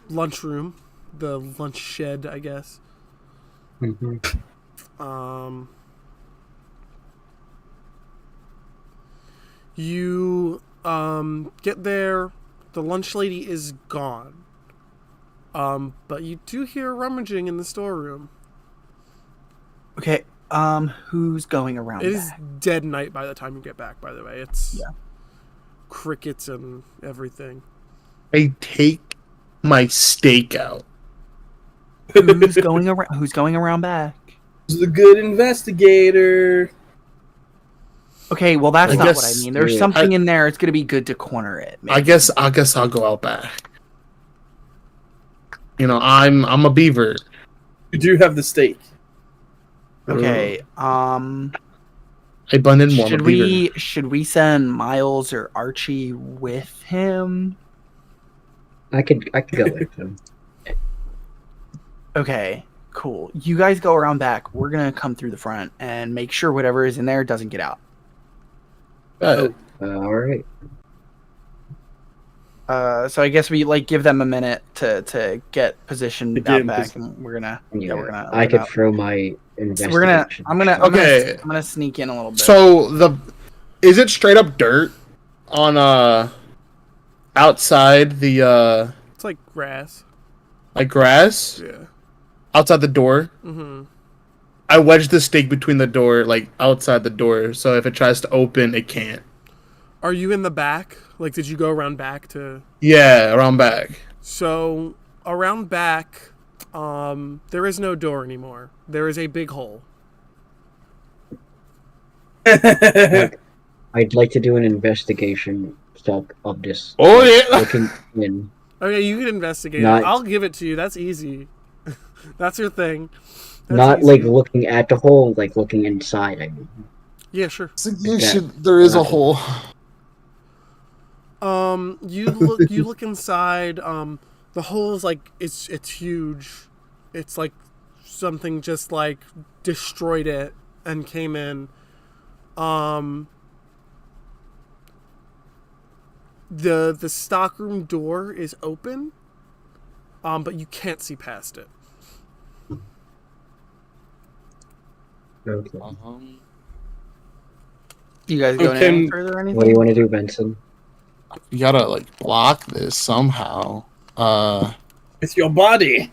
lunchroom, the lunch shed, I guess. You get there, the lunch lady is gone. But you do hear rummaging in the storeroom. Okay, who's going around? It is dead night by the time you get back, by the way. It's Yeah. crickets and everything. I take my steak out. Who's going around? Who's going around back? Who's the good investigator? Okay, well that's I not guess- what I mean. There's yeah, something in there. It's gonna be good to corner it. I guess I'll go out back. You know, I'm a beaver. You do have the steak. Okay. I blended more. I'm a beaver. Should we send Miles or Archie with him? I could go with him. Okay, cool. You guys go around back. We're gonna come through the front and make sure whatever is in there doesn't get out. All right. So I guess we like give them a minute to get positioned To get out in back, posi- and we're gonna Yeah, we're gonna. I could throw my investigation. We're gonna. Okay. I'm gonna sneak in a little bit. So is it straight up dirt on outside the It's like grass. like grass Yeah. outside the door? Mm-hmm. I wedge the stake between the door, like outside the door, so if it tries to open, it can't. Are you in the back? Like, did you go around back to... Yeah, around back. So, around back, there is no door anymore. There is a big hole. I'd like to do an investigation stuff of this. Oh yeah. Looking in. Okay, you can investigate Not- it. I'll give it to you. That's easy. That's your thing. That's Not easy. like looking at the hole, like looking inside. I mean. Yeah, sure. There is a hole. You look inside. The hole is like it's huge. It's like something just like destroyed it and came in. The stockroom door is open, but you can't see past it. Okay. You guys going Okay. any further or anything? What do you want to do, Benson? You gotta like block this somehow. With your body.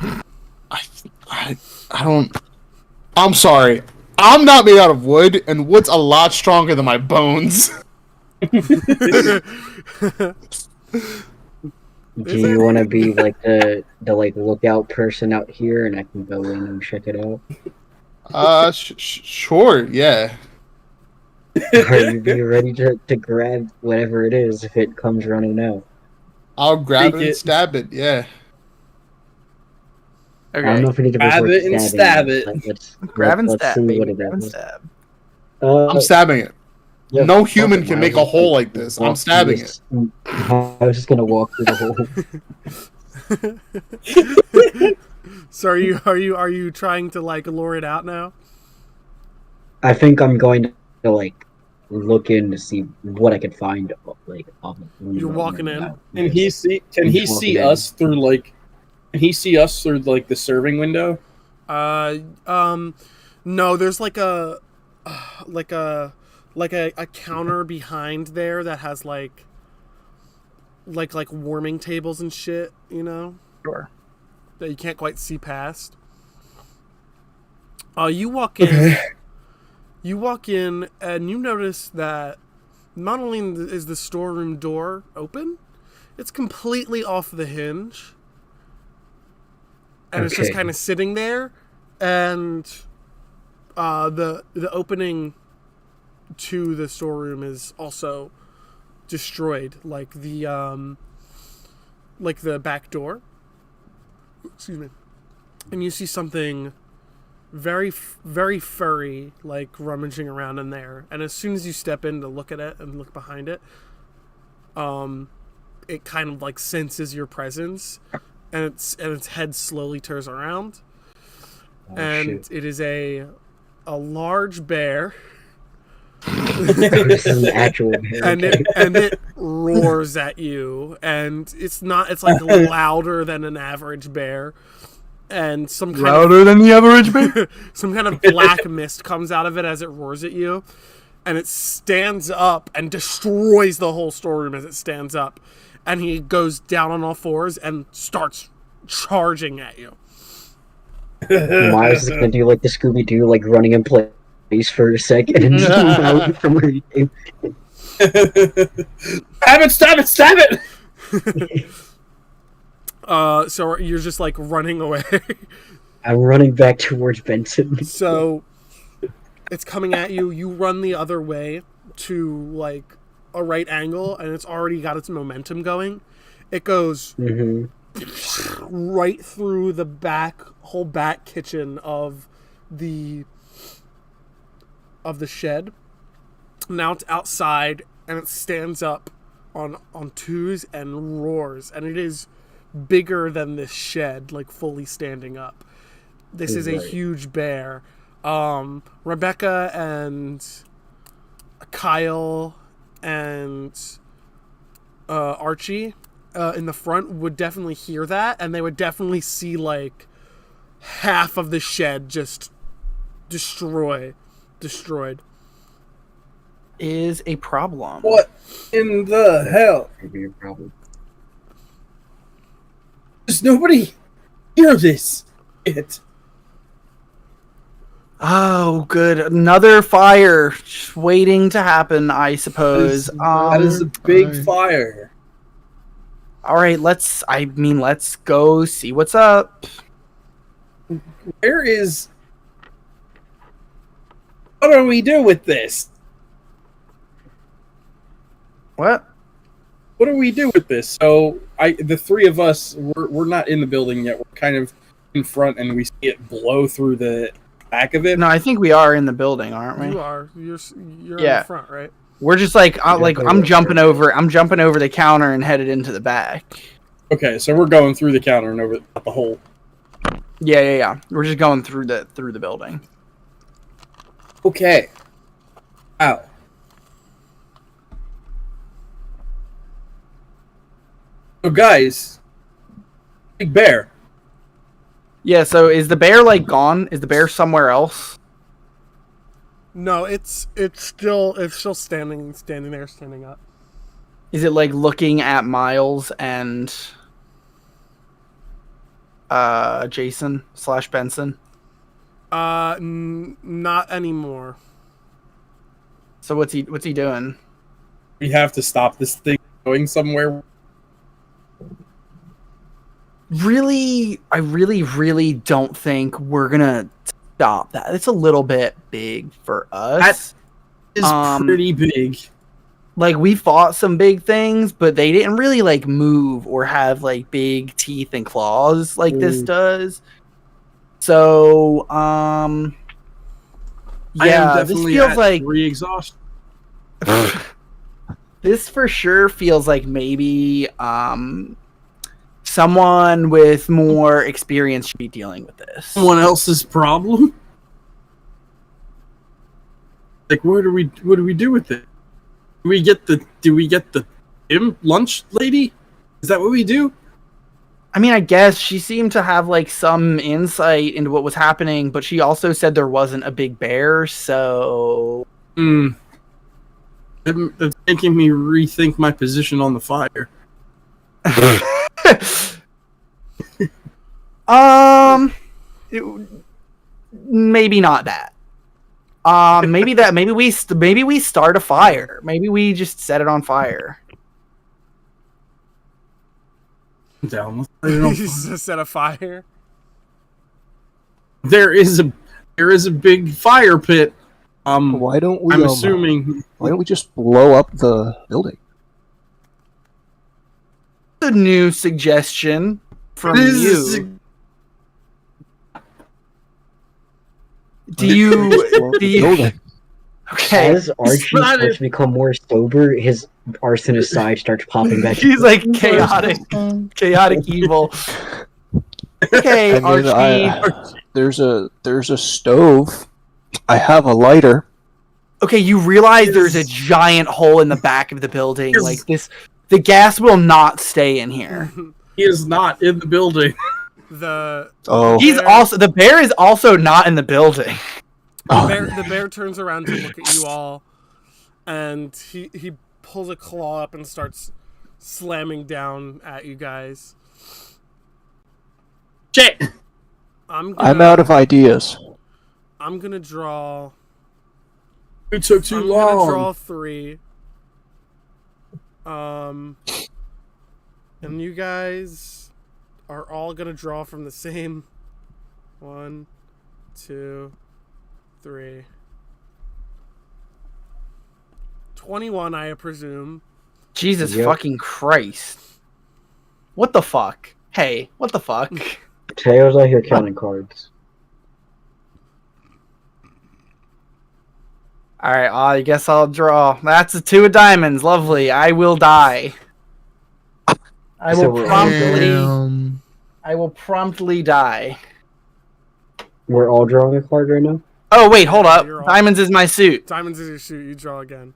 I don't. I'm sorry. I'm not made out of wood, and wood's a lot stronger than my bones. Do you want to be like the like lookout person out here, and I can go in and check it out? Sure, yeah. Are you be ready to grab whatever it is if it comes running out? I'll grab Take it and it. stab it, yeah. I don't Okay. know if we need to Grab resort it to and stabbing, stab it. but let's Grab and see stab, what baby. it Grab and is. stab. I'm stabbing it. Yeah, No fuck human it, can might make as a well hole like this. I'm walk stabbing through it. this. I was just gonna walk through the hole. So are you trying to like lure it out now? I think I'm going to like look in to see what I could find. Like, You're walking in? Can he see? Can he Walking see in. us through like Can he see us through like the serving window? No, there's like a counter behind there that has like warming tables and shit, you know? Sure. That you can't quite see past. You walk in. You walk in and you notice that not only is the storeroom door open, it's completely off the hinge. And it's just kind of sitting there, and the opening to the storeroom is also destroyed, like the back door. Excuse me. And you see something very, very furry, like rummaging around in there. And as soon as you step in to look at it and look behind it, it kind of like senses your presence, and its head slowly turns around, and shit. It is a large bear. This is an actual bear. And it roars at you, and it's like louder than an average bear. And some kind louder than the average bear. Some kind of black mist comes out of it as it roars at you, and it stands up and destroys the whole storeroom as it stands up. And he goes down on all fours and starts charging at you. Miles is gonna do like the Scooby-Doo, like running in place for a second and just out from where he came. Stab it! So you're just like running away. I'm running back towards Benson. So it's coming at you. You run the other way to like a right angle, and it's already got its momentum going. It goes right through the whole back kitchen of the shed. Now it's outside, and it stands up on twos and roars, and it is bigger than this shed, like fully standing up. This is a huge bear. Rebecca and Kyle and Archie in the front would definitely hear that, and they would definitely see like half of the shed just destroyed. Is a problem. What in the hell? Could be a problem. Does nobody hear this? Oh, good. Another fire waiting to happen, I suppose. That is a big fire. All right, let's go see what's up. What do we do with this? What? What do we do with this? So, the three of us, we're not in the building yet. We're kind of in front, and we see it blow through the back of it. No, I think we are in the building, aren't we? You are. You're in the front, right? We're just like I'm jumping over the counter and headed into the back. Okay, so we're going through the counter and over the hole. Yeah. We're just going through the building. Okay. Ow. So guys, big bear. Yeah, so is the bear like gone? Is the bear somewhere else? No, it's still standing there, standing up. Is it like looking at Miles and Jason / Benson? Not anymore. So what's he doing? We have to stop this thing going somewhere. I really don't think we're gonna stop that. It's a little bit big for us. That is pretty big. Like, we fought some big things, but they didn't really like move or have like big teeth and claws like this does. So, yeah, this feels like re-exhaust. This for sure feels like maybe someone with more experience should be dealing with this. Someone else's problem? Like, what do we do with it? Do we get the lunch lady? Is that what we do? I mean, I guess she seemed to have like some insight into what was happening, but she also said there wasn't a big bear, so It's making me rethink my position on the fire. Maybe not that. Maybe that. Maybe we start a fire. Maybe we just set it on fire. Down. Let's light it on You fire. just set a fire. There is a big fire pit. Why don't we? I'm assuming. Why don't we just blow up the building? A new suggestion from you. Do you? Building. Okay. As Archie starts to become more sober, his arsonist side starts popping back. He's like chaotic evil. Okay, I mean, Archie. there's a stove. I have a lighter. Okay, you realize there's a giant hole in the back of the building. Like this, the gas will not stay in here. He is not in the building. The bear is also not in the building. The bear turns around to look at you all, and he pulls a claw up and starts slamming down at you guys. Shit! I'm out of ideas. I'm gonna draw. It took too long. I'm gonna draw 3. And you guys are all gonna draw from the same 1, 2, 3. 21, I presume. Jesus fucking Christ. What the fuck? Hey, what the fuck? Mateo's out here counting cards. Alright, I guess I'll draw. That's a 2 of diamonds. Lovely. I will die. I will promptly die. We're all drawing a card right now? Oh, wait, hold up. Diamonds is my suit. Diamonds is your suit. You draw again.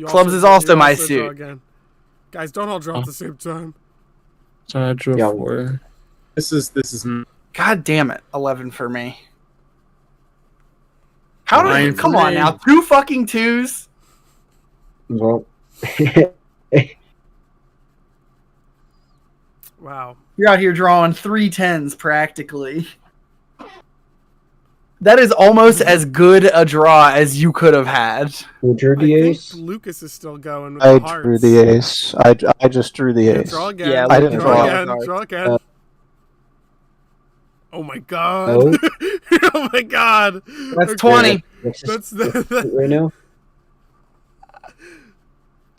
Clubs is also my suit. Again. Guys, don't all draw at the same time. So I drew 4. This is. God damn it. 11 for me. How did Nine you come for on me. now? 2 fucking 2s? Well, wow. You're out here drawing 3 10s practically. That is almost as good a draw as you could have had. who drew the ace? Lucas is still going with I the hearts. drew the ace. I just drew the ace. Draw again. Yeah, I didn't draw. again. Draw again. Oh my god. Oh? Oh my god. That's Okay. 20. That's That's right now?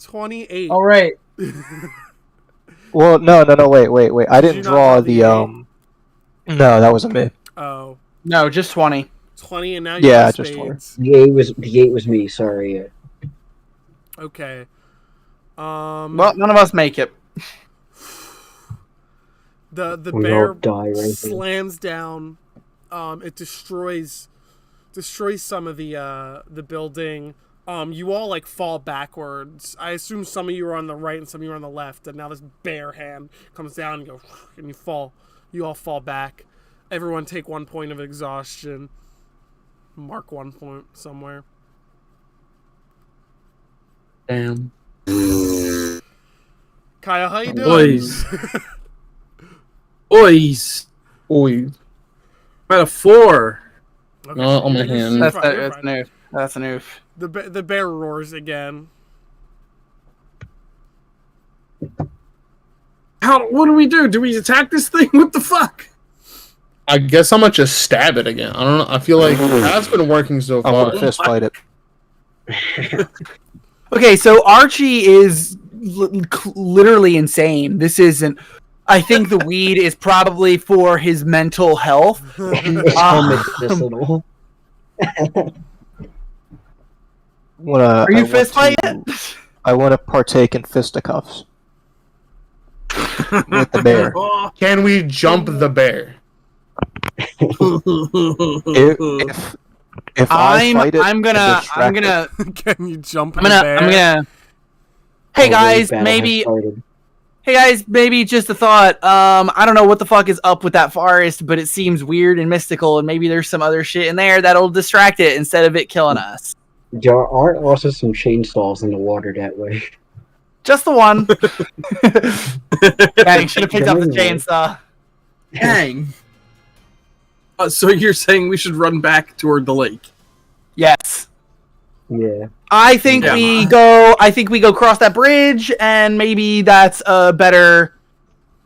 28. All right. Well, no, wait. I Did didn't you not draw draw the the No, that wasn't me. Oh. No, just 20. 20 and now you Yeah, have just spades. The 8 was me, sorry. Okay. Well, none of us make it. The We bear all die right there. slams down. It destroys some of the building. You all like fall backwards. I assume some of you are on the right and some of you are on the left, and now this bear hand comes down and and you fall. You all fall back. Everyone take 1 point of exhaustion. Mark 1 point somewhere. Damn. Kyle, how you doing? Boys. Boys. Oi. I'm at a 4. Okay. On my You're hand. fine, That's you're an fine. oof. That's an oof. The bear roars again. What do we do? Do we attack this thing? What the fuck? I guess I'm gonna just stab it again. I don't know. I feel like that's been working so I'm far. gonna fist fight it. Okay, so Archie is literally insane. This isn't. I think the weed is probably for his mental health. It's all medicinal. Are you fist fighting? I want to partake in fisticuffs with the bear. Can we jump the bear? If I fight it, I'm gonna. Can you jump I'm the gonna. bear? I'm gonna. Hey Oh, guys, battle has maybe. started. Hey guys, maybe just a thought. I don't know what the fuck is up with that forest, but it seems weird and mystical, and maybe there's some other shit in there that'll distract it instead of it killing us. There are also some chainsaws in the water that way. Just the one. Dang, should have picked up the chainsaw. Dang. So you're saying we should run back toward the lake? Yes. Yeah. I think we go cross that bridge, and maybe that's a better.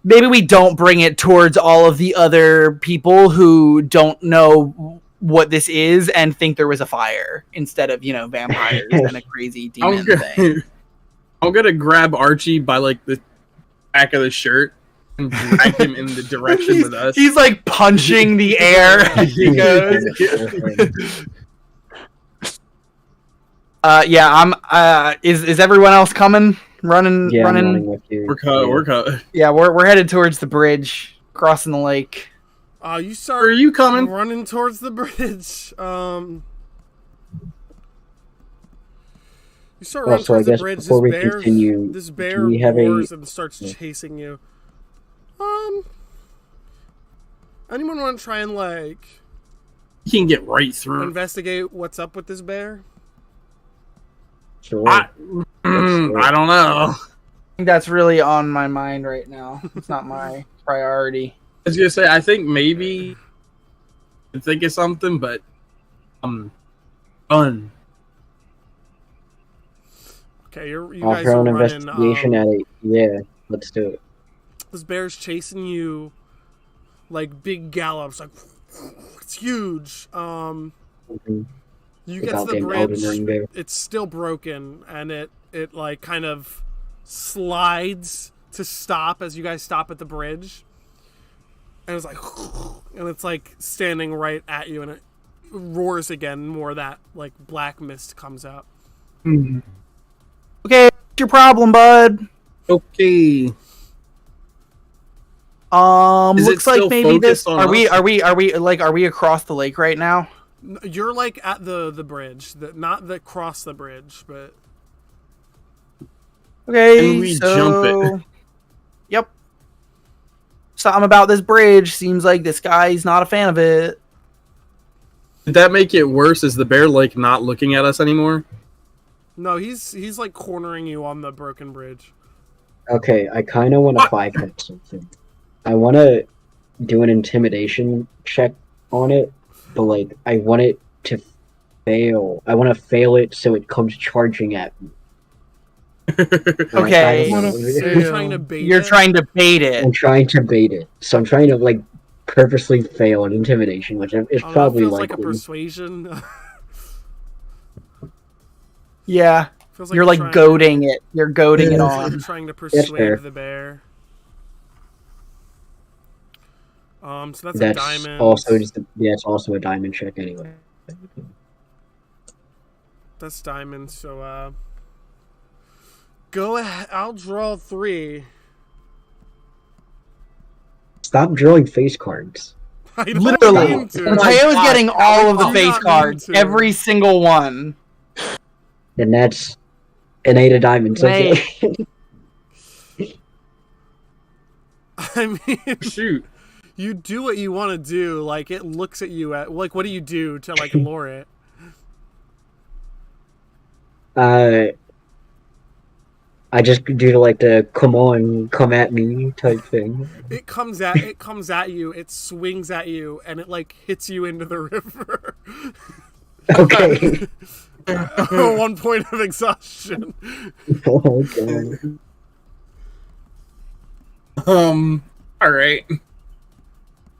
Maybe we don't bring it towards all of the other people who don't know what this is and think there was a fire instead of, vampires and a crazy demon thing. I'm gonna grab Archie by like the back of the shirt and drag him in the direction with us. He's like punching the air as he goes. Is everyone else coming? Running? I'm running with you. We're coming. Yeah, we're headed towards the bridge, crossing the lake. You start. Are you coming? Running towards the bridge. You start running towards the bridge. This bear roars and starts chasing you. Anyone want to try and You can get right through. investigate what's up with this bear? Sure. I don't know. I think that's really on my mind right now. It's not my priority. I was gonna say I think maybe I could think of something, but fun. Okay, you I'll guys throw are an running. investigation at it. Yeah, let's do it. This bear's chasing you, like big gallops. Like it's huge. You get to the bridge. It's still broken, and it like kind of slides to stop as you guys stop at the bridge. And it's like, and it's like standing right at you, and it roars again. More of that like black mist comes out. Mm-hmm. Okay, what's your problem, bud? Okay. Looks like maybe this. Are we across the lake right now? You're like at the bridge, not the cross the bridge, but okay. And we jump it. Yep. Something about this bridge seems like this guy's not a fan of it. Did that make it worse? Is the bear like not looking at us anymore? No, he's like cornering you on the broken bridge. Okay, I kind of want to bypass something. I want to do an intimidation check on it, but like I want it to fail. I want to fail it so it comes charging at me. Okay. You're trying to bait You're it? trying to bait it. I'm trying to bait it, so I'm trying to like purposely fail an intimidation, which is probably that feels likely. like a persuasion. Yeah. Feels like You're like goading it. You're goading it on. You're trying to persuade the bear. So that's a diamond. It's also a diamond check anyway. That's diamond. So go ahead. I'll draw 3. Stop drawing face cards. I don't Literally, mean to. Mateo's getting all of the I face not cards, mean to. every single one. And that's an 8 of diamonds. Okay. I mean, Shoot. you do what you want to do. Like it looks at you at like, what do you do to like lure it? I just do like the come on, come at me type thing. It comes at you. It swings at you, and it like hits you into the river. Okay. 1 point of exhaustion. Okay. All right.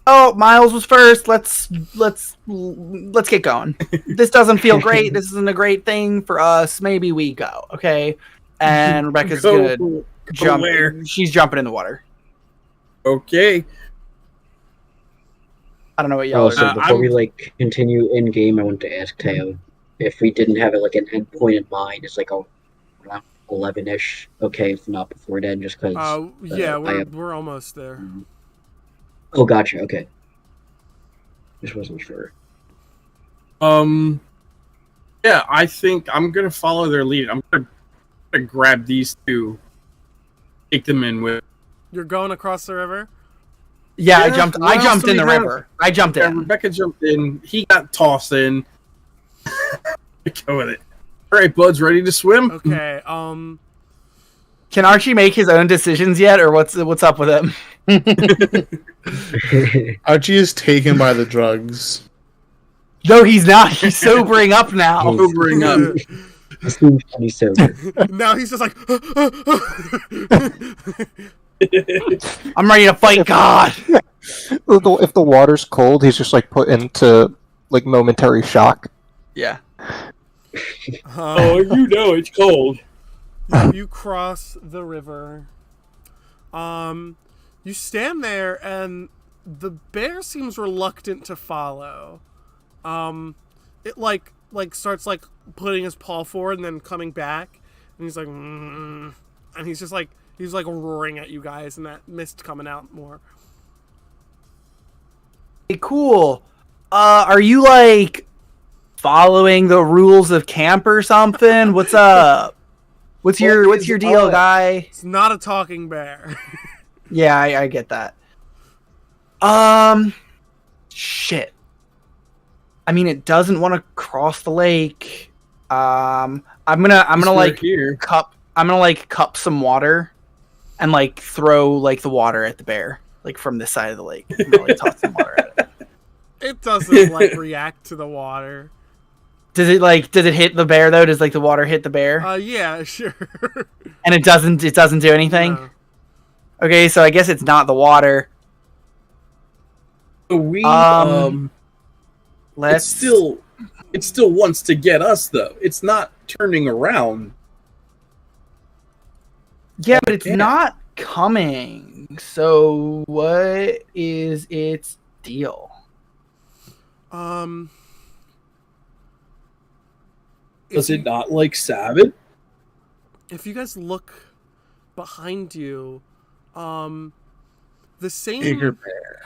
Oh, Miles was first. Let's get going. This doesn't feel great. This isn't a great thing for us. Maybe we go, okay? And Rebecca's gonna jump. Where? She's jumping in the water. Okay. I don't know what y'all are Also, doing. before we like continue in game, I want to ask Teo if we didn't have it like an end point in mind. It's like around 11ish. Okay, if not before then, just because. Yeah, we're almost there. Oh, gotcha. Okay. Just wasn't sure. Yeah, I think I'm gonna follow their lead. I'm gonna grab these two, take them in with You're going across the river? Yeah, I Yeah, jumped. what I else jumped do in we the have? river. I jumped Yeah, in. Rebecca jumped in. He got tossed in. Go with it. All right, Bud's ready to swim. Okay. Can Archie make his own decisions yet, or what's up with him? Archie is taken by the drugs. No, he's not. He's sobering up now. Sobering up. He seems pretty sober. Now he's just like. I'm ready to fight God. If the water's cold, he's just like put into like momentary shock. Yeah. Oh, you know it's cold. You cross the river. You stand there, and the bear seems reluctant to follow. It like starts like putting his paw forward and then coming back, and he's like, and he's just like roaring at you guys, and that mist coming out more. Hey, cool. Are you like following the rules of camp or something? What's up? What's your deal, guy? It's not a talking bear. Yeah, I get that. Shit. I mean, it doesn't want to cross the lake. I'm gonna like here. cup some water, and like throw like the water at the bear, like from this side of the lake. I'm gonna, like, toss some water at it. It doesn't like react to the water. Does it hit the bear though? Does like the water hit the bear? Yeah, sure. And it doesn't do anything? No. Okay, so I guess it's not the water. We Let's it still wants to get us though. It's not turning around. Yeah, but it's not coming. So what is its deal? Does it not like Sabbath? If you guys look behind you, the Bigger bear.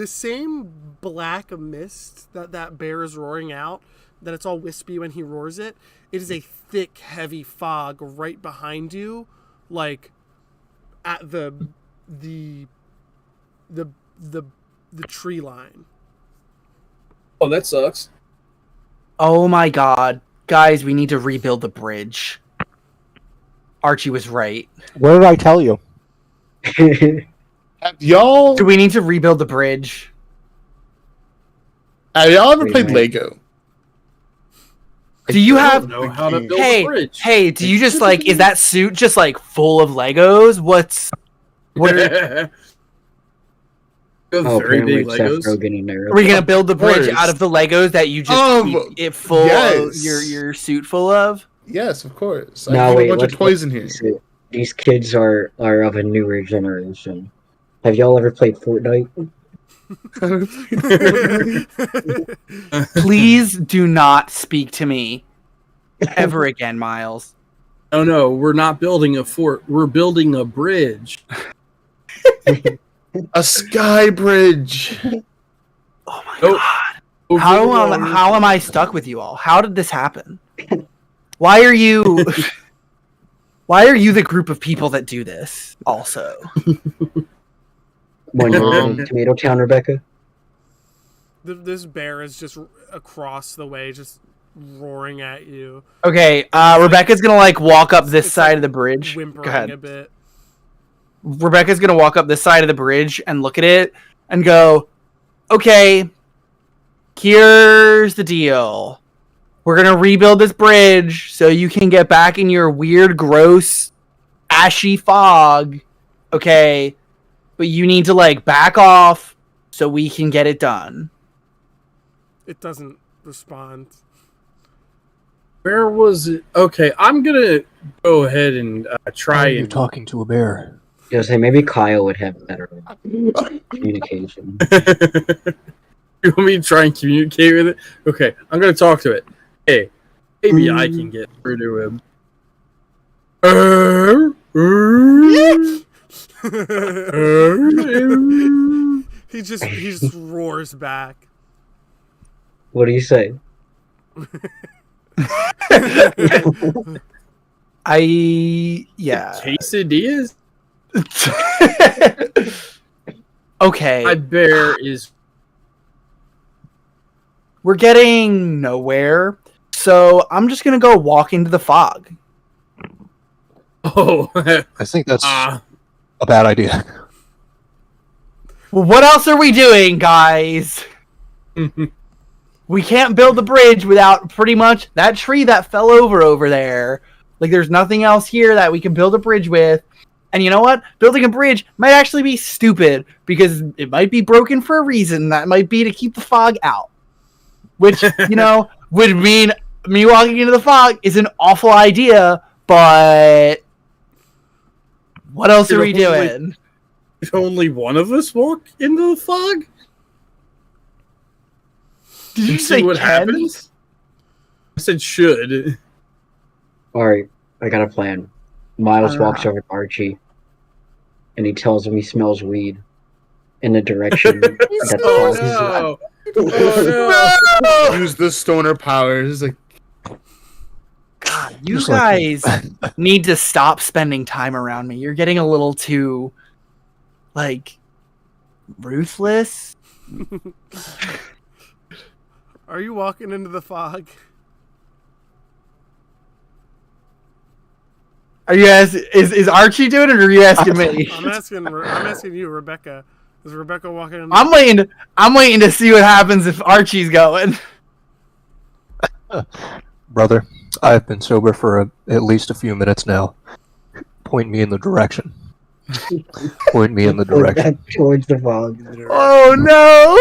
same black mist that bear is roaring out, that it's all wispy when he roars it, it is a thick, heavy fog right behind you, like at the tree line. Oh, that sucks. Oh my god. Guys, we need to rebuild the bridge. Archie was right. What did I tell you? Have y'all Do we need to rebuild the bridge? ever played Lego? Do you I have don't know how to build a bridge. Hey, do you just like is that suit just like full of Legos? What are Very big apparently Seth Legos. Rogen and Are we gonna build the bridge course. out of the Legos that you just keep it full of yes. your suit full of? Yes, of course. No, I have wait, a bunch of let's- toys in here. These kids are of a newer generation. Have y'all ever played Fortnite? Please do not speak to me ever again, Miles. No, we're not building a fort. We're building a bridge. A sky bridge. Oh my Nope. god. Over How the water. how am I stuck with you all? How did this happen? Why are you the group of people that do this also? When you're in Tomato Town, Rebecca? This bear is just across the way, just roaring at you, Okay, Rebecca's gonna like walk up this side of the bridge. Go whimpering ahead. a bit. Rebecca's gonna walk up this side of the bridge and look at it and go, okay, here's the deal. We're gonna rebuild this bridge so you can get back in your weird, gross, ashy fog. Okay, but you need to like back off so we can get it done. It doesn't respond. Where was it? Okay, I'm gonna go ahead and try You're and talking to a bear. I was saying maybe Kyle would have better communication. You want me to try and communicate with it? Okay, I'm gonna talk to it. Hey, maybe I can get through to him. He just roars back. What do you say? Yeah. Quesadillas? Okay. My bear is. We're getting nowhere. So I'm just gonna go walk into the fog. Oh. I think that's a bad idea. Well, what else are we doing, guys? We can't build the bridge without pretty much that tree that fell over there. Like, there's nothing else here that we can build a bridge with. And you know what? Building a bridge might actually be stupid because it might be broken for a reason. That might be to keep the fog out. Which, would mean me walking into the fog is an awful idea, but what else are we doing? Did only one of us walk into the fog? Did you say what Ken? happens? I said should. Alright, I got a plan. Miles walks over to Archie, and he tells him he smells weed in the direction that the fog is. Oh no! Use the stoner powers. Like, God, you guys need to stop spending time around me. You're getting a little too, ruthless. Are you walking into the fog? Are you is Archie doing it, or are you asking me? I'm asking you, Rebecca. Is Rebecca walking in? I'm waiting to see what happens if Archie's going. Brother, I've been sober for at least a few minutes now. Point me in the direction. Point me in the direction. Towards the fog. Oh no!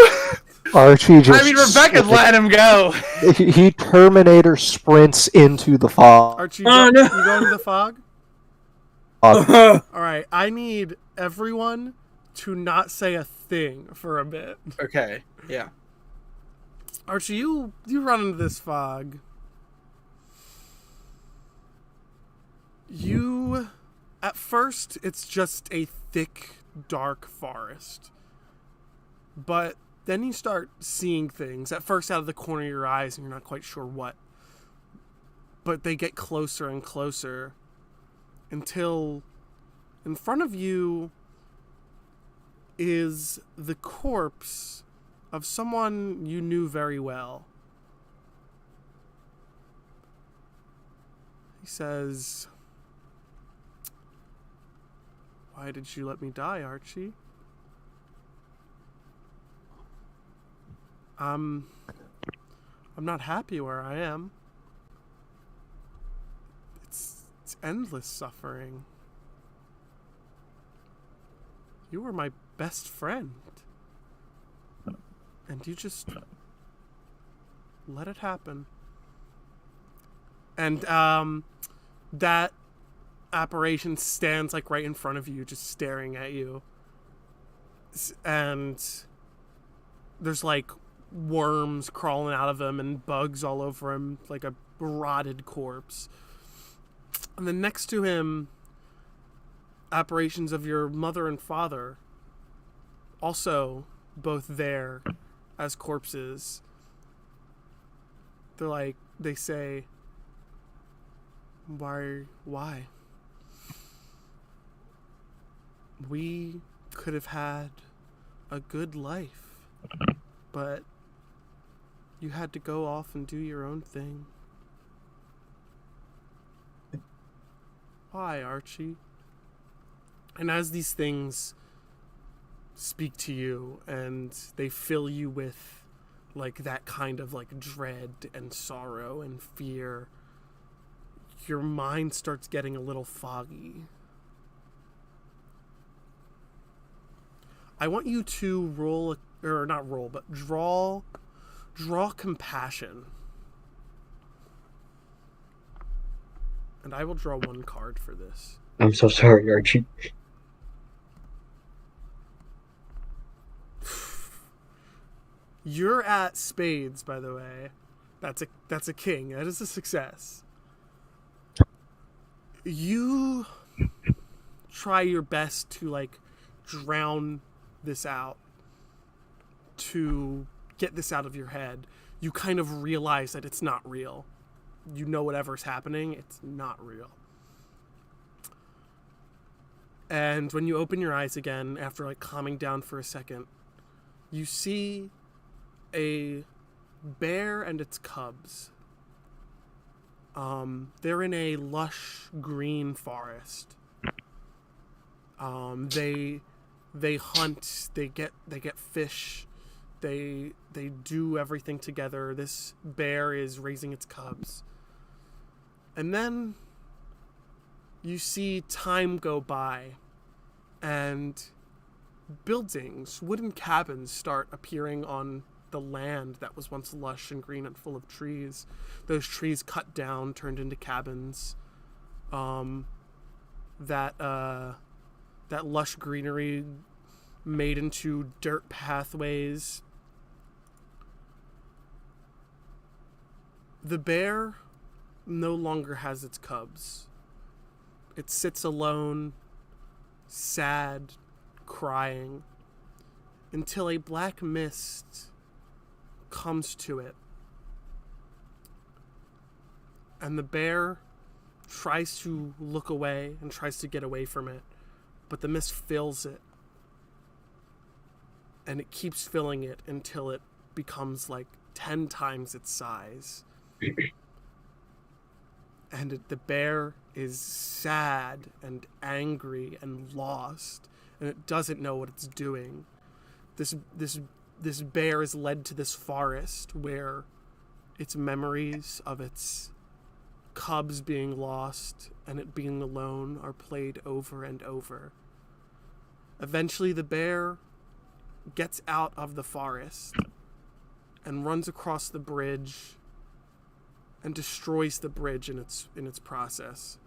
Archie just... I mean, Rebecca's letting him go. He Terminator sprints into the fog. Archie, you going to the fog? Uh-huh. All right, I need everyone to not say a thing for a bit. Okay, yeah. Archie, you run into this fog. At first, it's just a thick, dark forest. But then you start seeing things, at first out of the corner of your eyes, and you're not quite sure what. But they get closer and closer until in front of you is the corpse of someone you knew very well. He says, "Why did you let me die, Archie? I'm not happy where I am. It's endless suffering. You were my best friend. And you just let it happen." And that apparition stands right in front of you, just staring at you. And there's worms crawling out of him and bugs all over him, like a rotted corpse. And then next to him, apparitions of your mother and father, also both there as corpses. They say, why? We could have had a good life, but you had to go off and do your own thing. Why, Archie? And as these things speak to you and they fill you with that kind of dread and sorrow and fear, your mind starts getting a little foggy. I want you to draw compassion. And I will draw one card for this. I'm so sorry, Archie. You're at spades, by the way. That's a king. That is a success. You try your best to drown this out, to get this out of your head. You kind of realize that it's not real. You know whatever's happening, it's not real. And when you open your eyes again, after like calming down for a second, you see a bear and its cubs. They're in a lush green forest. They hunt. They get fish. They do everything together. This bear is raising its cubs. And then you see time go by, and buildings, wooden cabins start appearing on the land that was once lush and green and full of trees. Those trees cut down, turned into cabins. That lush greenery made into dirt pathways. The bear no longer has its cubs. It sits alone, sad, crying, until a black mist comes to it. And the bear tries to look away and tries to get away from it, but the mist fills it. And it keeps filling it until it becomes like 10 times its size. And the bear is sad and angry and lost, and it doesn't know what it's doing. This bear is led to this forest where its memories of its cubs being lost and it being alone are played over and over. Eventually the bear gets out of the forest and runs across the bridge and destroys the bridge in its process.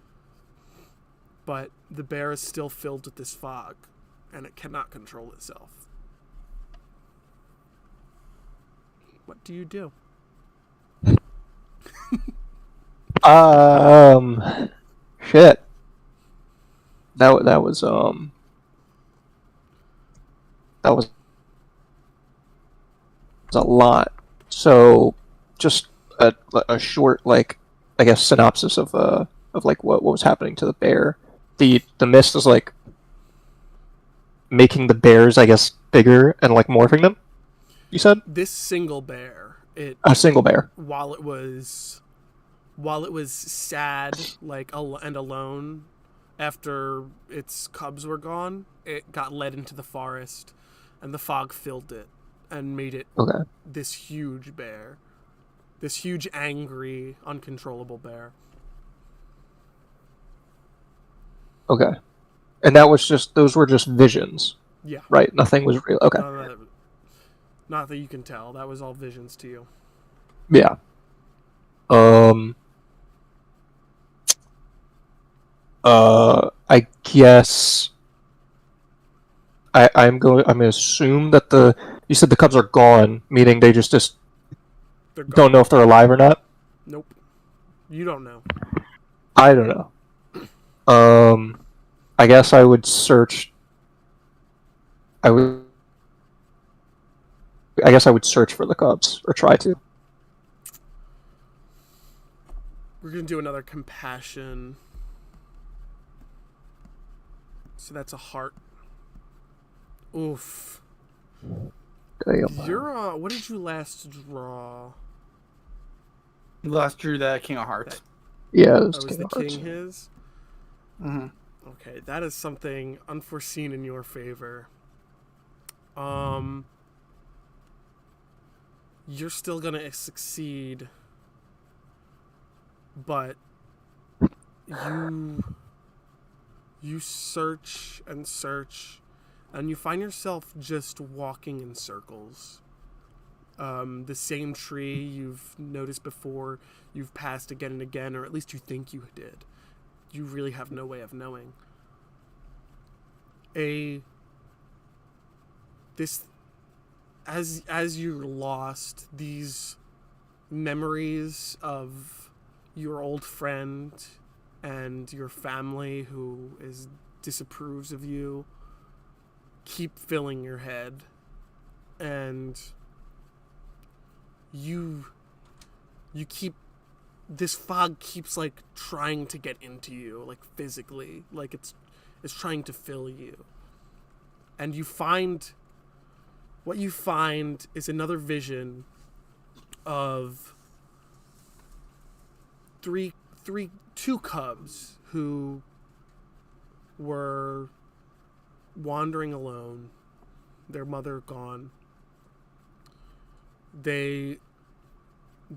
But the bear is still filled with this fog, and it cannot control itself. What do you do? Shit. That was a lot. So, just a short, like, I guess, synopsis of like what was happening to the bear. The mist is like making the bears, I guess, bigger and like morphing them. You said this single bear. A single bear. While it was sad, like, and alone, after its cubs were gone, it got led into the forest, and the fog filled it and made it this huge bear. This huge, angry, uncontrollable bear. Okay. And those were just visions. Yeah. Right? Nothing was real. Okay. Not that you can tell. That was all visions to you. Yeah. I guess I'm gonna assume that you said the cubs are gone, meaning they just don't know if they're alive or not? Nope. You don't know. I don't know. I guess I would search. I guess I would search for the cubs, or try to. We're gonna do another compassion. So that's a heart. Oof. Damn. What did you last draw? You last drew the King of Hearts. Yeah, was the king his? Mm-hmm. Okay, that is something unforeseen in your favor. You're still gonna succeed, but you search and search, and you find yourself just walking in circles. The same tree you've noticed before, you've passed again and again, or at least you think you did. You really have no way of knowing. As you're lost, these memories of your old friend and your family who disapproves of you keep filling your head, and this fog keeps like trying to get into you, like physically, like is trying to fill you. And what you find is another vision of two cubs who were wandering alone, their mother gone. They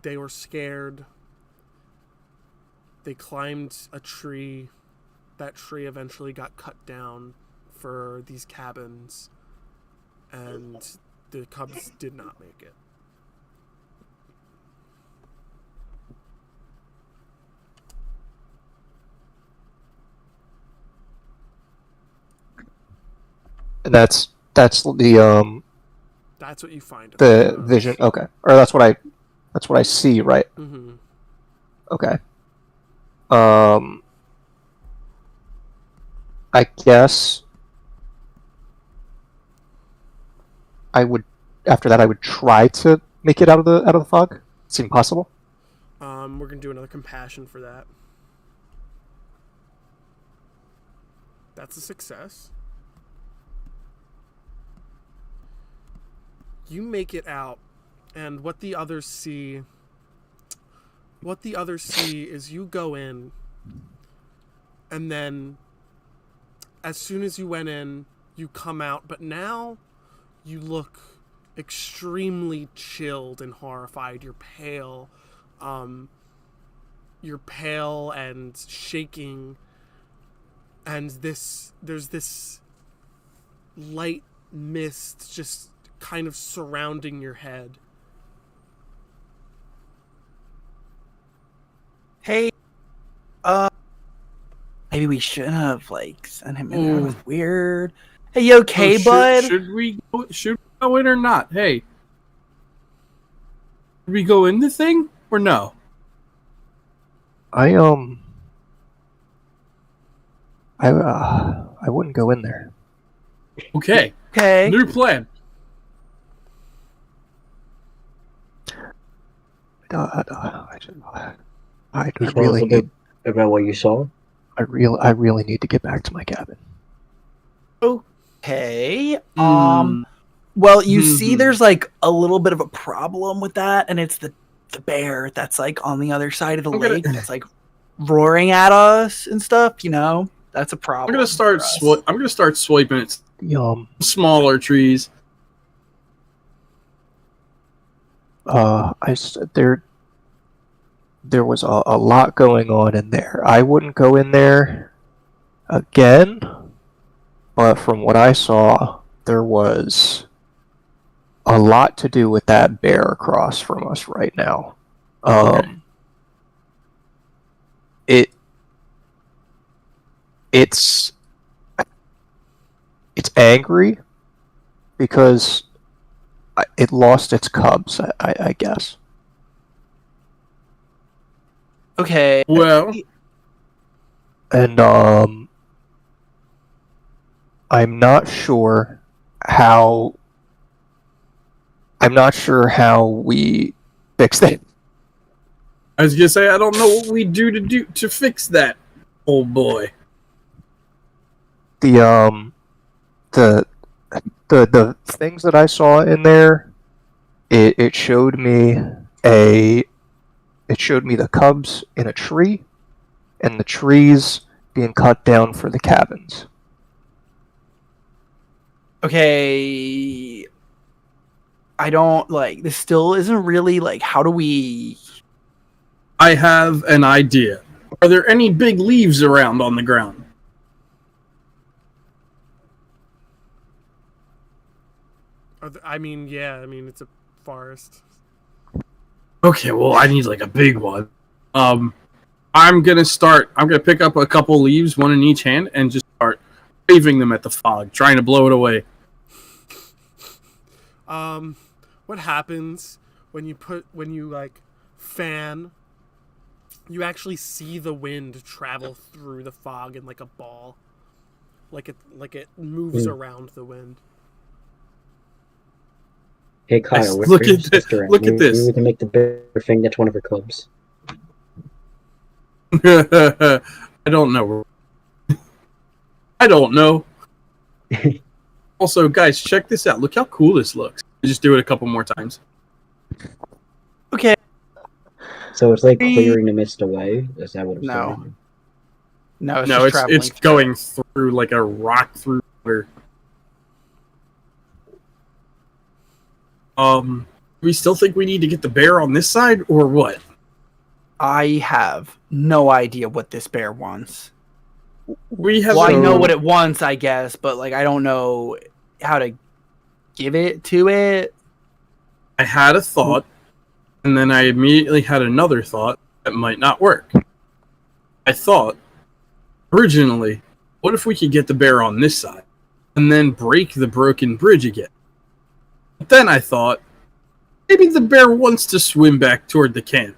were scared. They climbed a tree. That tree eventually got cut down for these cabins, and the cubs did not make it. And that's the That's what you find. the vision. Okay, or that's what I see, right? Mm-hmm. Okay. I guess I would. After that, I would try to make it out of the fog. Seem possible. We're gonna do another compassion for that. That's a success. You make it out, and what the others see is you go in, and then as soon as you went in, you come out, but now you look extremely chilled and horrified. You're pale. You're pale and shaking, and there's this light mist just kind of surrounding your head. Hey, maybe we shouldn't have sent him in. That was weird. Hey, you okay, bud? Should we go in or not? Hey, should we go in the thing or no? I wouldn't go in there. Okay. Okay. New plan. I Tell us really a bit need. about what you saw. I really need to get back to my cabin. Okay. Well, you see, there's a little bit of a problem with that, and it's the bear that's on the other side of the lake that's roaring at us and stuff. You know, that's a problem. I'm gonna start swiping at The smaller trees. there was a lot going on in there. I wouldn't go in there again, but from what I saw, there was a lot to do with that bear across from us right now. It's angry because it lost its cubs, I guess. Okay. Well, And I'm not sure how we fix that. I was gonna say I don't know what we do to fix that, old boy. The things that I saw in there, it showed me the cubs in a tree, and the trees being cut down for the cabins. Okay. I don't this still isn't really how do we. I have an idea. Are there any big leaves around on the ground? It's a forest. Okay, well, I need a big one. I'm gonna pick up a couple leaves, one in each hand, and just start waving them at the fog, trying to blow it away. What happens when you fan? You actually see the wind travel through the fog in a ball, it moves around the wind. Hey Kyle, Look at this. Look at this. We can make the bear thing that's one of her cubs. I don't know. I don't know. Also, guys, check this out. Look how cool this looks. Just do it a couple more times. Okay. So it's like clearing the mist away. Is that what it's No. doing? No, it's No, just it's traveling. it's going through like a rock through water. We still think we need to get the bear on this side, or what? I have no idea what this bear wants. We have. Well, I know what it wants, I guess, but like I don't know how to give it to it. I had a thought, and then I immediately had another thought that might not work. I thought, originally, what if we could get the bear on this side, and then break the broken bridge again? But then I thought, maybe the bear wants to swim back toward the camp,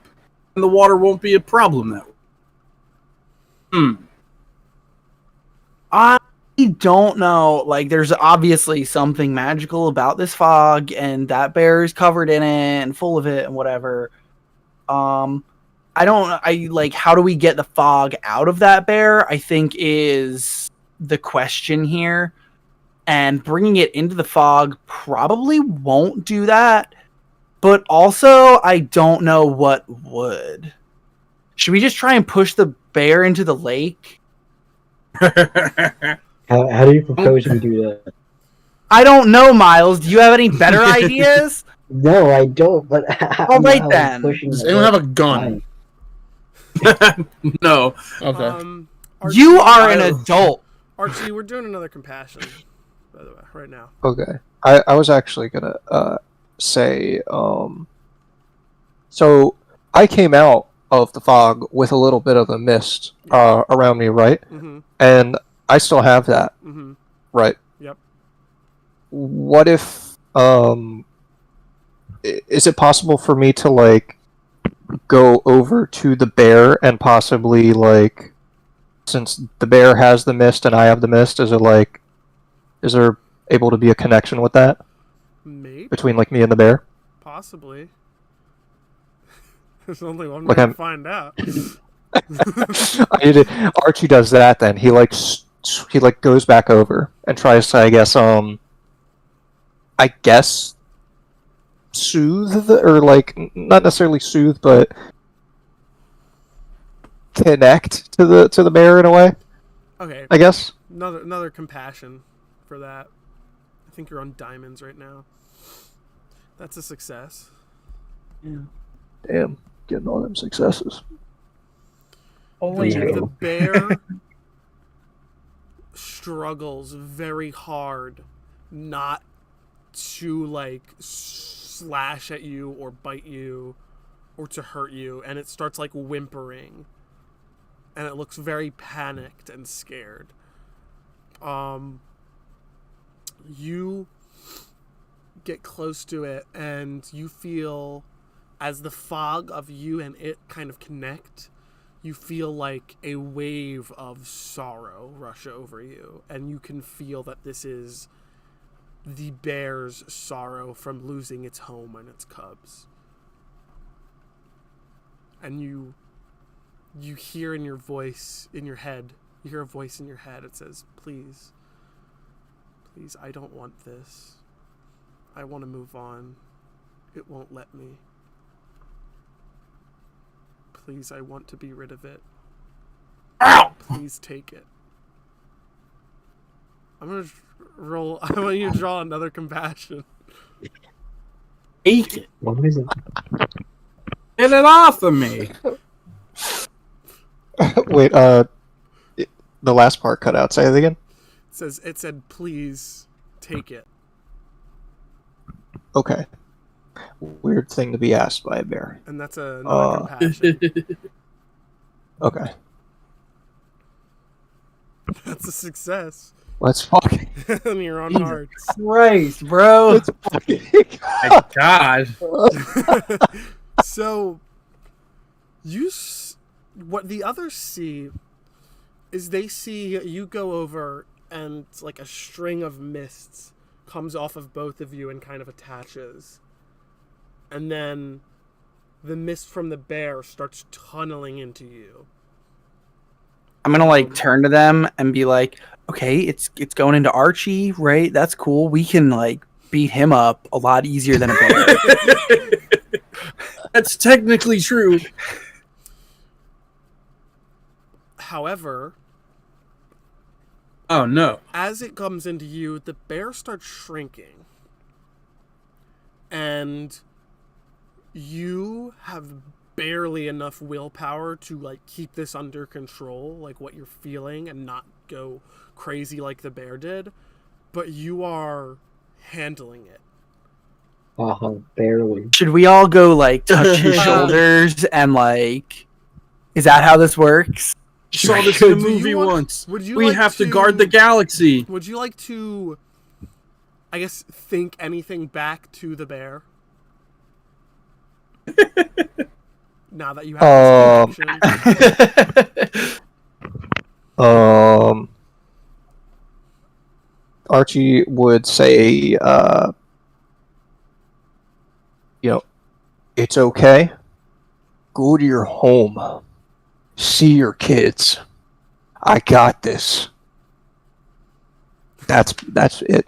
and the water won't be a problem that way. I don't know. Like, there's obviously something magical about this fog, and that bear is covered in it and full of it and whatever. How do we get the fog out of that bear, I think is the question here. And bringing it into the fog probably won't do that. But also, I don't know what would. Should we just try and push the bear into the lake? How do you propose we do that? I don't know, Miles. Do you have any better ideas? No, I don't. But All right then. Does anyone have a gun? No. Okay. Archie, You are an adult. Archie, we're doing another compassion, by the way, right now. Okay. I was actually gonna say so I came out of the fog with a little bit of a mist around me, right? Mm-hmm. And I still have that. Mm-hmm. Right. Yep. What if is it possible for me to like go over to the bear and possibly like, since the bear has the mist and I have the mist, is there able to be a connection with that? Maybe. Between like me and the bear? Possibly. There's only one Like way to find out. Archie does that then. He goes back over and tries to, I guess soothe or like not necessarily soothe but connect to the bear in a way. Okay. I guess. Another compassion for that. I think you're on diamonds right now. That's a success. Yeah. Damn, getting all them successes. Only the bear struggles very hard not to like slash at you or bite you or to hurt you, and it starts like whimpering, and it looks very panicked and scared. You get close to it, and you feel, as the fog of you and it kind of connect, you feel like a wave of sorrow rush over you, and you can feel that this is the bear's sorrow from losing its home and its cubs. And you hear in your voice, in your head, you hear a voice in your head. It says, please, I don't want this. I want to move on. It won't let me. Please, I want to be rid of it. Ow! Please take it. I'm going to roll. I want you to draw another compassion. Take it. What is it? Get it off of me. Wait, the last part cut out. Say it again. It said, please take it. Okay. Weird thing to be asked by a bear. And that's another compassion. Okay. That's a success. Let's fucking. And you're on hearts. Christ, bro. Let's fucking. My God. So, what the others see is they see you go over, and like a string of mists comes off of both of you and kind of attaches. And then the mist from the bear starts tunneling into you. I'm gonna like turn to them and be like, okay, it's going into Archie, right? That's cool. We can like beat him up a lot easier than a bear. That's technically true. However, oh no. as it comes into you, the bear starts shrinking. And you have barely enough willpower to like keep this under control, like what you're feeling, and not go crazy like the bear did. But you are handling it. Barely. Should we all go like touch his shoulders and like? Is that how this works? Saw this in a movie once. We have to guard the galaxy. Would you like to, I guess, think anything back to the bear? Now that you have this connection. Archie would say, it's okay. Go to your home. See your kids. I got this. That's it.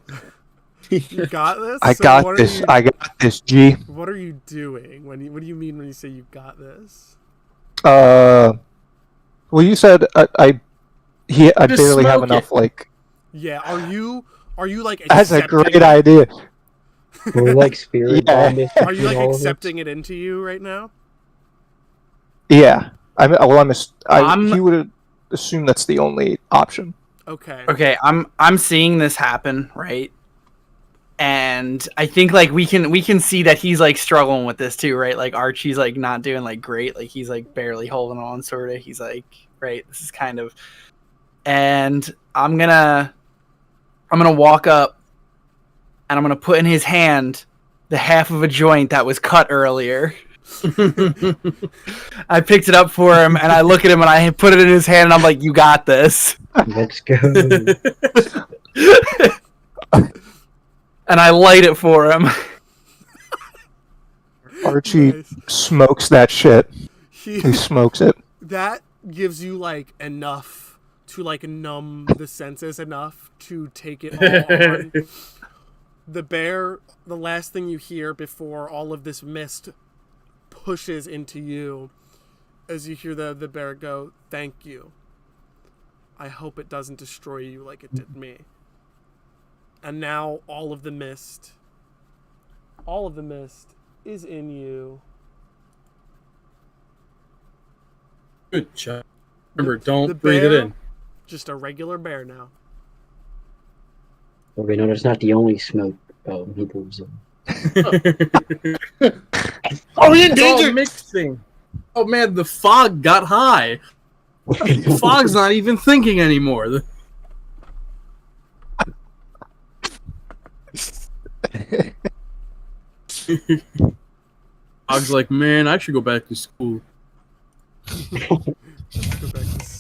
You got this? I got this. I got this, G. What are you doing? What do you mean when you say you got this? Well, you said I barely have enough, like... Yeah, are you like That's a great idea. We're like spirit bomb. Are you like accepting it into you right now? Yeah. He would assume that's the only option. Okay. Okay, I'm seeing this happen, right? And I think like we can see that he's like struggling with this too, right? Like Archie's like not doing like great, like he's like barely holding on, sort of. He's like, right, this is kind of, and I'm gonna walk up and I'm gonna put in his hand the half of a joint that was cut earlier. I picked it up for him and I look at him and I put it in his hand and I'm like, you got this. Let's go. And I light it for him. Archie smokes that shit. He smokes it. That gives you like enough to like numb the senses enough to take it all on. The bear, the last thing you hear before all of this mist pushes into you, as you hear the bear go, "Thank you. I hope it doesn't destroy you like it did me." And now all of the mist is in you. Good job. Remember, don't breathe it in. Just a regular bear now. Well, we know that's not the only smoke he pulls in. Oh, we're in danger! Mixing. Oh man, the fog got high. The fog's not even thinking anymore. Fog's like, man, I should go back to school.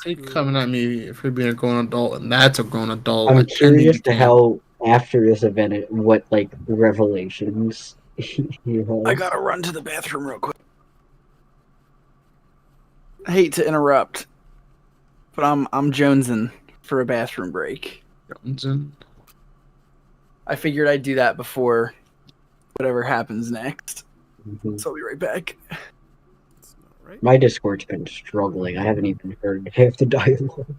Keep coming at me for being a grown adult, and that's a grown adult. I'm curious to how after this event, what like revelations you have. I gotta run to the bathroom real quick. I hate to interrupt, but I'm jonesing for a bathroom break. Jonesing. I figured I'd do that before whatever happens next. Mm-hmm. So I'll be right back. Right? My Discord's been struggling. I haven't even heard half the dialogue.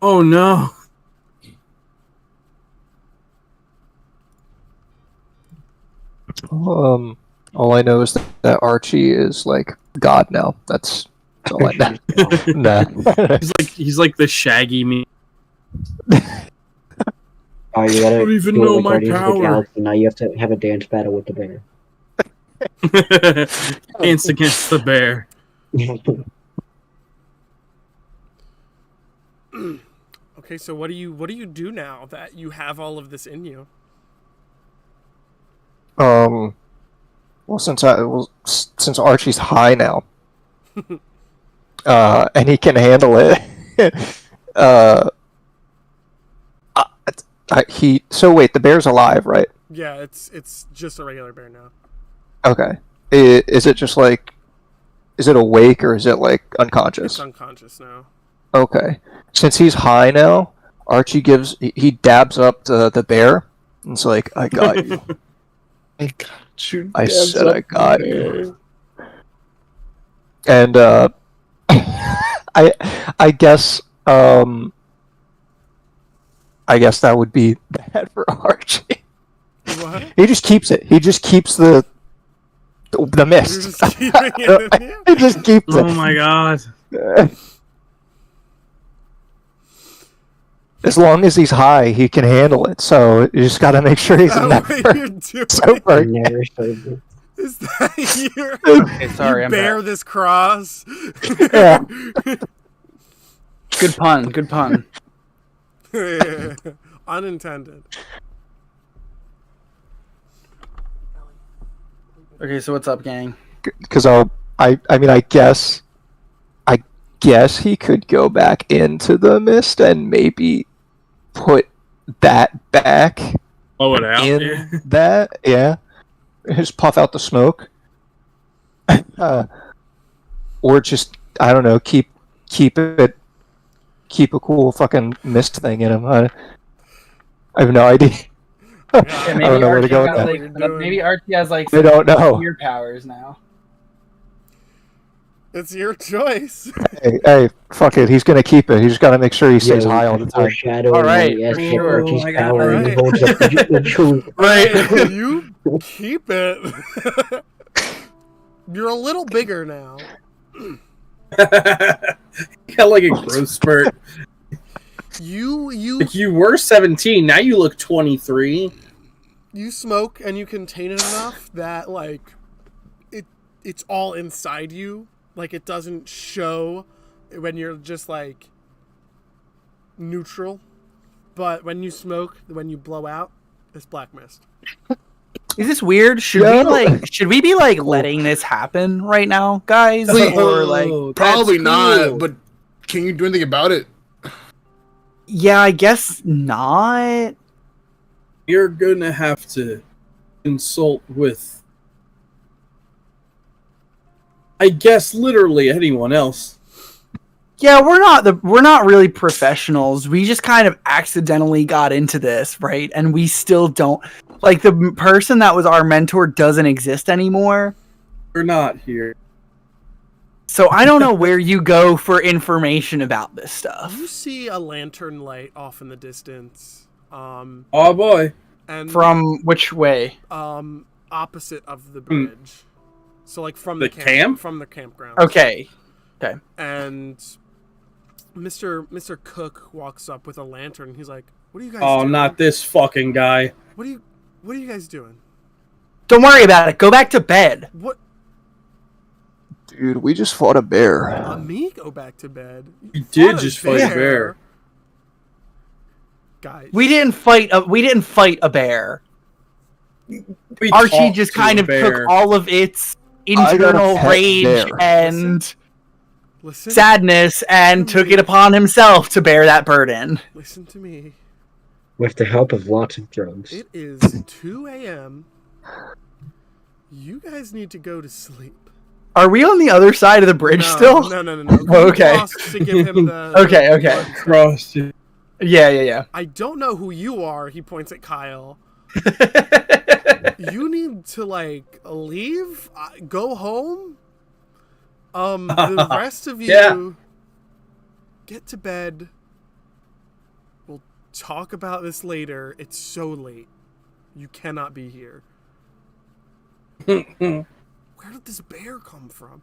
Oh no. All I know is that Archie is like God now. That's all I know. Nah. He's like the Shaggy meme. Oh, you gotta don't even do it know with my Guardians of the power. Galaxy. Now you have to have a dance battle with the bear. Dance against the bear. Okay, so what do you do now that you have all of this in you? Well, since Archie's high now, and he can handle it. So wait, the bear's alive, right? Yeah, it's just a regular bear now. Okay. Is it just like, is it awake or is it like unconscious? It's unconscious now. Okay. Since he's high now, Archie he dabs up the bear. And it's like, I got you. I got you. I Dabs said up I got there. you. And I guess that would be bad for Archie. What? He just keeps it. He just keeps the mist. You're just keeping it in here? He just keeps it. Oh my god. As long as he's high, he can handle it. So you just got to make sure he's Is that never what you're doing? sober. Never sober. Is that your... Okay, sorry, you I'm bear back. this cross? Yeah. Good pun. Good pun. Unintended. Okay, so what's up, gang? Because I guess he could go back into the mist and maybe put that back Blow it out. in that. Yeah, just puff out the smoke, or just I don't know, keep a cool fucking mist thing in him. I have no idea. Yeah, I don't know where to go with got, that. like, maybe Archie has like I don't know. Your powers now. It's your choice. Hey, fuck it. He's gonna keep it. He's got to make sure he stays Yeah, high all the time. Foreshadowing All right, when he asks for for sure. Archie's Oh my God, power and he right. holds up the truth. Right. You keep it. You're a little bigger now. Got like a growth spurt. You Like you were 17, now you look 23. you smoke and you contain it enough that like it's all inside you. Like it doesn't show when you're just like neutral. But when you smoke, when you blow out, it's black mist. Is this weird? Should we be like letting this happen right now, guys? Or like Oh, Probably that's not, cool. but can you do anything about it? yeah, I guess not. You're gonna have to consult with, I guess, literally anyone else. Yeah, we're not really professionals. We just kind of accidentally got into this, right? And we still don't like the person that was our mentor doesn't exist anymore. We're not here. So I don't know where you go for information about this stuff. You see a lantern light off in the distance. Oh boy. And From which way? opposite of the bridge. So like from The the camp? from the campground. Okay. And Mr. Cook walks up with a lantern. He's like, "What are you guys Oh, doing? not this fucking guy. What are you guys doing? Don't worry about it. Go back to bed. What? Dude, we just fought a bear. Me go back to bed. You did just fight a bear. Guys. We didn't fight a bear. We Archie talked just to kind a of bear. took all of its I got a internal pet rage bear. and Listen, sadness and took it upon himself to bear that burden. listen to me. With the help of lots of drugs. It is 2 a.m. You guys need to go to sleep. Are we on the other side of the bridge still? No. Oh, okay. To give him the, Okay. Crossed it. Yeah. I don't know who you are, he points at Kyle. You need to, like, leave? Go home? The rest of you... Yeah. Get to bed. We'll talk about this later. It's so late. You cannot be here. Where did this bear come from?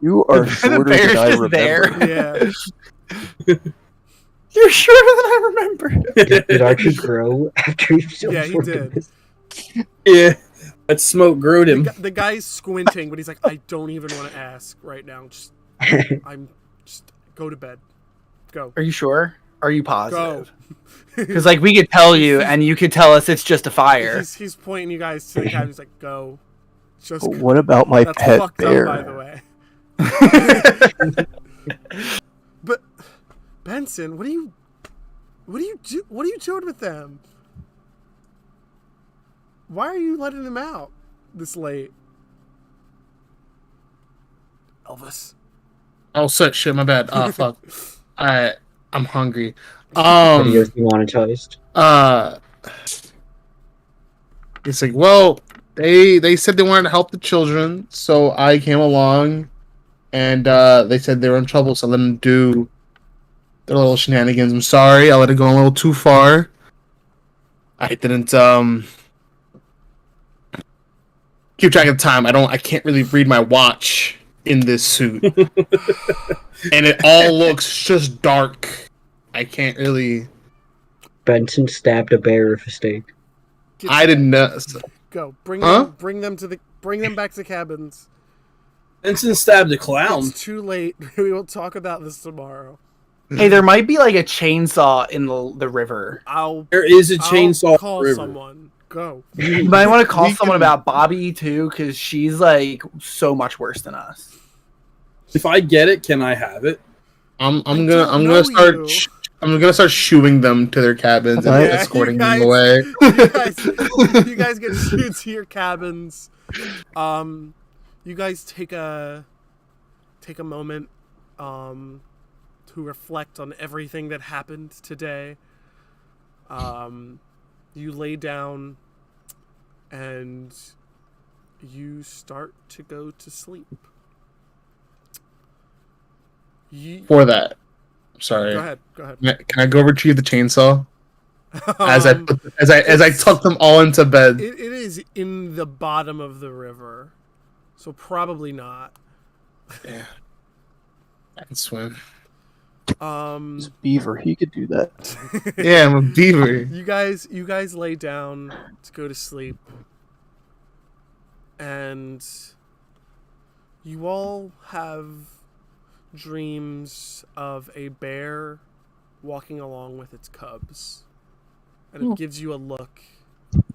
You are shorter bear's than I just remember. Yeah. You're shorter than I remember. Did Archie grow after he Yeah, he did. Yeah. That smoke growed him. The guy's squinting, but he's like, I don't even want to ask right now. Just go to bed. Go. Are you sure? Are you Go. positive? Because like we could tell you, and you could tell us it's just a fire. He's pointing you guys to the guy. He's like, go. Just But what about my That's pet fucked bear? up, by the way. But Benson, what are you doing with them? Why are you letting them out this late? Elvis. Oh, shit, my bad. Ah, fuck. I'm hungry. Videos demonetized. It's like, well, they said they wanted to help the children, so I came along, and they said they were in trouble, so I let them do their little shenanigans. I'm sorry, I let it go a little too far. I didn't keep track of time. I can't really read my watch in this suit, and it all looks just dark. I can't really. Benson stabbed a bear with a stake. I didn't know. Go. Bring Huh? bring them back to cabins. Benson stabbed a clown. It's too late. We will talk about this tomorrow. Hey, there might be like a chainsaw in the river. There is a chainsaw. I'll call river. someone. Go. You might want to call someone about Bobby too, because she's like so much worse than us. If I get it, can I have it? I'm gonna start shooing them to their cabins and Yeah, escorting them away. You guys get shooed to your cabins. You guys take a moment to reflect on everything that happened today. You lay down and you start to go to sleep. For that, sorry. Go ahead. Can I go retrieve the chainsaw as I tuck them all into bed? It is in the bottom of the river, so probably not. Yeah, I can swim. He's a beaver. He could do that. Yeah, I'm a beaver. You guys lay down to go to sleep, and you all have dreams of a bear walking along with its cubs, and it gives you a look,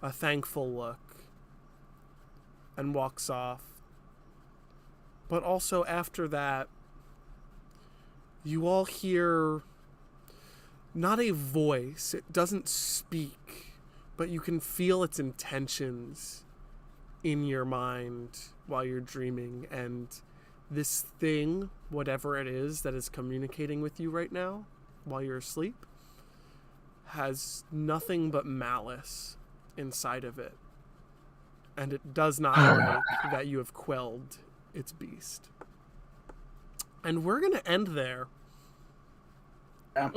a thankful look, and walks off. But also after that, you all hear not a voice, it doesn't speak, but you can feel its intentions in your mind while you're dreaming, and this thing, whatever it is that is communicating with you right now while you're asleep, has nothing but malice inside of it, and it does not like that you have quelled its beast. And we're going to end there. Day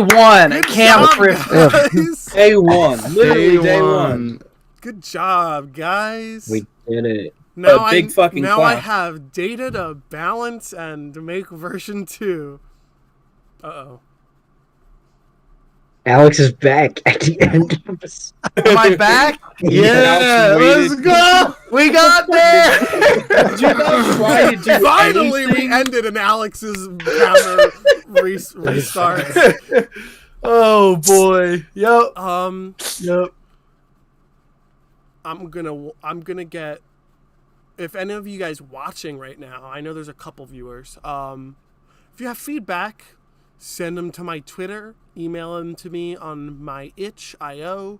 one at Good Camp job, Cryptid. guys. Day one. Literally day one. Good job, guys. We did it. Now A big fucking now I clap. have data to balance and make version 2. Uh-oh. Alex is back at the end of this. Am I back? Yeah, let's go. We got there. Did you not try to do Finally, anything? we ended in Alex's camera restart. Oh boy. Yep. Yep. I'm gonna get. If any of you guys watching right now, I know there's a couple viewers. If you have feedback, send them to my Twitter. Email them to me on my itch.io.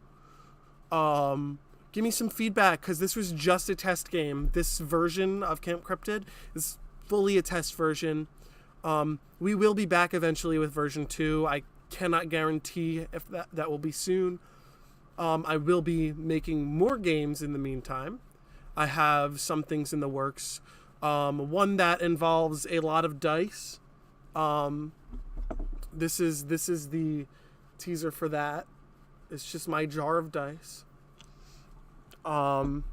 Give me some feedback, because this was just a test game. This version of Camp Cryptid is fully a test version. We will be back eventually with version 2. I cannot guarantee if that will be soon. I will be making more games in the meantime. I have some things in the works. One that involves a lot of dice. This is the teaser for that. It's just my jar of dice. And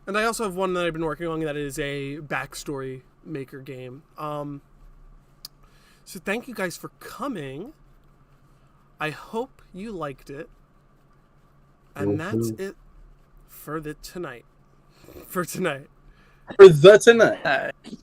I also have one that I've been working on that is a backstory maker game. So thank you guys for coming. I hope you liked it. And that's it for tonight. For the tonight.